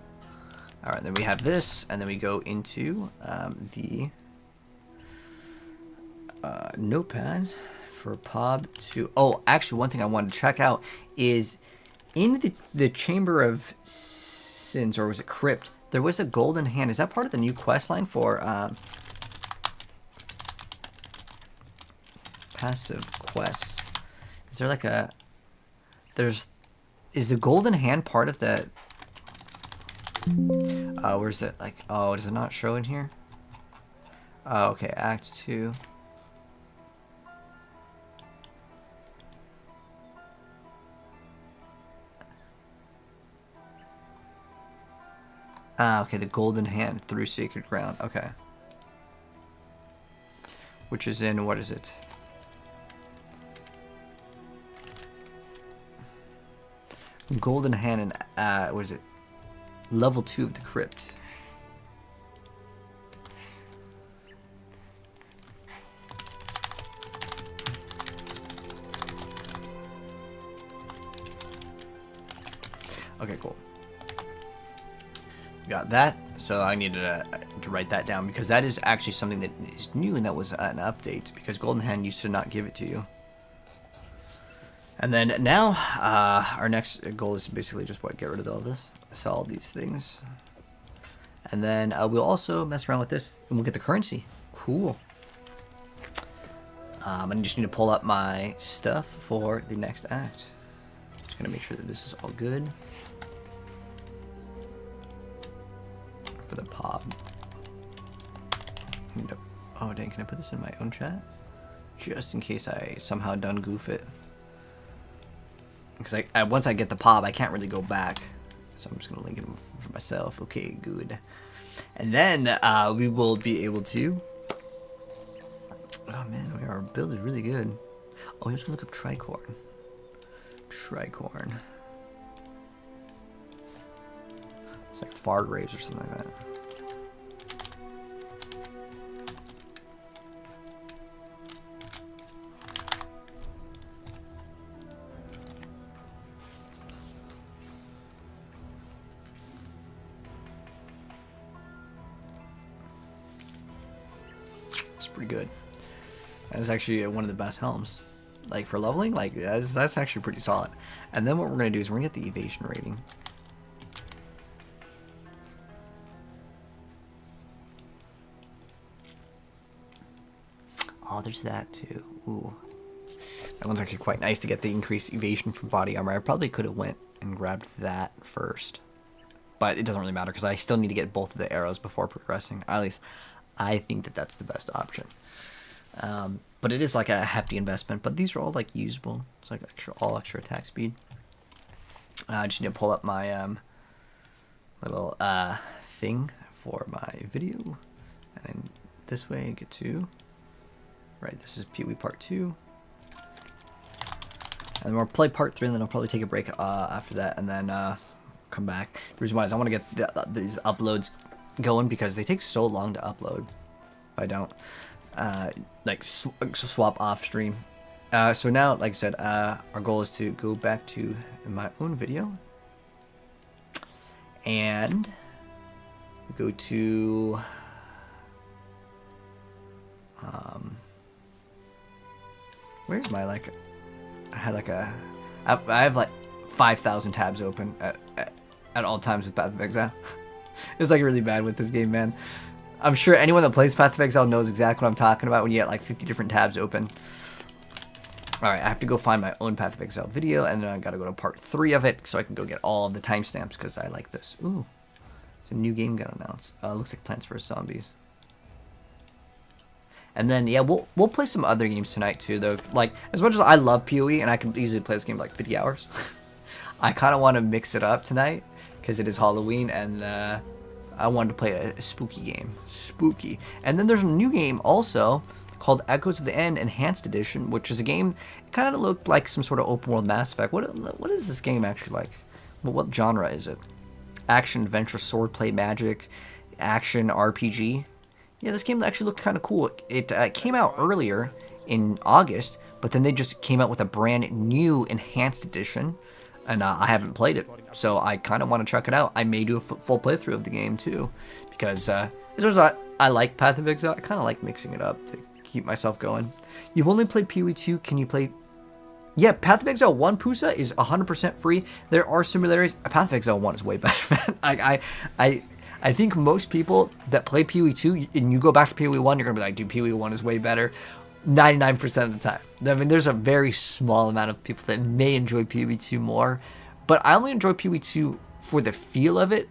[SPEAKER 1] All right, then we have this, and then we go into the notepad for POB 2. Oh, actually, one thing I wanted to check out is in the Chamber of Sins, or was it Crypt? There was a golden hand. Is that part of the new quest line for passive quests? Is there like a is the golden hand part of the where's it, like, oh, does it not show in here? Oh, okay, Act 2. Okay, the golden hand through sacred ground. Okay. Which is in, what is it? Golden hand and what is it? Level 2 of the crypt. Okay, cool. Got that. So I needed to write that down because that is actually something that is new, and that was an update because Golden Hand used to not give it to you. And then now our next goal is basically just what, get rid of all this, sell all these things, And then we'll also mess around with this, and we'll get the currency. Cool. I just need to pull up my stuff for the next act. Just gonna make sure that this is all good. For the pop. Oh dang, can I put this in my own chat? Just in case I somehow done goof it. Because once I get the pop, I can't really go back. So I'm just gonna link it for myself. Okay, good. And then we will be able to. Oh man, our build is really good. Oh, I'm just gonna look up tricorn. Tricorn. It's like Fargraves or something like that. It's pretty good. That's actually one of the best helms. Like for leveling, like that's actually pretty solid. And then what we're gonna do is we're gonna get the evasion rating. Oh, there's that too. Ooh. That one's actually quite nice to get the increased evasion from body armor. I probably could have went and grabbed that first. But it doesn't really matter because I still need to get both of the arrows before progressing. At least I think that that's the best option. But it is like a hefty investment. But these are all like usable. It's like all extra attack speed. I just need to pull up my little thing for my video. And then this way I get to... Right, this is Pee-wee Part 2. And then we'll play Part 3 and then I'll probably take a break after that and then come back. The reason why is I want to get these uploads going because they take so long to upload. If I don't like swap off stream. So now, like I said, our goal is to go back to my own video and go to where's my like I had like a I have like 5,000 tabs open at all times with Path of Exile. It's like really bad with this game, man. I'm sure anyone that plays Path of Exile knows exactly what I'm talking about when you get like 50 different tabs open. Alright, I have to go find my own Path of Exile video, and then I gotta go to part 3 of it so I can go get all of the timestamps because I like this. Ooh, it's a new game got announced. Looks like Plants vs. Zombies. And then, yeah, we'll play some other games tonight too, though. Like, as much as I love PoE, and I can easily play this game like 50 hours, I kind of want to mix it up tonight because it is Halloween, and I wanted to play a spooky game. Spooky. And then there's a new game also called Echoes of the End Enhanced Edition, which is a game, it kind of looked like some sort of open world Mass Effect. What is this game actually like? Well, what genre is it? Action, adventure, swordplay, magic, action, RPG. Yeah, this game actually looked kind of cool. It came out earlier in August, but then they just came out with a brand new enhanced edition, and I haven't played it, so I kind of want to check it out. I may do a full playthrough of the game too, because as much as I like Path of Exile, I kind of like mixing it up to keep myself going. You've only played PoE 2. Can you play? Yeah, Path of Exile 1 Pusa is 100% free. There are similarities. Path of Exile 1 is way better, man. I think most people that play PoE 2 and you go back to PoE 1, you're going to be like, dude, PoE 1 is way better 99% of the time. I mean, there's a very small amount of people that may enjoy PoE 2 more, but I only enjoy PoE 2 for the feel of it.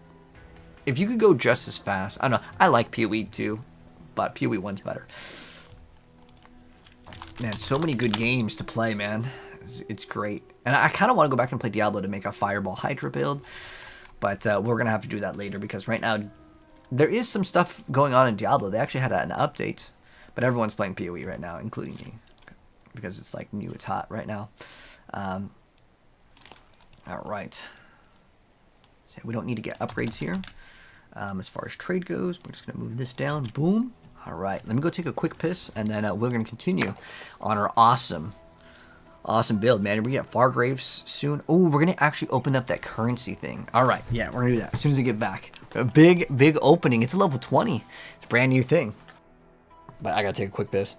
[SPEAKER 1] If you could go just as fast, I don't know, I like PoE 2, but PoE 1's better. Man, so many good games to play, man. It's great. And I kind of want to go back and play Diablo to make a Fireball Hydra build. But we're going to have to do that later because right now there is some stuff going on in Diablo. They actually had an update, but everyone's playing PoE right now, including me, because it's like new, it's hot right now. All right. So we don't need to get upgrades here. As far as trade goes, we're just going to move this down. Boom. All right. Let me go take a quick piss, and then we're going to continue on our awesome build, man. We get Fargraves soon. Oh, we're gonna actually open up that currency thing. All right, yeah, we're gonna do that as soon as we get back. A big opening. It's a level 20. It's a brand new thing. But I gotta take a quick piss.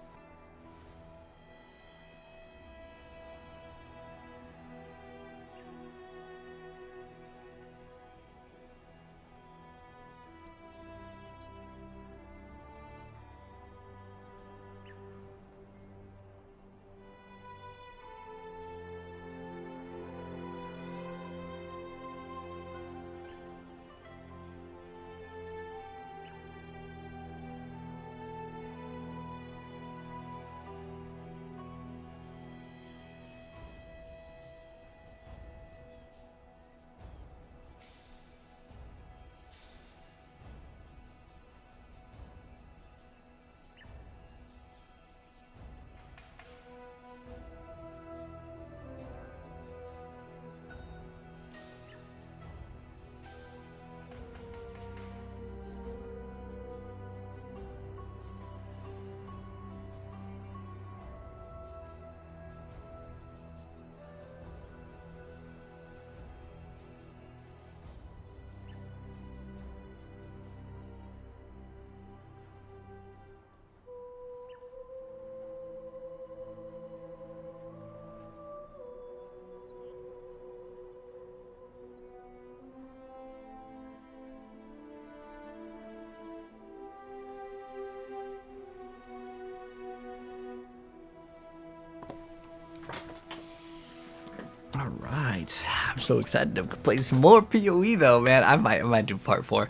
[SPEAKER 1] Alright. I'm so excited to play some more PoE though, man. I might do part 4.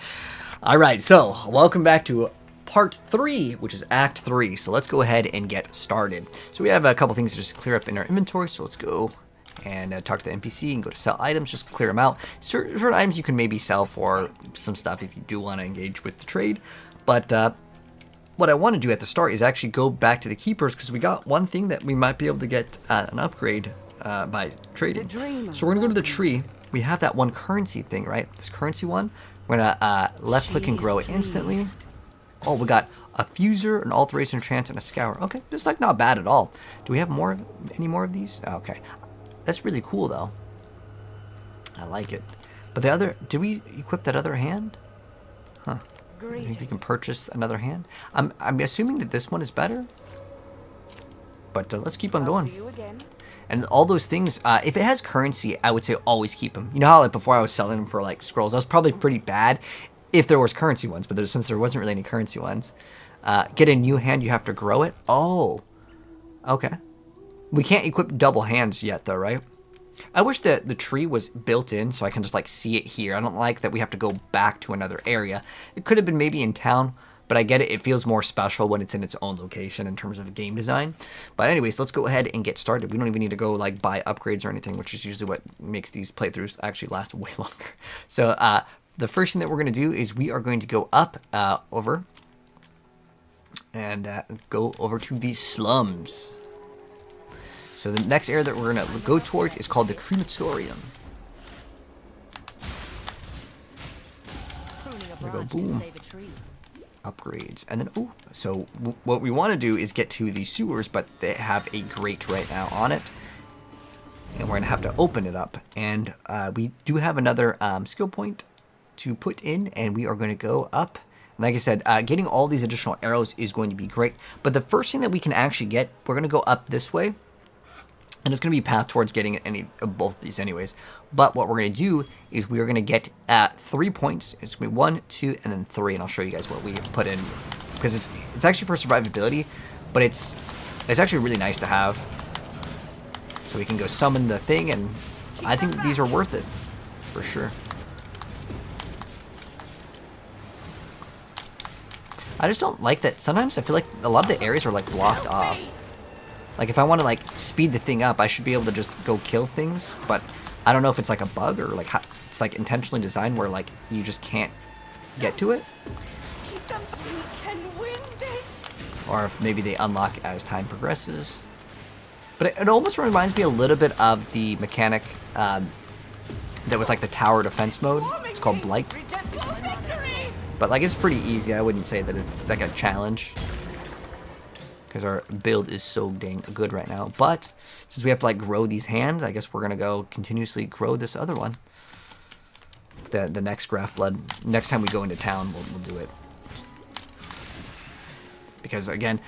[SPEAKER 1] Alright, so welcome back to part 3, which is Act 3. So let's go ahead and get started. So we have a couple things to just clear up in our inventory. So let's go and talk to the NPC and go to sell items, just clear them out. Certain items you can maybe sell for some stuff if you do want to engage with the trade. But what I want to do at the start is actually go back to the keepers, because we got one thing that we might be able to get an upgrade by trading. So we're going to go to the tree. We have that one currency thing, right? This currency one. We're going to left click and grow it instantly. Oh, we got a fuser, an alteration chance, and a scour. Okay, this is like not bad at all. Do we have any more of these? Oh, okay. That's really cool though. I like it. But the other, did we equip that other hand? Huh. I think we can purchase another hand. I'm assuming that this one is better. But let's keep on going.
[SPEAKER 4] See you again.
[SPEAKER 1] And all those things, if it has currency, I would say always keep them. You know how like before I was selling them for like scrolls, that was probably pretty bad if there was currency ones. But since there wasn't really any currency ones, get a new hand, you have to grow it. Oh, okay. We can't equip double hands yet though, right? I wish that the tree was built in so I can just like see it here. I don't like that we have to go back to another area. It could have been maybe in town, but I get it. It feels more special when it's in its own location in terms of game design. But anyways, let's go ahead and get started. We don't even need to go like buy upgrades or anything, which is usually what makes these playthroughs actually last way longer. So the first thing that we're going to do is we are going to go up over and go over to the slums. So the next area that we're going to go towards is called the crematorium. There we go, boom. Upgrades. And then, oh, so what we want to do is get to the sewers, but they have a grate right now on it. And we're going to have to open it up. And we do have another skill point to put in, and we are going to go up. And like I said, getting all these additional arrows is going to be great. But the first thing that we can actually get, we're going to go up this way. And it's going to be a path towards getting any of both of these anyways. But what we're going to do is we are going to get 3 points. It's going to be 1, 2, and then 3. And I'll show you guys what we put in. Because it's actually for survivability. But it's actually really nice to have. So we can go summon the thing. And I think these are worth it. For sure. I just don't like that. Sometimes I feel like a lot of the areas are like blocked off. Like, if I want to, like, speed the thing up, I should be able to just go kill things. But I don't know if it's, like, a bug or, like, how, it's, like, intentionally designed where, like, you just can't get to it.
[SPEAKER 4] Keep them. We can win this.
[SPEAKER 1] Or if maybe they unlock as time progresses. But it almost reminds me a little bit of the mechanic that was, like, the tower defense mode. It's called Blight. But, like, it's pretty easy. I wouldn't say that it's, like, a challenge. Because our build is so dang good right now. But since we have to like grow these hands, I guess we're gonna go continuously grow this other one. The next graft blood. Next time we go into town, we'll do it. Because again,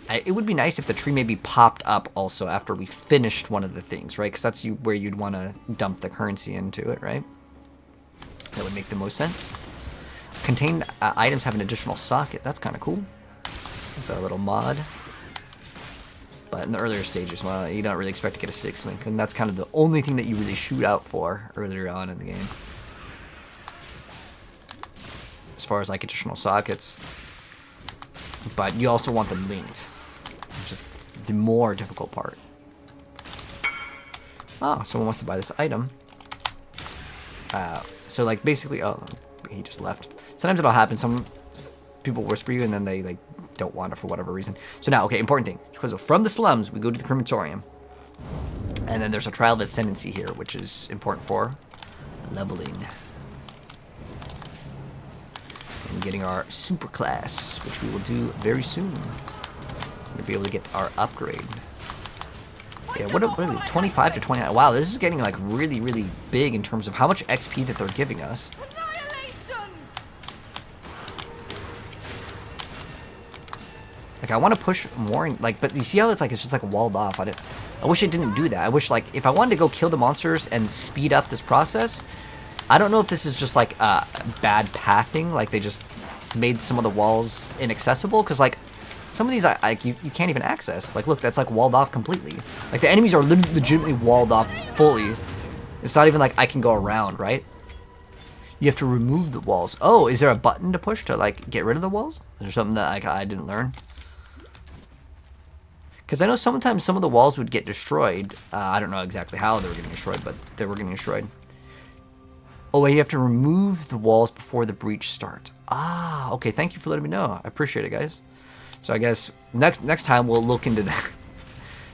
[SPEAKER 1] it would be nice if the tree maybe popped up also after we finished one of the things, right? Because that's where you'd want to dump the currency into it, right? That would make the most sense. Contained items have an additional socket. That's kind of cool. It's a little mod. But in the earlier stages, well, you don't really expect to get a 6 link. And that's kind of the only thing that you really shoot out for earlier on in the game. As far as like additional sockets. But you also want them linked. Which is the more difficult part. Oh, someone wants to buy this item. So like basically, oh, he just left. Sometimes it'll happen. Some people whisper you and then they like don't want it for whatever reason. So now, okay, important thing. So from the slums, we go to the crematorium. And then there's a trial of ascendancy here, which is important for leveling. And getting our super class, which we will do very soon. We'll be able to get our upgrade. Yeah, what are we, 25 to 29? Wow, this is getting like really, really big in terms of how much XP that they're giving us. Like, I want to push more, like, but you see how it's like, it's just like walled off. I wish it didn't do that. I wish, like, if I wanted to go kill the monsters and speed up this process, I don't know if this is just like bad pathing, like they just made some of the walls inaccessible, because like Some of these, you can't even access. Like, look, that's like walled off completely. Like, the enemies are legitimately walled off fully. It's not even like I can go around, right? You have to remove the walls. Oh, is there a button to push to, like, get rid of the walls? Is there something that I didn't learn? Because I know sometimes some of the walls would get destroyed. I don't know exactly how they were getting destroyed, but they were getting destroyed. Oh, wait, you have to remove the walls before the breach starts. Ah, okay, thank you for letting me know. I appreciate it, guys. So I guess next time we'll look into that.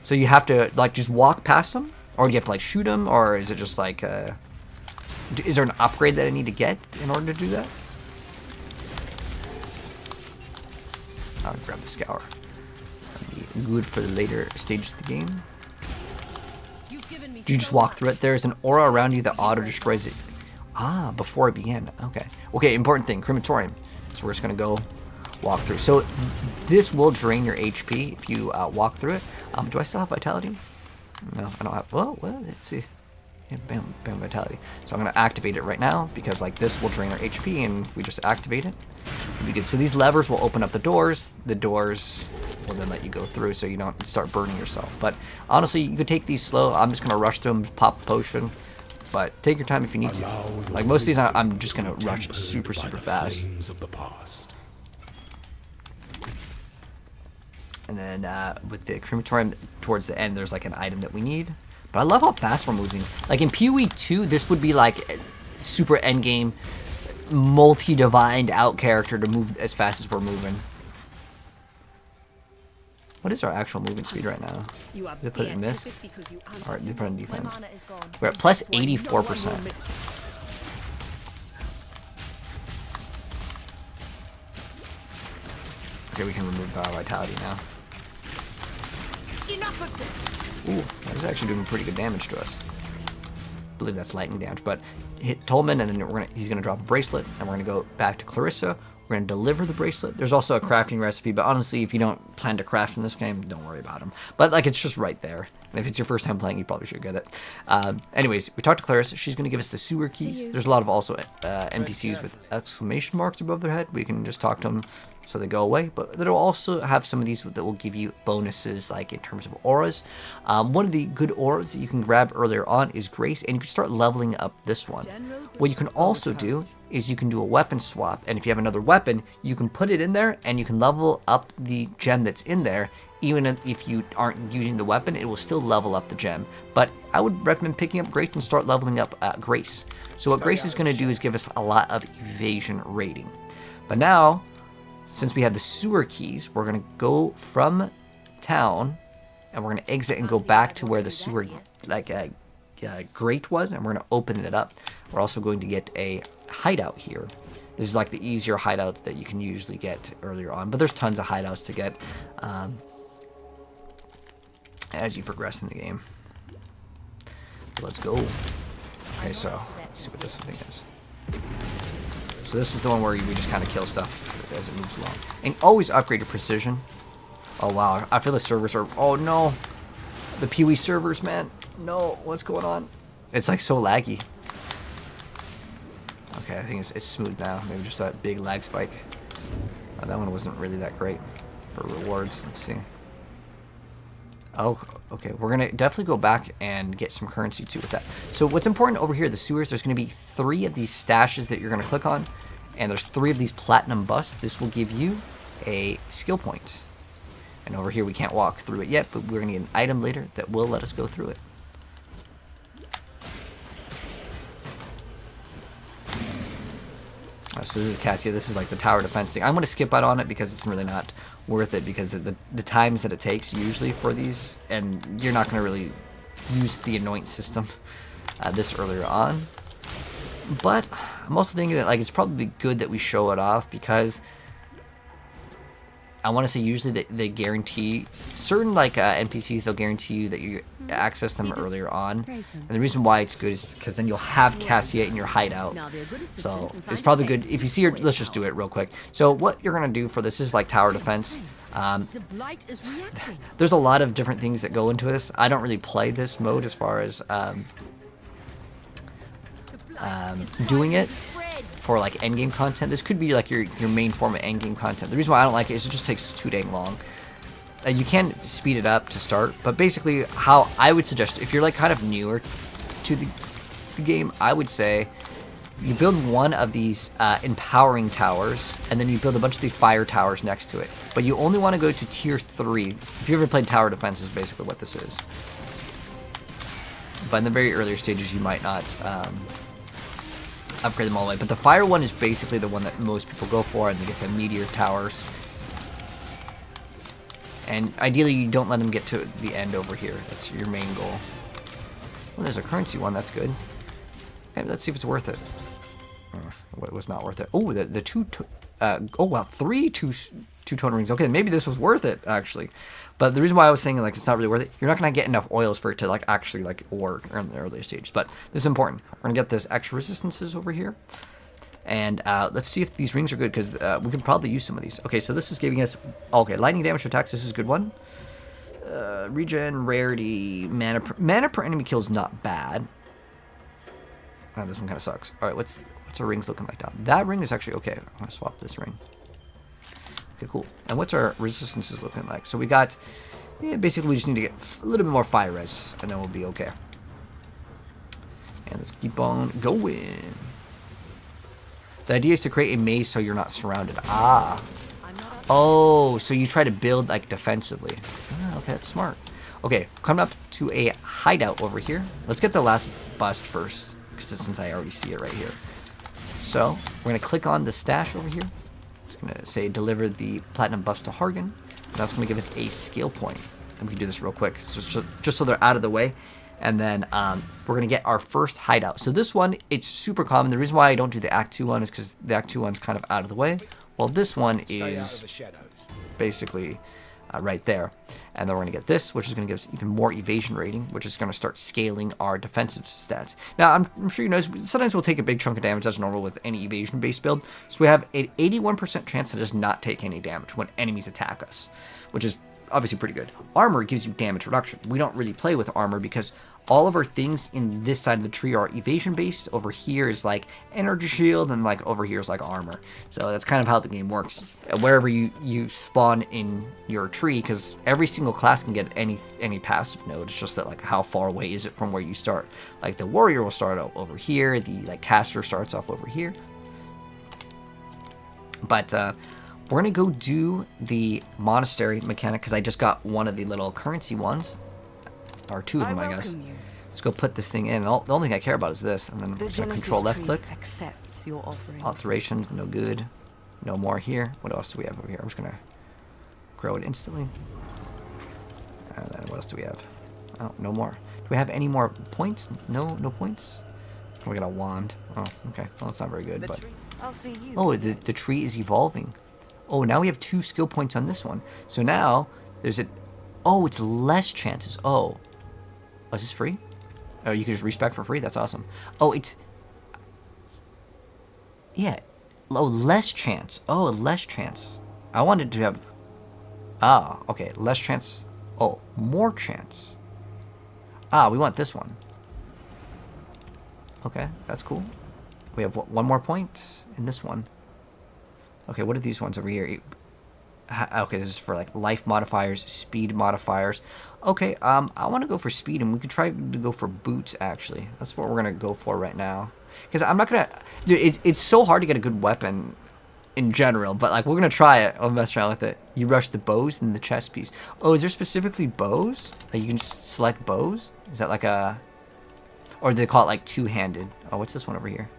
[SPEAKER 1] So you have to, like, just walk past them? Or do you have to, like, shoot them? Or is it just, like, is there an upgrade that I need to get in order to do that? I'll grab the scour. That'd be good for the later stages of the game. Do you just walk through it? There's an aura around you that auto-destroys it. Ah, before it began. Okay. Okay, important thing. Crematorium. So we're just going to go walk through. So this will drain your HP if you walk through it. Do I still have vitality? No, I don't have... Well, let's see. Yeah, bam, bam, vitality. So I'm going to activate it right now because, like, this will drain our HP, and if we just activate it, it'll be good. So these levers will open up the doors. The doors will then let you go through so you don't start burning yourself. But honestly, you could take these slow. I'm just going to rush through them, pop a potion. But take your time if you need to. Like, most of these, I'm just going to rush super, super fast. And then with the crematorium towards the end, there's like an item that we need. But I love how fast we're moving. Like in PoE 2, this would be like super endgame, multi-divined out character to move as fast as we're moving. What is our actual movement speed right now? Did they put it in this? Or did they put it in defense? We're at plus 84%. Okay, we can remove our vitality now. Ooh, that is actually doing pretty good damage to us. I believe that's lightning damage, but hit Tolman, and then he's gonna drop a bracelet, and we're gonna go back to Clarissa. We're gonna deliver the bracelet. There's also a crafting recipe, but honestly, if you don't plan to craft in this game, don't worry about them. But like, it's just right there. And if it's your first time playing, you probably should get it. Anyways, we talked to Clarissa. She's gonna give us the sewer keys. There's a lot of also NPCs with exclamation marks above their head. We can just talk to them so they go away, but it'll also have some of these that will give you bonuses, like in terms of auras. One of the good auras that you can grab earlier on is Grace, and you can start leveling up this one. What you can also do is you can do a weapon swap, and if you have another weapon, you can put it in there, and you can level up the gem that's in there. Even if you aren't using the weapon, it will still level up the gem. But I would recommend picking up Grace and start leveling up Grace. So what Grace is going to do is give us a lot of evasion rating. But now, since we have the sewer keys, we're going to go from town, and we're going to exit and go back to where the sewer grate was, and we're going to open it up. We're also going to get a hideout here. This is like the easier hideouts that you can usually get earlier on, but there's tons of hideouts to get as you progress in the game. Let's go. Okay, so let's see what this thing is. So this is the one where we just kind of kill stuff as it moves along. And always upgrade your precision. Oh wow, I feel the servers are, oh no. The PoE servers, man. No, what's going on? It's like so laggy. Okay, I think it's smooth now. Maybe just that big lag spike. That one wasn't really that great for rewards. Let's see. Oh, okay. We're going to definitely go back and get some currency too with that. So what's important over here, the sewers, there's going to be 3 of these stashes that you're going to click on. And there's 3 of these platinum busts. This will give you a skill point. And over here we can't walk through it yet, but we're going to get an item later that will let us go through it. So this is Cassia. This is like the tower defense thing. I'm going to skip out on it because it's really not worth it because of the times that it takes usually for these, and you're not going to really use the anoint system this earlier on. But I'm also thinking that like it's probably good that we show it off because I want to say usually they guarantee certain like NPCs, they'll guarantee you that you access them earlier on. And the reason why it's good is because then you'll have Cassia in your hideout. So it's probably good if you see her. Let's just do it real quick. So what you're gonna do for this is like tower defense. There's a lot of different things that go into this. I don't really play this mode as far as doing it. for like endgame content. This could be like your main form of endgame content. The reason why I don't like it is it just takes too dang long. You can speed it up to start, but basically how I would suggest, if you're like kind of newer to the game, I would say you build one of these empowering towers, and then you build a bunch of the fire towers next to it. But you only want to go to tier 3. If you ever played tower defense, is basically what this is. But in the very earlier stages, you might not upgrade them all the way. But the fire one is basically the one that most people go for, and they get the meteor towers. And ideally, you don't let them get to the end over here. That's your main goal. Well, there's a currency one. That's good. Okay, let's see if it's worth it. It was not worth it. Oh, the two. Oh wow, 3 two-tone rings. Okay, maybe this was worth it actually. But the reason why I was saying like it's not really worth it, you're not gonna get enough oils for it to like actually like work in the earlier stages. But this is important. We're gonna get this extra resistances over here. And let's see if these rings are good, because we can probably use some of these. Okay, so this is giving us... Okay, lightning damage attacks. This is a good one. Regen, rarity, mana per enemy kill is not bad. Oh, this one kind of sucks. All right, what's our rings looking like now? That ring is actually okay. I'm going to swap this ring. Okay, cool. And what's our resistances looking like? So we got... Yeah, basically, we just need to get a little bit more fire res, and then we'll be okay. And let's keep on going. The idea is to create a maze so you're not surrounded. Ah. Oh, so you try to build like defensively. Ah, okay, that's smart. Okay, coming up to a hideout over here. Let's get the last bust first, since I already see it right here. So we're gonna click on the stash over here. It's gonna say deliver the platinum buffs to Hargan. And that's gonna give us a skill point. And we can do this real quick, just so they're out of the way. And then we're going to get our first hideout. So this one, it's super common. The reason why I don't do the Act 2 one is because the Act 2 one's kind of out of the way. Well, this one is basically right there. And then we're going to get this, which is going to give us even more evasion rating, which is going to start scaling our defensive stats. Now, I'm sure you know, sometimes we'll take a big chunk of damage. That's normal with any evasion-based build. So we have an 81% chance to just not take any damage when enemies attack us, which is obviously pretty good. Armor gives you damage reduction. We don't really play with armor because all of our things in this side of the tree are evasion based. Over here is like energy shield, and like over here is like armor. So that's kind of how the game works. Wherever you spawn in your tree, because every single class can get any passive node. It's just that like how far away is it from where you start. Like the warrior will start out over here. The like caster starts off over here. But we're gonna go do the monastery mechanic because I just got one of the little currency ones. Or 2 of them, I guess. Let's go put this thing in. The only thing I care about is this. And then I'm just going to control left click.
[SPEAKER 4] Accepts your offering.
[SPEAKER 1] Alterations, no good. No more here. What else do we have over here? I'm just going to grow it instantly. And then what else do we have? Oh, no more. Do we have any more points? No points? We got a wand. Oh, okay. Well, that's not very good, but...
[SPEAKER 4] I'll see you.
[SPEAKER 1] Oh, the tree is evolving. Oh, now we have 2 skill points on this one. So now, there's a... Oh, it's less chances. Oh, is this free? Oh, you can just respec for free? That's awesome. Oh, it's... Yeah. Oh, less chance. Oh, less chance. I wanted to have... Ah, okay. Less chance. Oh, more chance. Ah, we want this one. Okay, that's cool. We have one more point in this one. Okay, what are these ones over here? Okay, this is for like life modifiers, speed modifiers. Okay, I want to go for speed, and we could try to go for boots, actually. That's what we're going to go for right now. Because I'm not going to... Dude, it's so hard to get a good weapon in general, but like we're going to try it. I'll mess around with it. You rush the bows and the chest piece. Oh, is there specifically bows? Like you can just select bows? Is that like a... Or do they call it like two-handed? Oh, what's this one over here?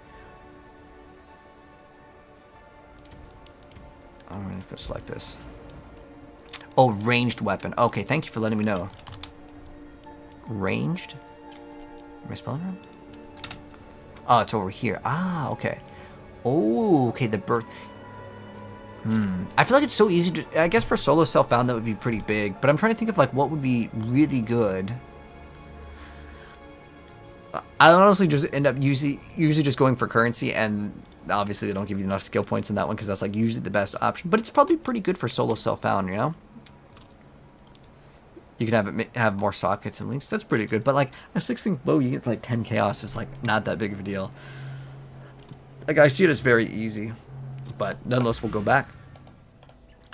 [SPEAKER 1] I'm going to go select this. Oh, ranged weapon. Okay, thank you for letting me know. Ranged? Am I spelling wrong? Oh, it's over here. Ah, okay. Oh, okay, the birth... I feel like it's so easy to... I guess for solo self-found that would be pretty big, but I'm trying to think of like what would be really good. I honestly just end up usually just going for currency, and obviously they don't give you enough skill points in that one because that's like usually the best option. But it's probably pretty good for solo self-found, you know? You can have more sockets and links. That's pretty good. But like a 6-link bow, you get like 10 chaos. Is like not that big of a deal. Like, I see it as very easy, but nonetheless, we'll go back.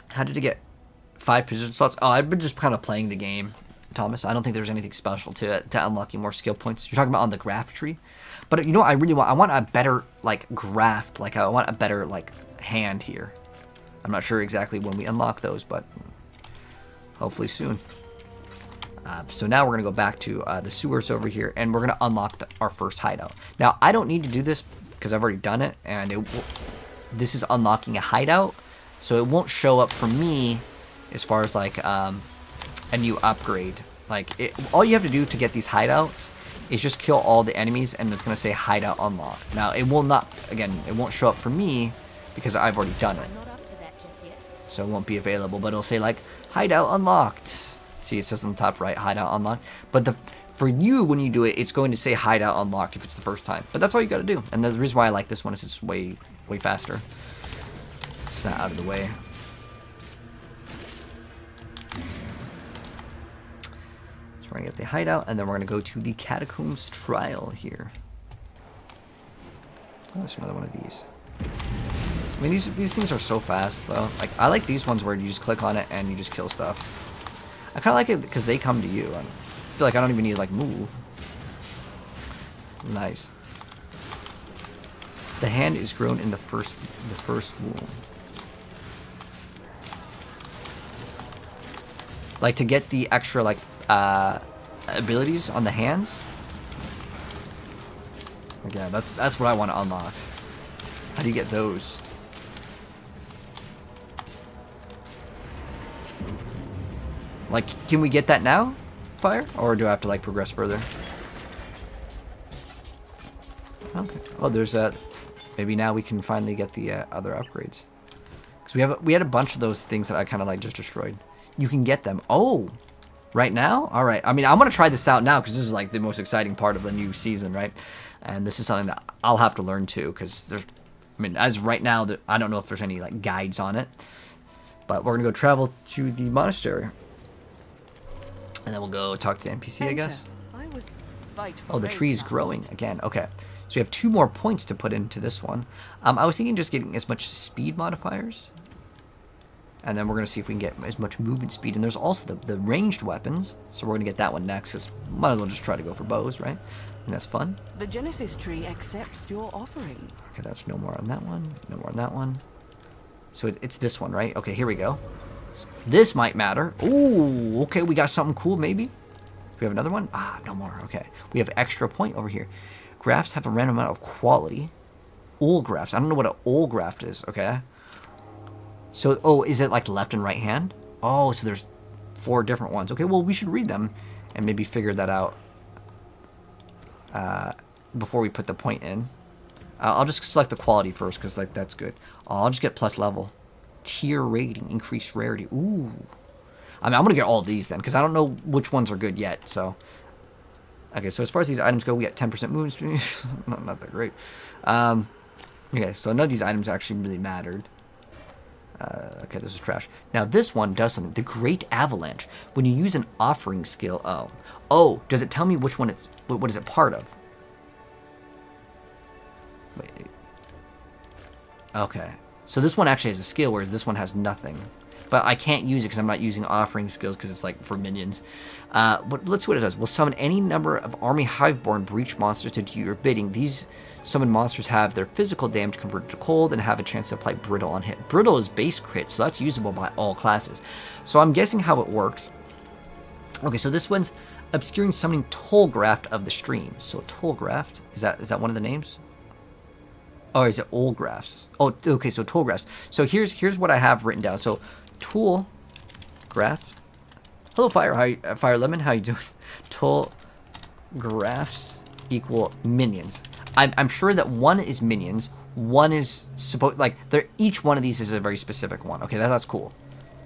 [SPEAKER 1] How did it get 5 position slots? Oh, I've been just kind of playing the game, Thomas. I don't think there's anything special to it, to unlocking more skill points. You're talking about on the graph tree? But you know what I really want? I want a better, like, graft. Like, I want a better, like, hand here. I'm not sure exactly when we unlock those, but hopefully soon. So now we're going to go back to the sewers over here, and we're going to unlock our first hideout. Now, I don't need to do this because I've already done it, and this is unlocking a hideout, so it won't show up for me as far as, like, a new upgrade. Like, all you have to do to get these hideouts is just kill all the enemies, and it's going to say hideout unlocked. Now, it will not, again, it won't show up for me because I've already done it.
[SPEAKER 2] I'm not up to that just yet.
[SPEAKER 1] So it won't be available, but it'll say, like, hideout unlocked. See, it says on the top right, hideout unlocked. But for you, when you do it, it's going to say hideout unlocked if it's the first time. But that's all you got to do. And the reason why I like this one is it's way faster. It's not out of the way. So we're going to get the hideout, and then we're going to go to the Catacombs Trial here. Oh, there's another one of these. I mean, these things are so fast, though. Like, I like these ones where you just click on it and you just kill stuff. I kind of like it because they come to you. I feel like I don't even need to, like, move. Nice. The hand is grown in the first wound. Like, to get the extra, like, abilities on the hands. Again, that's what I want to unlock. How do you get those? Like, can we get that now, Fire? Or do I have to, like, progress further? Okay. Oh, there's that. Maybe now we can finally get the other upgrades. Because we had a bunch of those things that I kind of, like, just destroyed. You can get them. Oh, right now? All right. I mean, I want to try this out now because this is, like, the most exciting part of the new season, right? And this is something that I'll have to learn, too, because there's... I mean, as of right now, I don't know if there's any, like, guides on it. But we're going to go travel to the monastery. And then we'll go talk to the NPC, I guess. Oh, the tree is growing again. Okay. So we have 2 more points to put into this one. I was thinking just getting as much speed modifiers. And then we're going to see if we can get as much movement speed. And there's also the ranged weapons. So we're going to get that one next. Because might as well just try to go for bows, right? And that's fun.
[SPEAKER 4] The Genesis tree accepts your offering.
[SPEAKER 1] Okay, that's no more on that one. No more on that one. So it's this one, right? Okay, here we go. This might matter. Ooh, okay, we got something cool, maybe. Do we have another one? Ah, no more. Okay. We have extra point over here. Graphs have a random amount of quality. All graphs. I don't know what an all graft is, okay? So, oh, is it like left and right hand? Oh, so there's 4 different ones. Okay, well, we should read them and maybe figure that out before we put the point in. I'll just select the quality first because, like, that's good. I'll just get plus level. Tier rating, increased rarity. Ooh. I mean, I'm going to get all of these then because I don't know which ones are good yet, so... Okay, so as far as these items go, we got 10% movement speed. not that great. Okay, so none of these items actually really mattered. Okay, this is trash. Now, this one does something. The Great Avalanche. When you use an offering skill... Oh, does it tell me which one it's... What is it part of? Wait. Okay. So this one actually has a skill, whereas this one has nothing. But I can't use it because I'm not using offering skills because it's like for minions. But let's see what it does. We'll summon any number of Army Hiveborn Breach monsters to do your bidding. These summoned monsters have their physical damage converted to cold and have a chance to apply Brittle on hit. Brittle is base crit, so that's usable by all classes. So I'm guessing how it works. Okay, so this one's obscuring summoning Tollgraft of the Stream. So Tollgraft, is that one of the names? Or is it Old Graphs? Oh, okay, so Toll Graphs. So here's what I have written down. So Tool Graph. Hello, Fire Lemon. How you doing? Toll Graphs equal minions. I'm sure that one is minions. One is supposed each one of these is a very specific one. Okay, that's cool.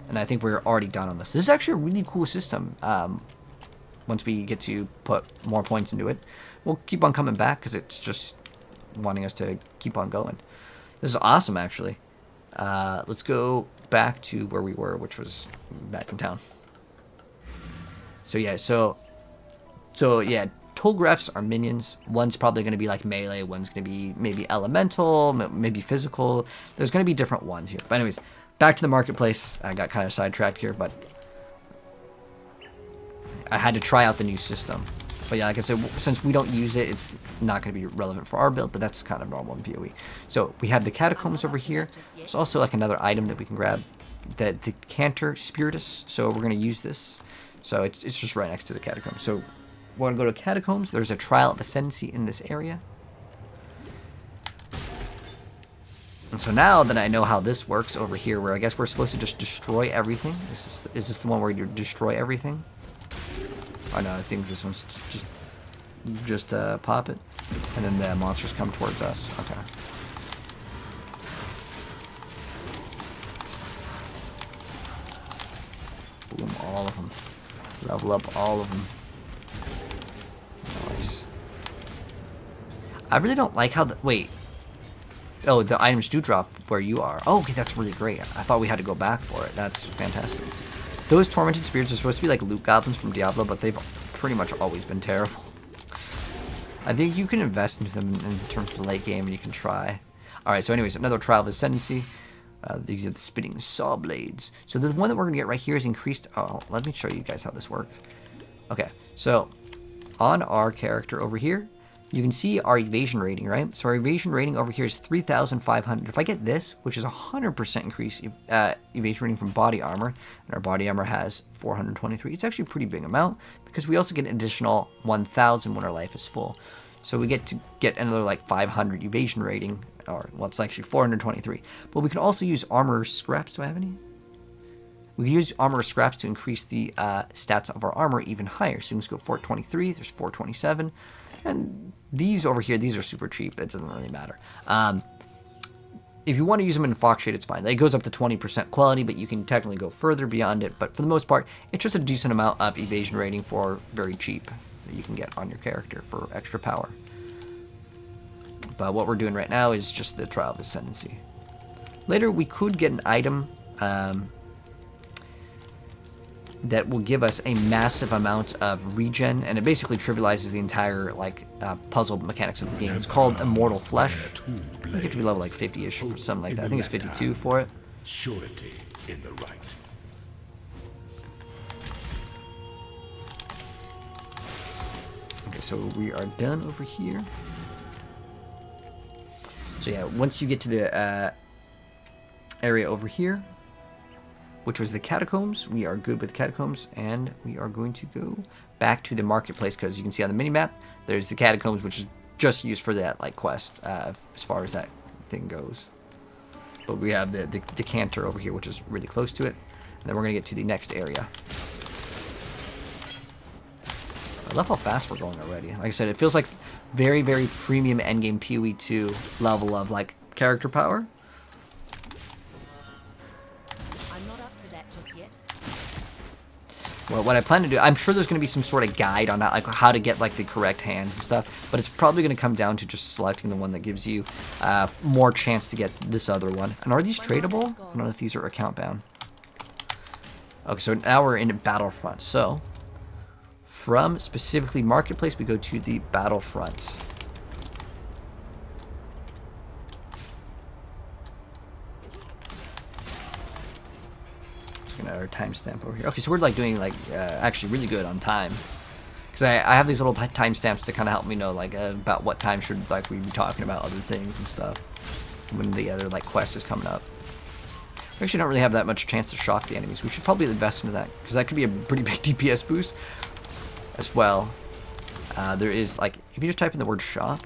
[SPEAKER 1] And I think we're already done on this. This is actually a really cool system. Once we get to put more points into it, we'll keep on coming back because it's just wanting us to keep on going. This is awesome, actually. Let's go back to where we were, which was back in town. So yeah, so yeah, Tolgraphs are minions. One's probably going to be like melee. One's going to be maybe elemental, maybe physical. There's going to be different ones here. But anyways, back to the marketplace. I got kind of sidetracked here, but I had to try out the new system. But yeah, like I said, since we don't use it, it's not going to be relevant for our build, but that's kind of normal in PoE. So we have the catacombs over here. There's also like another item that we can grab, the decanter spiritus. So we're going to use this. So it's just right next to the catacombs. So we're going to go to catacombs. There's a trial of ascendancy in this area. And so now that I know how this works over here, where I guess we're supposed to just destroy everything. Is this the one where you destroy everything? Oh no, I think this one's just pop it, and then the monsters come towards us. Okay. Boom, all of them. Level up all of them. Nice. I really don't like how the wait. Oh, the items do drop where you are. Oh, okay, that's really great. I thought we had to go back for it. That's fantastic. Those tormented spirits are supposed to be like loot goblins from Diablo, but they've pretty much always been terrible. I think you can invest into them in terms of the late game, and you can try. Alright, so anyways, another trial of ascendancy. These are the spitting saw blades. So the one that we're going to get right here is increased. Oh, let me show you guys how this works. Okay, so on our character over here, you can see our evasion rating, right? So our evasion rating over here is 3,500. If I get this, which is 100% increase evasion rating from body armor, and our body armor has 423, it's actually a pretty big amount because we also get an additional 1,000 when our life is full. So we get to get another like 500 evasion rating, or well, it's actually 423. But we can also use armor scraps. Do I have any? We can use armor scraps to increase the stats of our armor even higher. So we can go 423, there's 427. And these over here, these are super cheap. It doesn't really matter. If you want to use them in Fox Shade, it's fine. It goes up to 20% quality, but you can technically go further beyond it. But for the most part, it's just a decent amount of evasion rating for very cheap that you can get on your character for extra power. But what we're doing right now is just the Trial of Ascendancy. Later, we could get an item that will give us a massive amount of regen, and it basically trivializes the entire like puzzle mechanics of the game. It's called Immortal Flesh. You have to be level like 50-ish or something like that. I think it's 52 for it.
[SPEAKER 3] Surety in the right.
[SPEAKER 1] Okay, so we are done over here. So yeah, once you get to the area over here, which was the catacombs, we are good with catacombs, and we are going to go back to the marketplace, because you can see on the minimap, there's the catacombs, which is just used for that like quest, as far as that thing goes. But we have the decanter over here, which is really close to it, and then we're gonna get to the next area. I love how fast we're going already. Like I said, it feels like very, very premium endgame PoE 2 level of like character power. Well, what I plan to do, I'm sure there's going to be some sort of guide on like how to get like the correct hands and stuff, but it's probably going to come down to just selecting the one that gives you more chance to get this other one. And are these tradable? I don't know if these are account bound. Okay, so now we're in Battlefront. So from specifically Marketplace, we go to the Battlefront. Our timestamp over here. Okay, so we're like doing like actually really good on time, because I have these little timestamps to kind of help me know like about what time should like we be talking about other things and stuff when the other like quest is coming up. We actually don't really have that much chance to shock the enemies. We should probably invest into that, because that could be a pretty big DPS boost as well. There is like, if you just type in the word shock,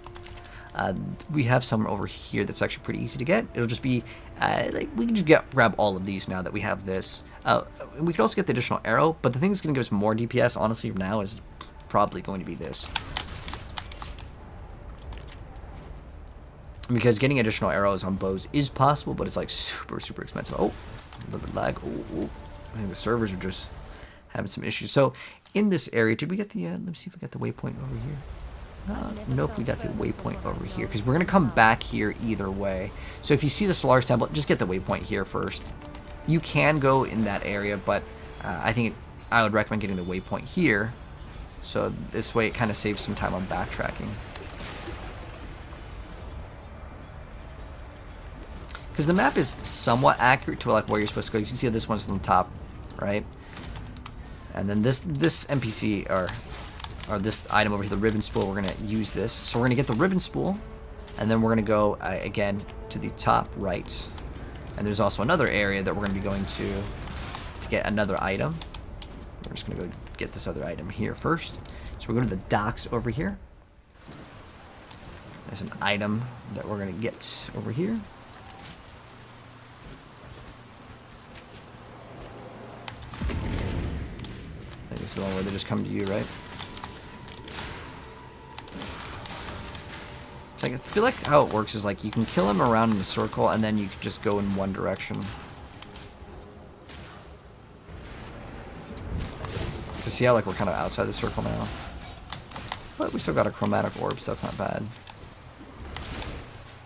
[SPEAKER 1] we have some over here that's actually pretty easy to get. It'll just be like we can just grab all of these now that we have this. We could also get the additional arrow, but the thing that's going to give us more DPS, honestly, now is probably going to be this. Because getting additional arrows on bows is possible, but it's like super, super expensive. Oh, a little bit of lag. Oh. I think the servers are just having some issues. So in this area, did we get the, let me see if we got the waypoint over here. I don't know if we got the waypoint over here, because we're going to come back here either way. So if you see the Solar's Temple, just get the waypoint here first. You can go in that area, but I think I would recommend getting the waypoint here, So this way it kind of saves some time on backtracking. Because the map is somewhat accurate to like where you're supposed to go. You can see this one's on the top, right? And then this NPC or this item over here, the ribbon spool, we're gonna use this. So we're gonna get the ribbon spool, and then we're gonna go again to the top right. And there's also another area that we're gonna be going to get another item. We're just gonna go get this other item here first. So we're going to the docks over here. There's an item that we're gonna get over here. I think this is the one where they just come to you, right? It's like, I feel like how it works is like you can kill him around in a circle and then you can just go in one direction. You see how like we're kind of outside the circle now? But we still got a chromatic orb, so that's not bad.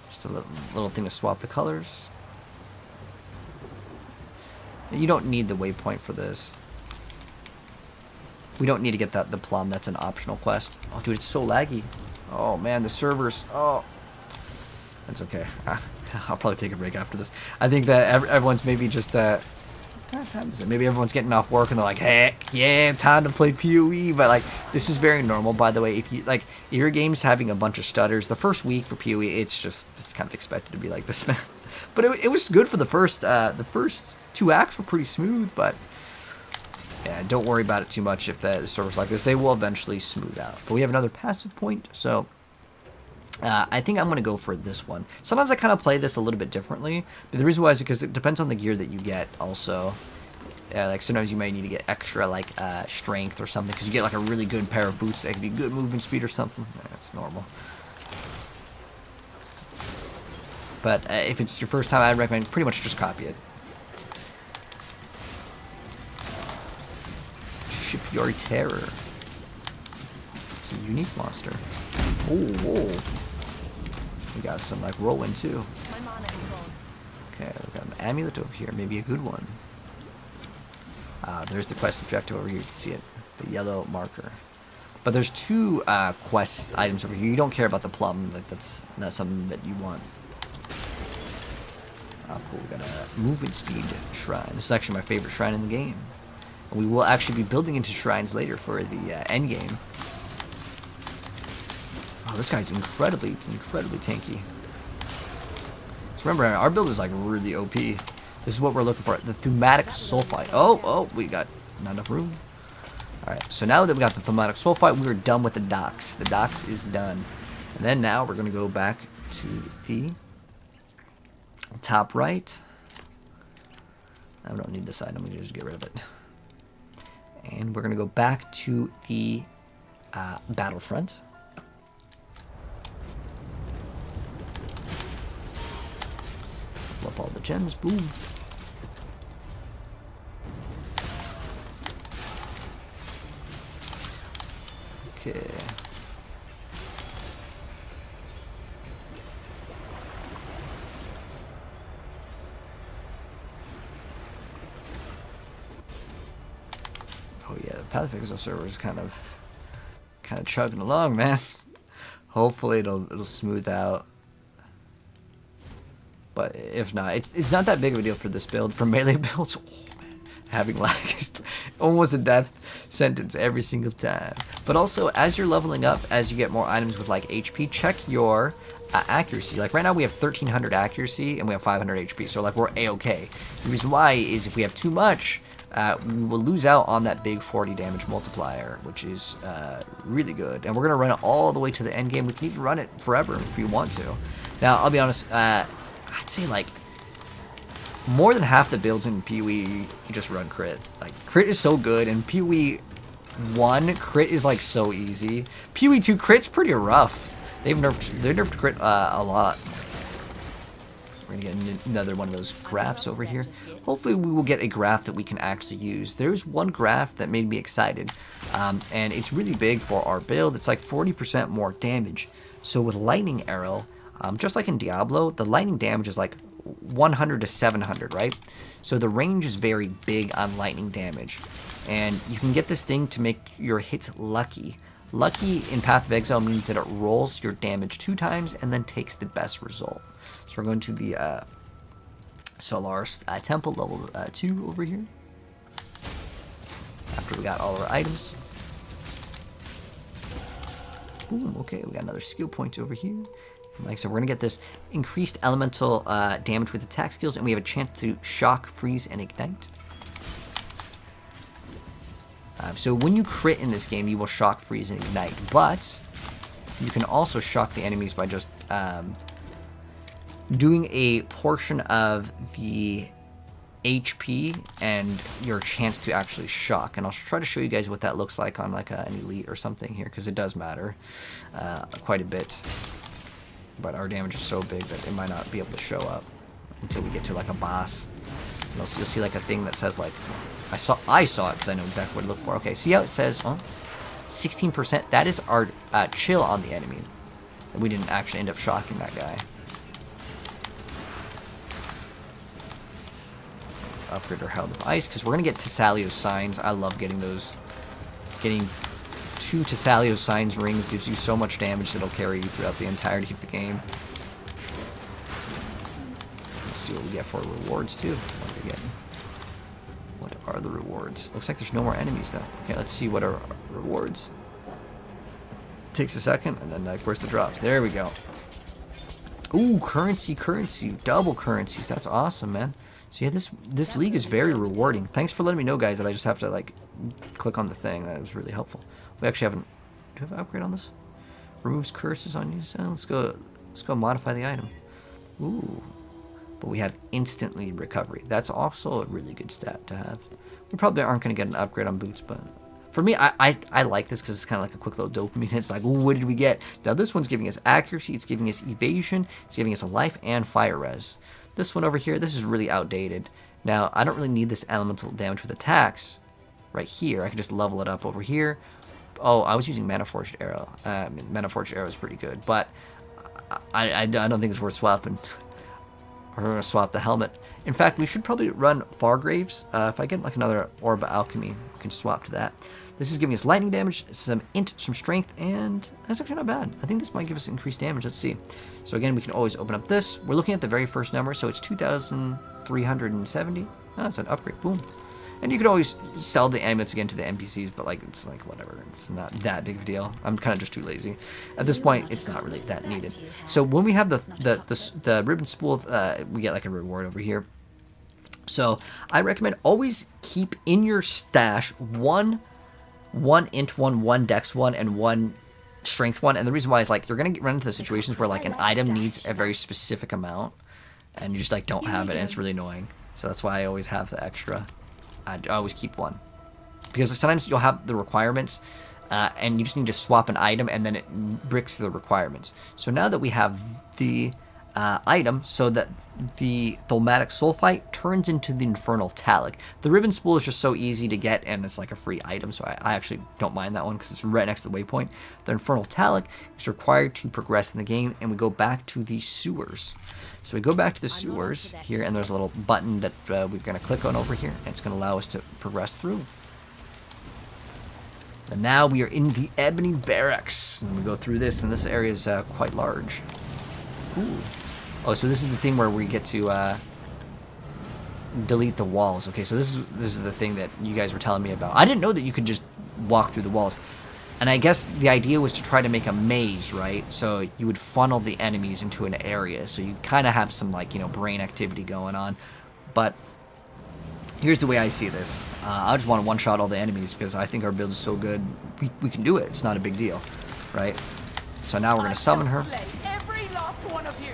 [SPEAKER 1] Just a little thing to swap the colors. You don't need the waypoint for this. We don't need to get the plum. That's an optional quest. Oh, dude, it's so laggy. Oh, man, the servers. Oh. That's okay. I'll probably take a break after this. I think that everyone's maybe just... what time is it? Maybe everyone's getting off work and they're like, heck, yeah, time to play PoE. But, like, this is very normal, by the way. If you, like, if your game's having a bunch of stutters, the first week for PoE, it's kind of expected to be like this. But it was good for the first 2 acts were pretty smooth, but... yeah, don't worry about it too much if the server's like this. They will eventually smooth out. But we have another passive point, so I think I'm going to go for this one. Sometimes I kind of play this a little bit differently. But the reason why is because it depends on the gear that you get also. Like sometimes you might need to get extra like strength or something because you get like a really good pair of boots that can be good movement speed or something. That's normal. But if it's your first time, I'd recommend pretty much just copy it. Shipyard Terror. It's a unique monster. Oh, whoa. We got some like rolling too. Okay, we got an amulet over here. Maybe a good one. There's the quest objective over here. You can see it. The yellow marker. But there's 2 quest items over here. You don't care about the plum. Like that's not something that you want. Oh, cool. We got a movement speed shrine. This is actually my favorite shrine in the game. We will actually be building into shrines later for the end game. Oh, this guy's incredibly tanky. So remember, our build is like really OP. This is what we're looking for. The thematic sulfite. Oh, we got not enough room. Alright, so now that we got the thematic sulfite, we're done with the docks. The docks is done. And then now we're going to go back to the top right. I don't need this item. We can just get rid of it. And we're going to go back to the battlefront. Flip all the gems. Boom. Okay. Oh yeah, the Path of Exile server is kind of chugging along, man. Hopefully it'll smooth out. But if not, it's not that big of a deal for this build. For melee builds, oh man, having lag is almost a death sentence every single time. But also, as you're leveling up, as you get more items with like HP, check your accuracy. Like right now we have 1300 accuracy and we have 500 HP, so like we're a-okay. The reason why is if we have too much, we will lose out on that big 40 damage multiplier, which is really good. And we're going to run it all the way to the end game. We can even run it forever if we want to. Now, I'll be honest, I'd say like more than half the builds in PoE, you just run crit. Like, crit is so good, and PoE 1, crit is like so easy. PoE 2, crit's pretty rough. They nerfed crit a lot. We're gonna get another one of those graphs over here. Hopefully we will get a graph that we can actually use. There's one graph that made me excited, and it's really big for our build. It's like 40% more damage. So with lightning arrow, just like in Diablo, the lightning damage is like 100 to 700, right? So the range is very big on lightning damage. and you can get this thing to make your hits lucky. Lucky in Path of Exile means that it rolls your damage 2 times and then takes the best result. So we're going to the Solaris Temple, level 2 over here. After we got all our items. Boom, okay, we got another skill point over here. And like I said, we're going to get this increased elemental damage with attack skills, and we have a chance to shock, freeze, and ignite. So when you crit in this game, you will shock, freeze, and ignite. But you can also shock the enemies by just doing a portion of the HP and your chance to actually shock. And I'll try to show you guys what that looks like on like an elite or something here, because it does matter quite a bit. But our damage is so big that it might not be able to show up until we get to like a boss. You'll see like a thing that says like, I saw it because I know exactly what to look for. Okay, see how it says 16%? That is our chill on the enemy. And we didn't actually end up shocking that guy. Upgrade our Herald of Ice, because we're going to get Tessalio's Signs. I love getting those. Getting 2 Tessalio's Signs rings gives you so much damage that it'll carry you throughout the entirety of the game. Let's see what we get for rewards, too. What are we getting? What are the rewards? Looks like there's no more enemies, though. Okay, let's see what are rewards. Takes a second, and then, like, where's the drops? There we go. Ooh, currency. Double currencies. That's awesome, man. So yeah, this league is very rewarding. Thanks for letting me know, guys, that I just have to like click on the thing. That was really helpful. We actually haven't. Do we have an upgrade on this? Removes curses on you. So let's go modify the item. Ooh, but we have instantly recovery. That's also a really good stat to have. We probably aren't going to get an upgrade on boots, but for me, I like this because it's kind of like a quick little dopamine. It's like, ooh, what did we get? Now this one's giving us accuracy. It's giving us evasion. It's giving us a life and fire res. This one over here, this is really outdated. Now, I don't really need this elemental damage with attacks right here. I can just level it up over here. Oh, I was using Mana Forged Arrow. Mana Forged Arrow is pretty good, but I don't think it's worth swapping. We're going to swap the helmet. In fact, we should probably run Fargraves. If I get like another Orb of Alchemy, we can swap to that. This is giving us lightning damage, some int, some strength, and that's actually not bad. I think this might give us increased damage. Let's see. So again, we can always open up this. We're looking at the very first number, so it's 2,370. Oh, it's an upgrade. Boom. And you could always sell the amulets again to the NPCs, but like it's like whatever. It's not that big of a deal. I'm kind of just too lazy. At this point, it's not really that needed. So when we have the ribbon spool, we get like a reward over here. So I recommend always keep in your stash one int one dex one, and one strength one. And the reason why is like you're gonna run into the situations where like an item needs a very specific amount, and you just like don't have it, and it's really annoying. So that's why I always have the extra. I always keep one, because sometimes you'll have the requirements, and you just need to swap an item, and then it bricks the requirements. So now that we have the item, so that the Thaumatic Sulfite turns into the Infernal Talic. The ribbon spool is just so easy to get, and it's like a free item, so I actually don't mind that one because it's right next to the waypoint. The Infernal Talic is required to progress in the game, and we go back to the sewers. So we go back to the sewers here, and there's a little button that we're going to click on over here, and it's going to allow us to progress through. And now we are in the Ebony Barracks, and we go through this, and this area is quite large. Ooh. Oh, so this is the thing where we get to delete the walls. Okay, so this is the thing that you guys were telling me about. I didn't know that you could just walk through the walls. And I guess the idea was to try to make a maze, right? So you would funnel the enemies into an area. So you kind of have some, like, you know, brain activity going on. But here's the way I see this. I just want to one-shot all the enemies because I think our build is so good. We can do it. It's not a big deal, right? So now we're going to summon her.
[SPEAKER 4] Every last one of you.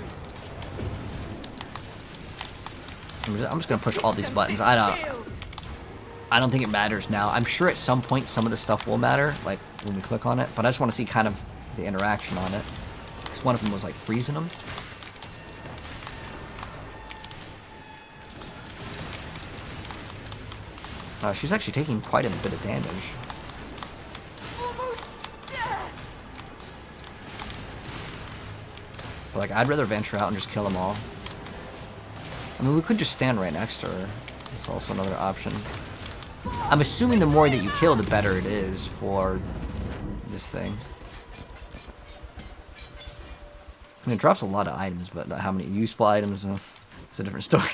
[SPEAKER 1] I'm just going to push all these buttons. I don't think it matters now. I'm sure at some point some of the stuff will matter, like when we click on it, but I just want to see kind of the interaction on it. Because one of them was like freezing them. She's actually taking quite a bit of damage. But like, I'd rather venture out and just kill them all. I mean, we could just stand right next to her. That's also another option. I'm assuming the more that you kill, the better it is for this thing. And it drops a lot of items, but how many useful items is a different story.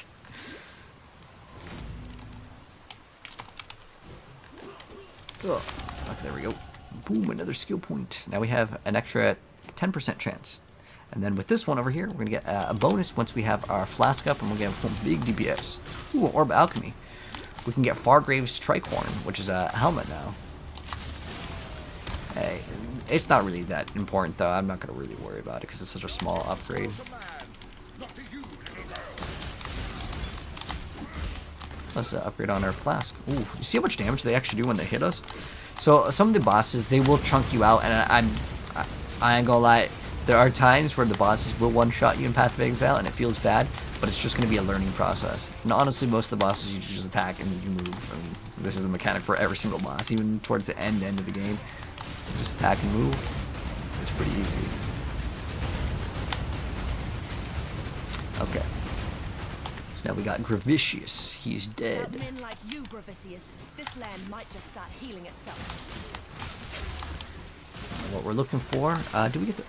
[SPEAKER 1] Oh, okay, there we go. Boom, another skill point. Now we have an extra 10% chance. And then with this one over here, we're going to get a bonus once we have our flask up, and we'll get one big DPS. Ooh, Orb Alchemy. We can get Fargrave's Tricorn, which is a helmet now. Hey, it's not really that important, though. I'm not going to really worry about it because it's such a small upgrade. Let's upgrade on our flask. Ooh, you see how much damage they actually do when they hit us? So some of the bosses, they will chunk you out, and I ain't gonna lie. There are times where the bosses will one-shot you in Path of Exile, and it feels bad, but it's just going to be a learning process. And honestly, most of the bosses you just attack and you move. And this is the mechanic for every single boss, even towards the end of the game. You just attack and move. It's pretty easy. Okay. So now we got Gravicious. He's dead.
[SPEAKER 2] Men like you, Gravicious, this land might just start healing itself.
[SPEAKER 1] What we're looking for? Do we get the...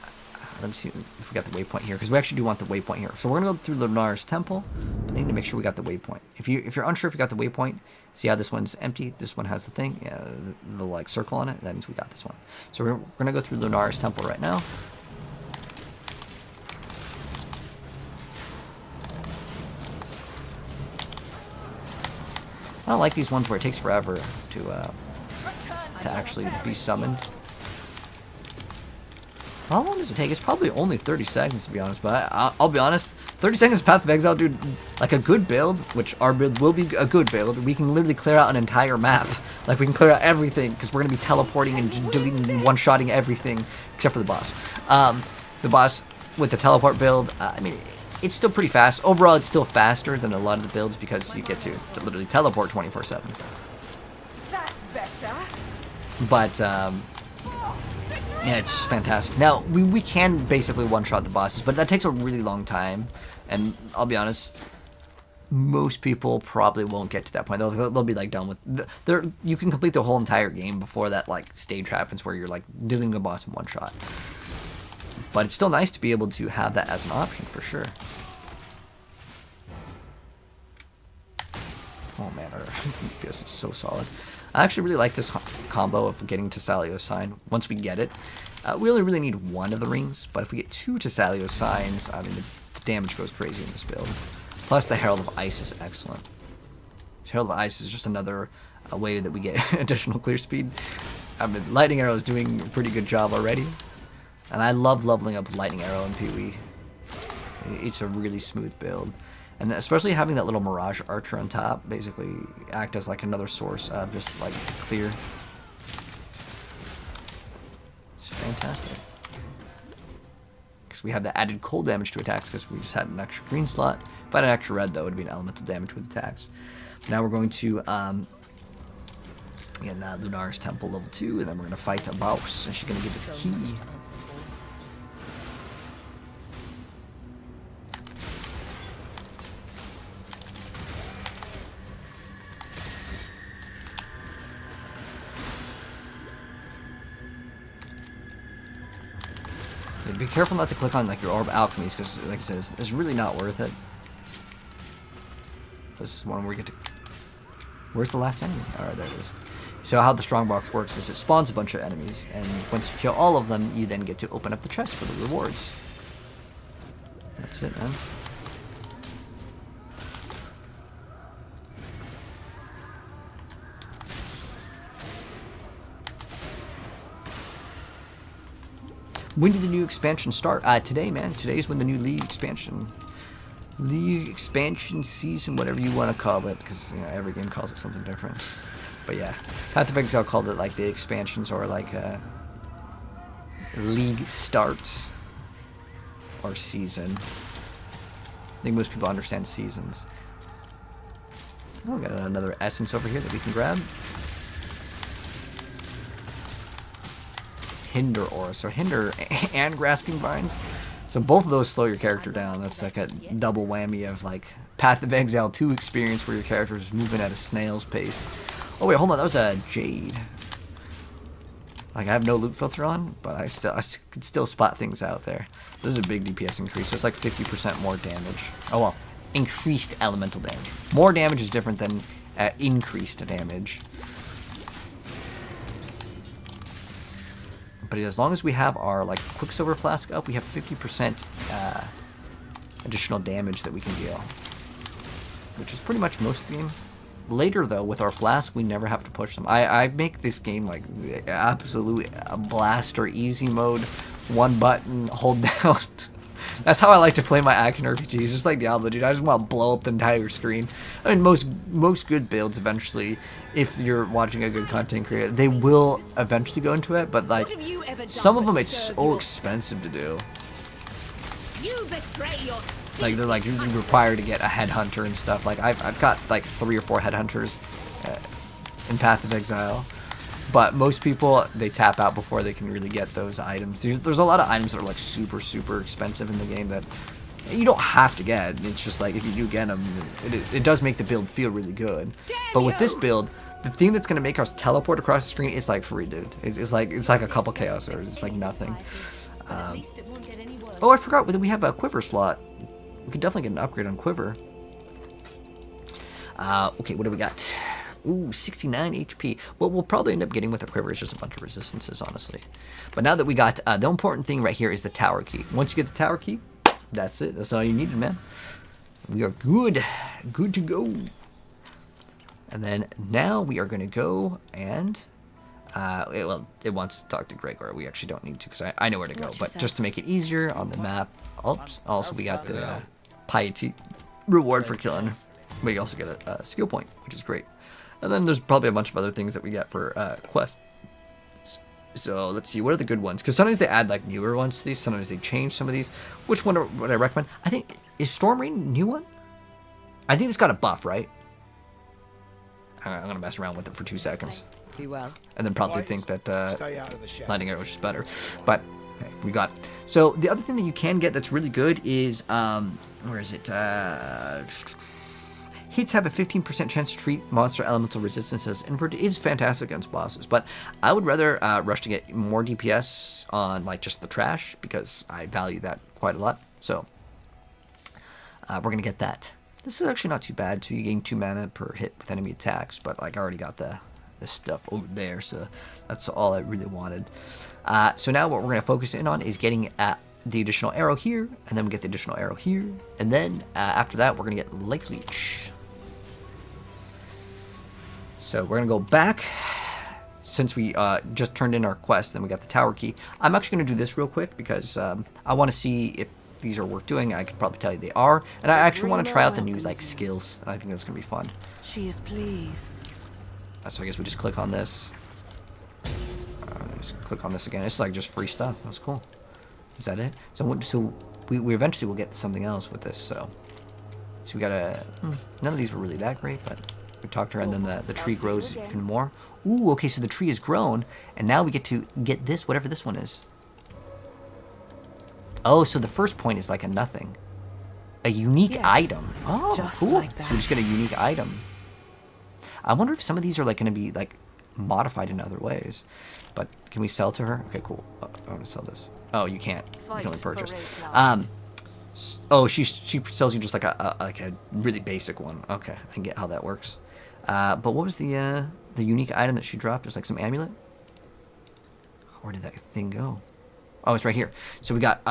[SPEAKER 1] Let me see if we got the waypoint here, because we actually do want the waypoint here. So we're gonna go through Lunar's temple, but I need to make sure we got the waypoint. If you're unsure if you got the waypoint, see how this one's empty. This one has the thing, yeah, the like circle on it. That means we got this one. So we're gonna go through Lunar's temple right now. I don't like these ones where it takes forever to actually be summoned. How long does it take? It's probably only 30 seconds, to be honest, but I'll be honest, 30 seconds of Path of Exile, dude, like a good build, which our build will be a good build, we can literally clear out an entire map. Like, we can clear out everything, because we're going to be teleporting and deleting and one-shotting everything, except for the boss. The boss, with the teleport build, I mean, it's still pretty fast. Overall, it's still faster than a lot of the builds, because you get to literally teleport 24/7.
[SPEAKER 4] That's better.
[SPEAKER 1] But, yeah, it's fantastic. Now, we can basically one-shot the bosses, but that takes a really long time. And I'll be honest, most people probably won't get to that point. They'll be, like, done with... You can complete the whole entire game before that, like, stage happens where you're, like, dealing with a boss in one shot. But it's still nice to be able to have that as an option, for sure. Oh, man, our DPS is so solid. I actually really like this combo of getting Tessalio's Sign. Once we get it, we only really need one of the rings, but if we get two Tessalio's Signs, I mean, the damage goes crazy in this build. Plus, the Herald of Ice is excellent. Herald of Ice is just another way that we get additional clear speed. I mean, Lightning Arrow is doing a pretty good job already, and I love leveling up Lightning Arrow in PoE. It's a really smooth build. And especially having that little Mirage Archer on top, basically act as like another source of just like clear. It's fantastic. Because we have the added cold damage to attacks because we just had an extra green slot. If I had an extra red, though, it would be an elemental damage with attacks. Now we're going to get Lunar's Temple level 2, and then we're going to fight a boss, and she's going to give us a key. Be careful not to click on like your Orb Alchemies, because like I said, it's really not worth it. This is one where we get to... Where's the last enemy? Alright, there it is. So how the Strongbox works is it spawns a bunch of enemies, and once you kill all of them, you then get to open up the chest for the rewards. That's it, man. When did the new expansion start? Today, man. Today's when the new League expansion season, whatever you want to call it, because you know, every game calls it something different. But yeah, Path of Exile called it like the expansions, or like League start or season. I think most people understand seasons. Oh, we got another essence over here that we can grab. Hinder Aura, so Hinder and Grasping Vines. So both of those slow your character down. That's like a double whammy of like Path of Exile 2 experience where your character is moving at a snail's pace. Oh wait, hold on, that was a Jade. Like, I have no loot filter on, but I could still spot things out there. This is a big DPS increase, so it's like 50% more damage. Oh well, increased elemental damage. More damage is different than increased damage. But as long as we have our like Quicksilver Flask up, we have 50% additional damage that we can deal, which is pretty much most of the game. Later though, with our flask, we never have to push them. I make this game like the absolute blaster easy mode, one button, hold down. That's how I like to play my action RPGs, just like Diablo, dude. I just want to blow up the entire screen. I mean, most good builds eventually, if you're watching a good content creator, they will eventually go into it, but like, some of them it's so expensive to do.
[SPEAKER 2] You betray your
[SPEAKER 1] Like, they're like, you're required to get a headhunter and stuff. Like, I've got like 3 or 4 headhunters in Path of Exile. But most people, they tap out before they can really get those items. There's a lot of items that are like super, super expensive in the game that you don't have to get. It's just like, if you do get them, it does make the build feel really good. But with this build, the thing that's going to make us teleport across the screen is like free, dude. It's like a couple chaos or it's like nothing. Oh, I forgot that we have a quiver slot. We could definitely get an upgrade on quiver. Okay, what do we got? Ooh, 69 HP. What we'll probably end up getting with the quiver is just a bunch of resistances, honestly. But now that we got, the important thing right here is the tower key. Once you get the tower key, that's it. That's all you needed, man. We are good. Good to go. And then now we are going to go and... it wants to talk to Gregor. We actually don't need to because I know where to go. But just to make it easier on the map. Oops. Also, we got the piety reward for killing. We also get a skill point, which is great. And then there's probably a bunch of other things that we get for quests. So let's see, what are the good ones? Because sometimes they add like newer ones to these. Sometimes they change some of these. Which one would I recommend? I think, is Storm Rain a new one? I think it's got a buff, right? I'm going to mess around with it for 2 seconds.
[SPEAKER 4] Be well.
[SPEAKER 1] And then probably think that Lightning Arrow is just better. But hey, we got it. So the other thing that you can get that's really good is, where is it? Hits have a 15% chance to treat monster elemental resistance as inverted. It is fantastic against bosses, but I would rather rush to get more DPS on like just the trash because I value that quite a lot. So we're gonna get that. This is actually not too bad too. You gain 2 mana per hit with enemy attacks, but like I already got the stuff over there, so that's all I really wanted. So now what we're gonna focus in on is getting the additional arrow here, and then we get the additional arrow here, and then after that we're gonna get Life Leech. So we're gonna go back, since we just turned in our quest, then we got the tower key. I'm actually gonna do this real quick because I want to see if these are worth doing. I can probably tell you they are, and I actually want to try out the new like skills. I think that's gonna be fun.
[SPEAKER 4] She is pleased.
[SPEAKER 1] So I guess we just click on this. Just click on this again. It's like just free stuff. That's cool. Is that it? So we eventually will get something else with this. So we got a. None of these were really that great, but. We talked to her, and then the tree grows even more. Ooh, okay, so the tree has grown, and now we get to get this, whatever this one is. Oh, so the first point is like a nothing. A unique item. Oh,
[SPEAKER 4] just
[SPEAKER 1] cool.
[SPEAKER 4] like
[SPEAKER 1] So we just get a unique item. I wonder if some of these are like going to be like modified in other ways. But can we sell to her? Okay, cool. Oh, I want to sell this. Oh, you can't. You can only purchase. Oh, she sells you just like a really basic one. Okay, I can get how that works. But what was the unique item that she dropped? It was like some amulet. Where did that thing go? Oh, it's right here. So we got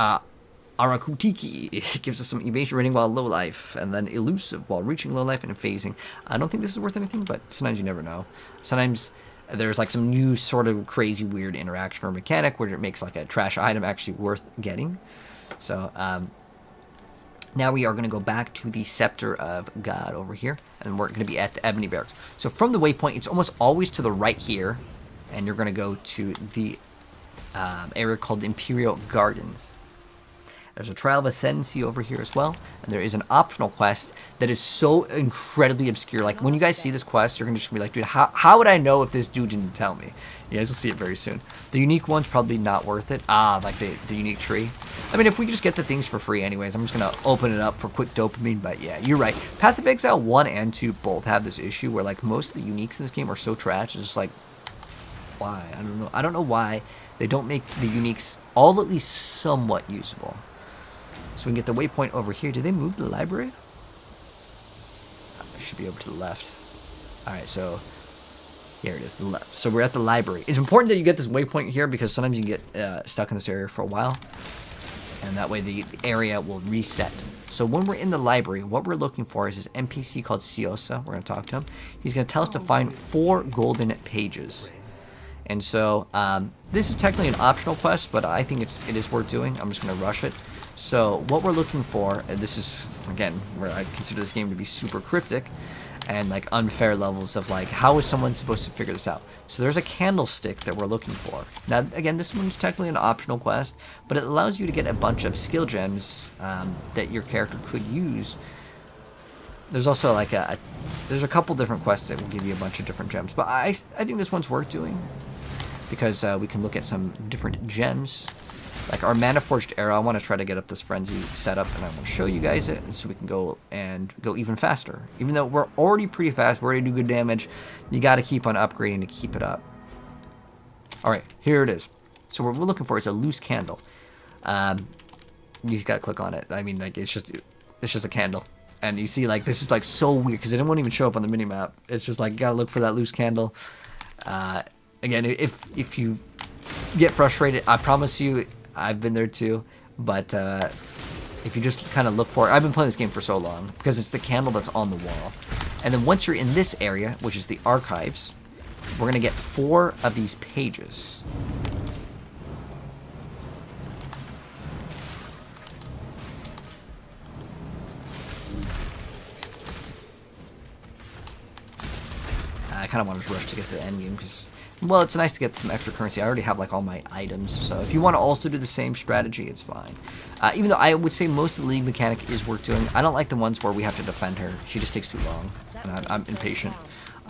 [SPEAKER 1] Arakutiki. It gives us some evasion rating while low life, and then elusive while reaching low life and phasing. I don't think this is worth anything, but sometimes you never know. Sometimes there's like some new sort of crazy weird interaction or mechanic where it makes like a trash item actually worth getting. So now we are going to go back to the Scepter of God over here, and we're going to be at the Ebony Barracks. So from the waypoint, it's almost always to the right here, and you're going to go to the area called the Imperial Gardens. There's a Trial of Ascendancy over here as well. And there is an optional quest that is so incredibly obscure. Like, when you guys see this quest, you're going to just be like, dude, how would I know if this dude didn't tell me? You guys will see it very soon. The unique one's probably not worth it. Like the unique tree. I mean, if we could just get the things for free anyways, I'm just going to open it up for quick dopamine. But yeah, you're right. Path of Exile 1 and 2 both have this issue where, like, most of the uniques in this game are so trash. It's just like, why? I don't know. I don't know why they don't make the uniques all at least somewhat usable. So we can get the waypoint over here. Did they move the library? It should be over to the left. Alright, so here it is, the left. So we're at the library. It's important that you get this waypoint here because sometimes you can get stuck in this area for a while. And that way the area will reset. So when we're in the library, what we're looking for is this NPC called Siosa. We're going to talk to him. He's going to tell us to find 4 golden pages. And so this is technically an optional quest, but I think it is worth doing. I'm just going to rush it. So what we're looking for, and this is, again, where I consider this game to be super cryptic and like unfair levels of like, how is someone supposed to figure this out? So there's a candlestick that we're looking for. Now, again, this one's technically an optional quest, but it allows you to get a bunch of skill gems that your character could use. There's also like there's a couple different quests that will give you a bunch of different gems, but I think this one's worth doing because we can look at some different gems. Like our Mana Forged Arrow, I want to try to get up this Frenzy setup, and I want to show you guys it so we can go even faster. Even though we're already pretty fast, we're already do good damage, you got to keep on upgrading to keep it up. Alright, here it is. So what we're looking for is a loose candle. You got to click on it. I mean, like, it's just a candle. And you see, like, this is, like, so weird, because it won't even show up on the minimap. It's just, like, you got to look for that loose candle. Again, if you get frustrated, I promise you, I've been there too, but if you just kind of look for it, I've been playing this game for so long because it's the candle that's on the wall. And then once you're in this area, which is the archives, we're going to get 4 of these pages. I kind of want to rush to get to the end game because, well, it's nice to get some extra currency. I already have like all my items, so if you want to also do the same strategy, it's fine. Even though I would say most of the league mechanic is worth doing, I don't like the ones where we have to defend her. She just takes too long, and I'm impatient.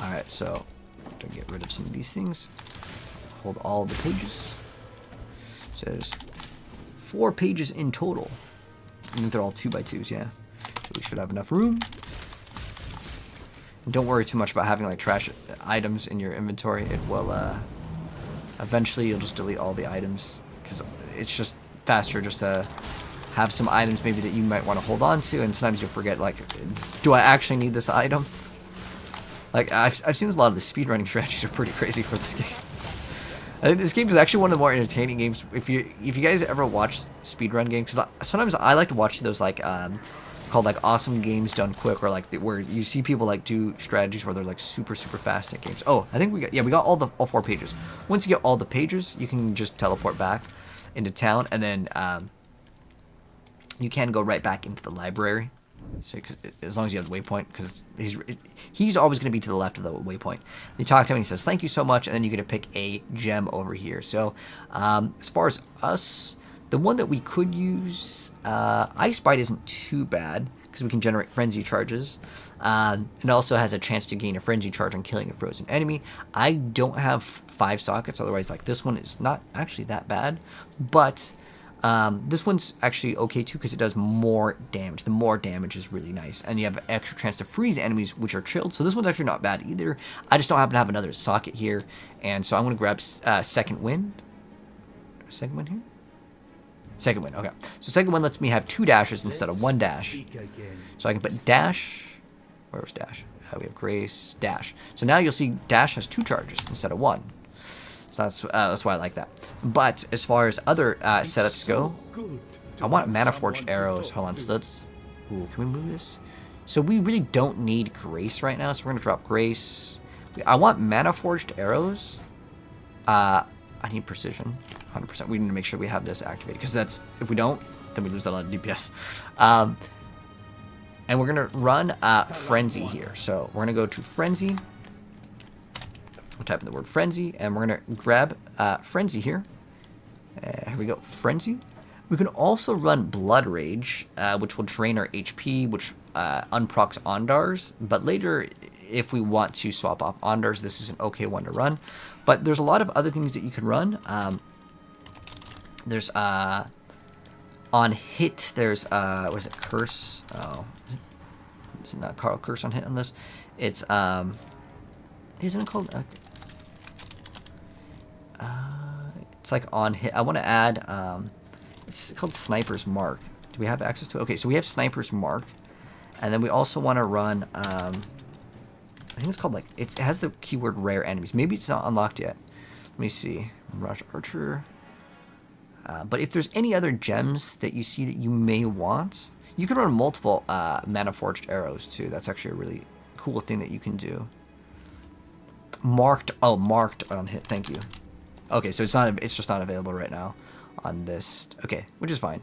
[SPEAKER 1] Alright, so I'm going to get rid of some of these things. Hold all the pages. So there's 4 pages in total. I think they're all 2x2s, yeah. So we should have enough room. Don't worry too much about having like trash items in your inventory. It will eventually you'll just delete all the items because it's just faster just to have some items maybe that you might want to hold on to, and sometimes you'll forget, like, do I actually need this item? Like, I've seen a lot of the speedrunning strategies are pretty crazy for this game. I think this game is actually one of the more entertaining games. If you guys ever watch speedrun games, because sometimes I like to watch those like called like awesome games done quick, or like where you see people like do strategies where they're like super fast at games. Oh, I think we got all 4 pages. Once you get all the pages, you can just teleport back into town, and then you can go right back into the library. So as long as you have the waypoint, because he's always going to be to the left of the waypoint. You talk to him and he says thank you so much, and then you get to pick a gem over here. So as far as us, the one that we could use, Ice Bite isn't too bad because we can generate frenzy charges. It also has a chance to gain a frenzy charge on killing a frozen enemy. I don't have 5 sockets, otherwise like this one is not actually that bad, but this one's actually okay too because it does more damage. The more damage is really nice, and you have an extra chance to freeze enemies which are chilled. So this one's actually not bad either. I just don't happen to have another socket here, and so I'm going to grab Second Wind. Second Wind here? Second Wind, okay. So Second Wind lets me have 2 dashes instead of 1 dash. So I can put dash. Where was dash? We have Grace, dash. So now you'll see dash has 2 charges instead of 1. So that's why I like that. But as far as other setups go, I want Mana Forged Arrows. Hold on, so let's... Ooh, can we move this? So we really don't need Grace right now, so we're going to drop Grace. I want Mana Forged Arrows. I need Precision, 100%. We need to make sure we have this activated, because that's... If we don't, then we lose a lot of DPS. And we're going to run Frenzy here. So we're going to go to Frenzy. We'll type in the word Frenzy, and we're going to grab Frenzy here. Here we go, Frenzy. We can also run Blood Rage, which will drain our HP, which unprocs Ondars. But later, if we want to swap off Ondars, this is an okay one to run. But there's a lot of other things that you can run. There's on hit. There's what is it? Curse. Oh, is it not Carl Curse on hit on this? It's isn't it called? It's like on hit. I want to add. It's called Sniper's Mark. Do we have access to it? Okay, so we have Sniper's Mark. And then we also want to run, I think it's called like, it has the keyword rare enemies. Maybe it's not unlocked yet. Let me see. Rush Archer. But if there's any other gems that you see that you may want, you can run multiple Mana Forged arrows too. That's actually a really cool thing that you can do. Marked on hit. Thank you. Okay, so it's just not available right now on this. Okay, which is fine.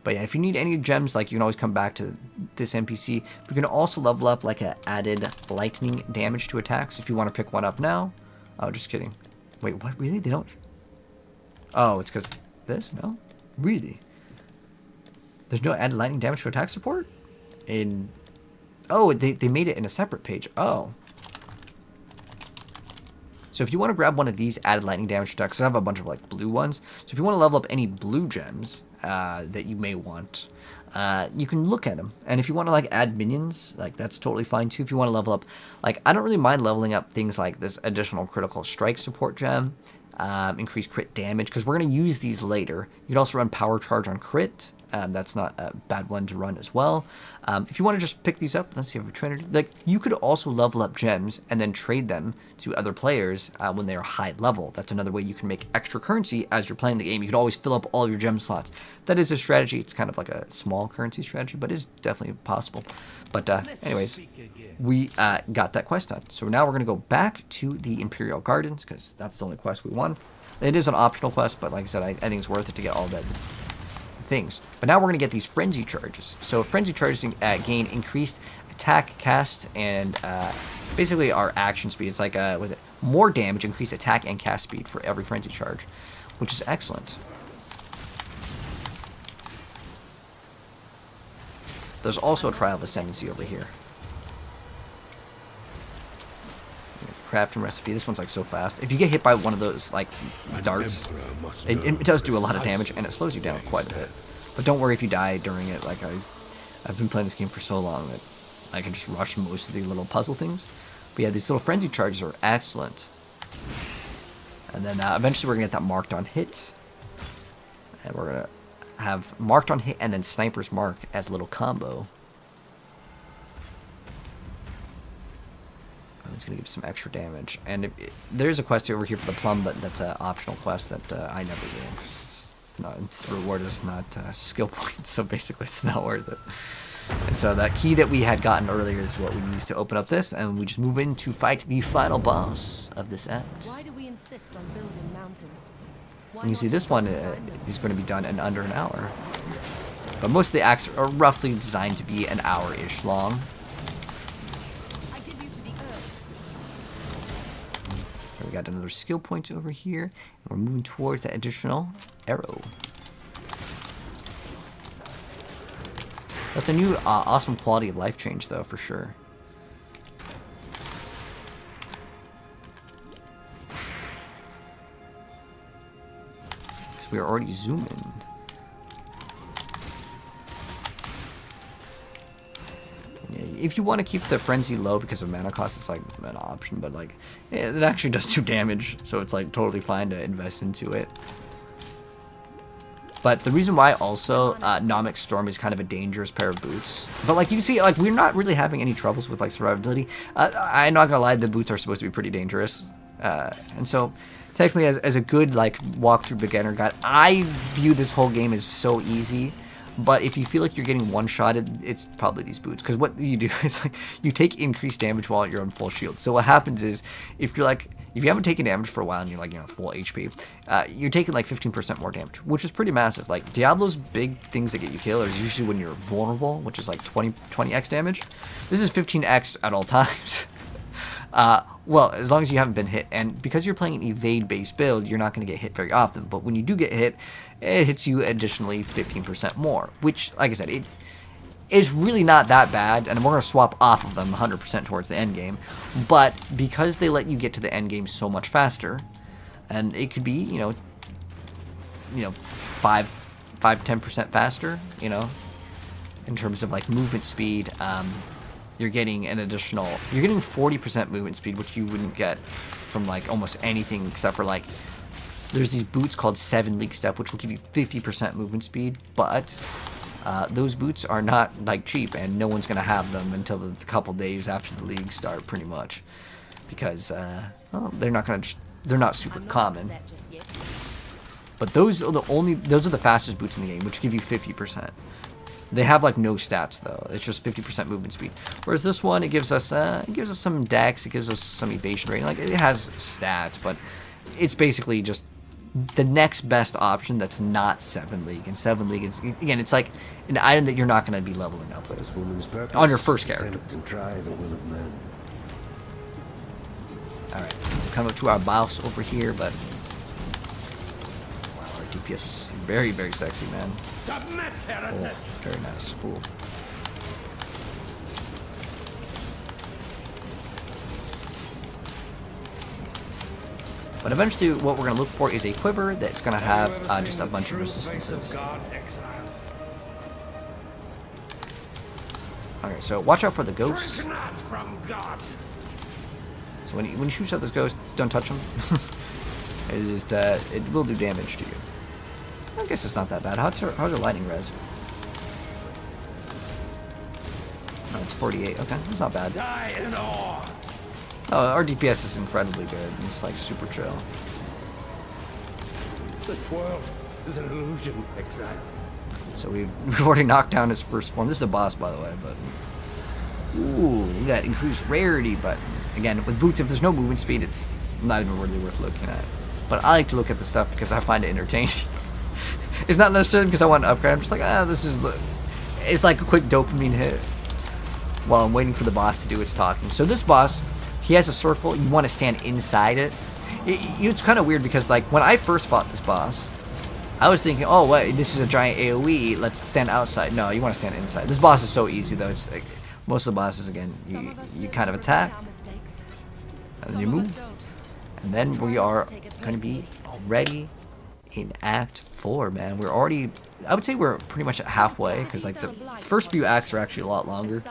[SPEAKER 1] But yeah, if you need any gems, like, you can always come back to this NPC. We can also level up like a added lightning damage to attacks if you want to pick one up now. Oh, just kidding. Wait, what? Really? They don't? Oh, it's because this? No? Really? There's no added lightning damage to attack support? Oh, they made it in a separate page. Oh. So if you want to grab one of these added lightning damage attacks, I have a bunch of like blue ones. So if you want to level up any blue gems that you may want, you can look at them. And if you want to like add minions, like that's totally fine too. If you want to level up, like I don't really mind leveling up things like this additional critical strike support gem, increased crit damage, because we're going to use these later. You can also run power charge on crit. That's not a bad one to run as well. If you want to just pick these up, let's see if we trader. Like, you could also level up gems and then trade them to other players when they are high level. That's another way you can make extra currency as you're playing the game. You could always fill up all your gem slots. That is a strategy. It's kind of like a small currency strategy, but it's definitely possible. But anyways, we got that quest done. So now we're going to go back to the Imperial Gardens, because that's the only quest we won. It is an optional quest, but like I said, I think it's worth it to get all that things. But now we're going to get these frenzy charges. So frenzy charges gain increased attack, cast, and basically our action speed. It's like was it more damage, increased attack and cast speed for every frenzy charge, which is excellent. There's also a Trial of Ascendancy over here. Crafting recipe. This one's like so fast. If you get hit by one of those like darts, it does do a lot of damage and it slows you down quite a bit. But don't worry if you die during it. Like I've been playing this game for so long that I can just rush most of the little puzzle things. But yeah, these little frenzy charges are excellent. And then eventually we're gonna get that marked on hit, and we're gonna have marked on hit and then Sniper's Mark as a little combo. It's going to give some extra damage. And there's a quest over here for the plum, but that's an optional quest that I never do. Its reward is not skill points, so basically it's not worth it. And so that key that we had gotten earlier is what we used to open up this, and we just move in to fight the final boss of this act.
[SPEAKER 2] Why do we insist on building mountains?
[SPEAKER 1] And you see this one is going to be done in under an hour. But most of the acts are roughly designed to be an hour-ish long. We got another skill point over here, and we're moving towards that additional arrow. That's a new awesome quality of life change, though, for sure. Because we are already zooming. If you want to keep the frenzy low because of mana cost, it's like an option, but like it actually does do damage, so it's like totally fine to invest into it. But the reason why also Nomic Storm is kind of a dangerous pair of boots, but like you see, like we're not really having any troubles with like survivability. I'm not gonna lie, the boots are supposed to be pretty dangerous, and so technically as a good like walkthrough beginner guide, I view this whole game as so easy. But if you feel like you're getting one-shotted, it's probably these boots. Because what you do is like you take increased damage while you're on full shield. So what happens is if you haven't taken damage for a while and you're like full HP, you're taking like 15% more damage, which is pretty massive. Like Diablo's big things that get you killed is usually when you're vulnerable, which is like 20x damage. This is 15x at all times. Well, as long as you haven't been hit, and because you're playing an evade-based build, you're not going to get hit very often. But when you do get hit, it hits you additionally 15% more, which, like I said, it's really not that bad, and we're going to swap off of them 100% towards the end game, but because they let you get to the end game so much faster, and it could be, you know, 5-10% faster, you know, in terms of like movement speed. You're getting 40% movement speed, which you wouldn't get from like almost anything except for like, there's these boots called 7 League Step, which will give you 50% movement speed, but those boots are not like cheap, and no one's gonna have them until the couple days after the league start, pretty much, because well, they're not super common. But those are the fastest boots in the game, which give you 50%. They have like no stats though; it's just 50% movement speed. Whereas this one, it gives us some dex, it gives us some evasion rating. Like, it has stats, but it's basically just the next best option that's not 7 League. And 7 League, it's like an item that you're not going to be leveling up with on your first character.
[SPEAKER 3] To try the will of men.
[SPEAKER 1] Alright, so we'll come up to our boss over here, but wow, our DPS is very, very sexy, man. Oh, very nice. Cool. But eventually, what we're going to look for is a quiver that's going to have just a bunch of resistances. Okay, so watch out for the ghosts. So when you shoot out this ghost, don't touch them. It will do damage to you. I guess it's not that bad. How's your lightning res? Oh, it's 48. Okay, that's not bad. Oh, our DPS is incredibly good. It's like super chill.
[SPEAKER 3] This world is an illusion, Exile.
[SPEAKER 1] So we've already knocked down his first form. This is a boss, by the way, but ooh, we got increased rarity. But again, with boots, if there's no movement speed, it's not even really worth looking at. But I like to look at the stuff because I find it entertaining. It's not necessarily because I want to upgrade. I'm just like, it's like a quick dopamine hit while I'm waiting for the boss to do its talking. So this boss, he has a circle. You want to stand inside it. It's kind of weird because, like, when I first fought this boss, I was thinking, oh, wait, this is a giant AoE. Let's stand outside. No, you want to stand inside. This boss is so easy, though. It's like most of the bosses, again, you kind of attack, and then you move, and then we are going to be already in Act 4, man. We're already, I would say we're pretty much at halfway, because like the first few acts are actually a lot longer.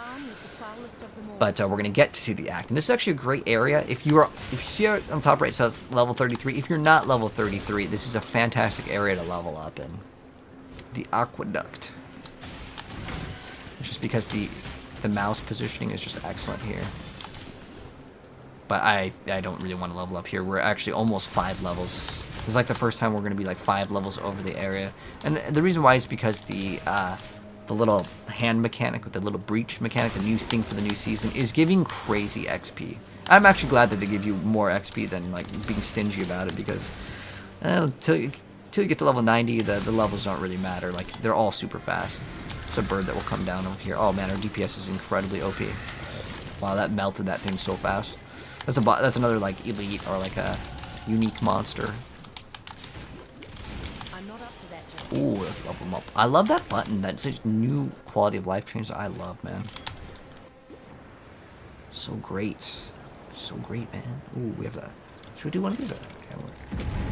[SPEAKER 1] But we're gonna get to the act, and this is actually a great area. If you see it on top right, it says level 33. If you're not level 33, this is a fantastic area to level up in. The aqueduct, just because the mouse positioning is just excellent here. But I don't really want to level up here. We're actually almost 5 levels. It's like the first time we're gonna be like 5 levels over the area, and the reason why is because the little hand mechanic with the little breach mechanic, the new thing for the new season, is giving crazy XP. I'm actually glad that they give you more XP than like being stingy about it, because till you get to level 90, the levels don't really matter. Like, they're all super fast. It's a bird that will come down over here. Oh man, our DPS is incredibly OP. Wow, that melted that thing so fast. That's another like elite or like a unique monster. Ooh, let's level them up. I love that button. That's a new quality of life change that I love, man. So great. So great, man. Ooh, we have that. Should we do one of these? Yeah,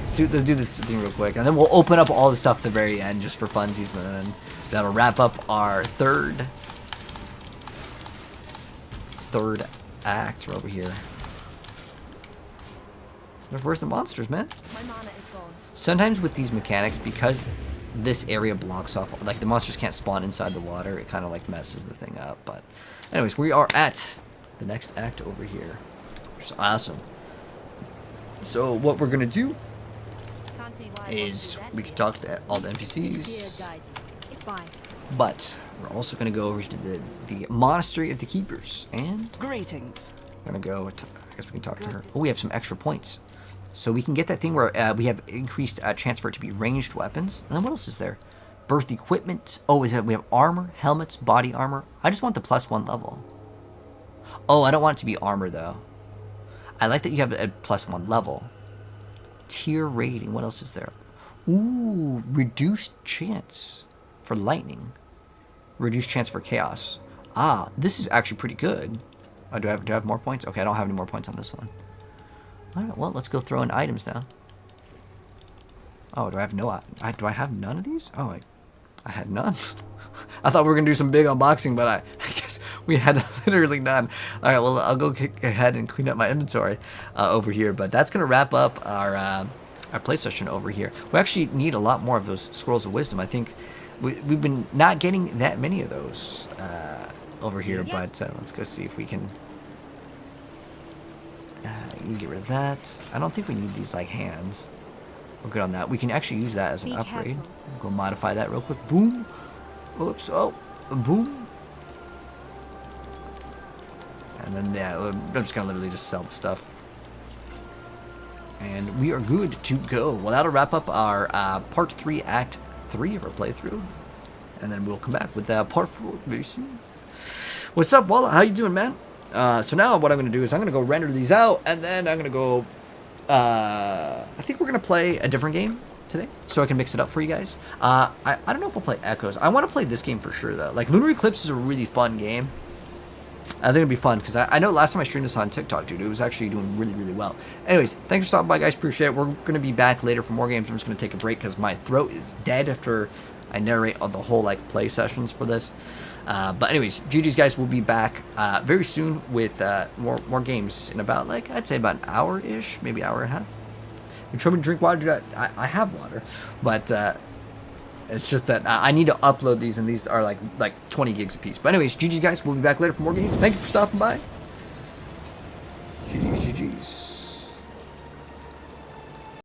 [SPEAKER 1] let's do this thing real quick. And then we'll open up all the stuff at the very end just for funsies. And then that'll wrap up our third act over here. Where's the monsters, man?
[SPEAKER 2] My mana is gone.
[SPEAKER 1] Sometimes with these mechanics, because this area blocks off, like the monsters can't spawn inside the water, it kind of like messes the thing up. But anyways, we are at the next act over here, which is awesome. So what we're gonna do is we can talk to all the NPCs, but we're also gonna go over to the Monastery of the Keepers, and
[SPEAKER 4] Greetings.
[SPEAKER 1] we're gonna go to, I guess we can talk to her. Oh, we have some extra points. So we can get that thing where we have increased chance for it to be ranged weapons. And then what else is there? Birth equipment. Oh, we have armor, helmets, body armor. I just want the +1 level. Oh, I don't want it to be armor, though. I like that you have a +1 level. Tier rating. What else is there? Ooh, reduced chance for lightning. Reduced chance for chaos. Ah, this is actually pretty good. Oh, do I have more points? Okay, I don't have any more points on this one. All right, well, let's go throw in items now. Oh, do I have no... do I have none of these? Oh, I had none. I thought we were going to do some big unboxing, but I guess we had literally none. All right, well, I'll go ahead and clean up my inventory over here. But that's going to wrap up our play session over here. We actually need a lot more of those Scrolls of Wisdom. I think we've been not getting that many of those over here. But let's go see if we can... you can get rid of that. I don't think we need these, like, hands. We're good on that. We can actually use that as an upgrade. We'll go modify that real quick. Boom. Oops. Oh. Boom. And then, yeah, I'm just going to literally just sell the stuff. And we are good to go. Well, that'll wrap up our Part 3, Act 3 of our playthrough. And then we'll come back with Part 4 very soon. What's up, Walla? How you doing, man? So now what I'm going to do is I'm going to go render these out. And then I'm going to go... I think we're going to play a different game today, so I can mix it up for you guys. I don't know if I'll play Echoes. I want to play this game for sure, though. Like, Lunar Eclipse is a really fun game. I think it'll be fun, because I know last time I streamed this on TikTok, dude, it was actually doing really, really well. Anyways, thanks for stopping by, guys. Appreciate it. We're going to be back later for more games. I'm just going to take a break, because my throat is dead after I narrate on the whole, like, play sessions for this. But anyways, GG's, guys. We'll be back very soon with more games in about, like, I'd say about an hour-ish, maybe an hour and a half. You try me to drink water, dude? I have water, but it's just that I need to upload these, and these are like 20 gigs a piece. But anyways, GG's, guys. We'll be back later for more games. Thank you for stopping by. GG's.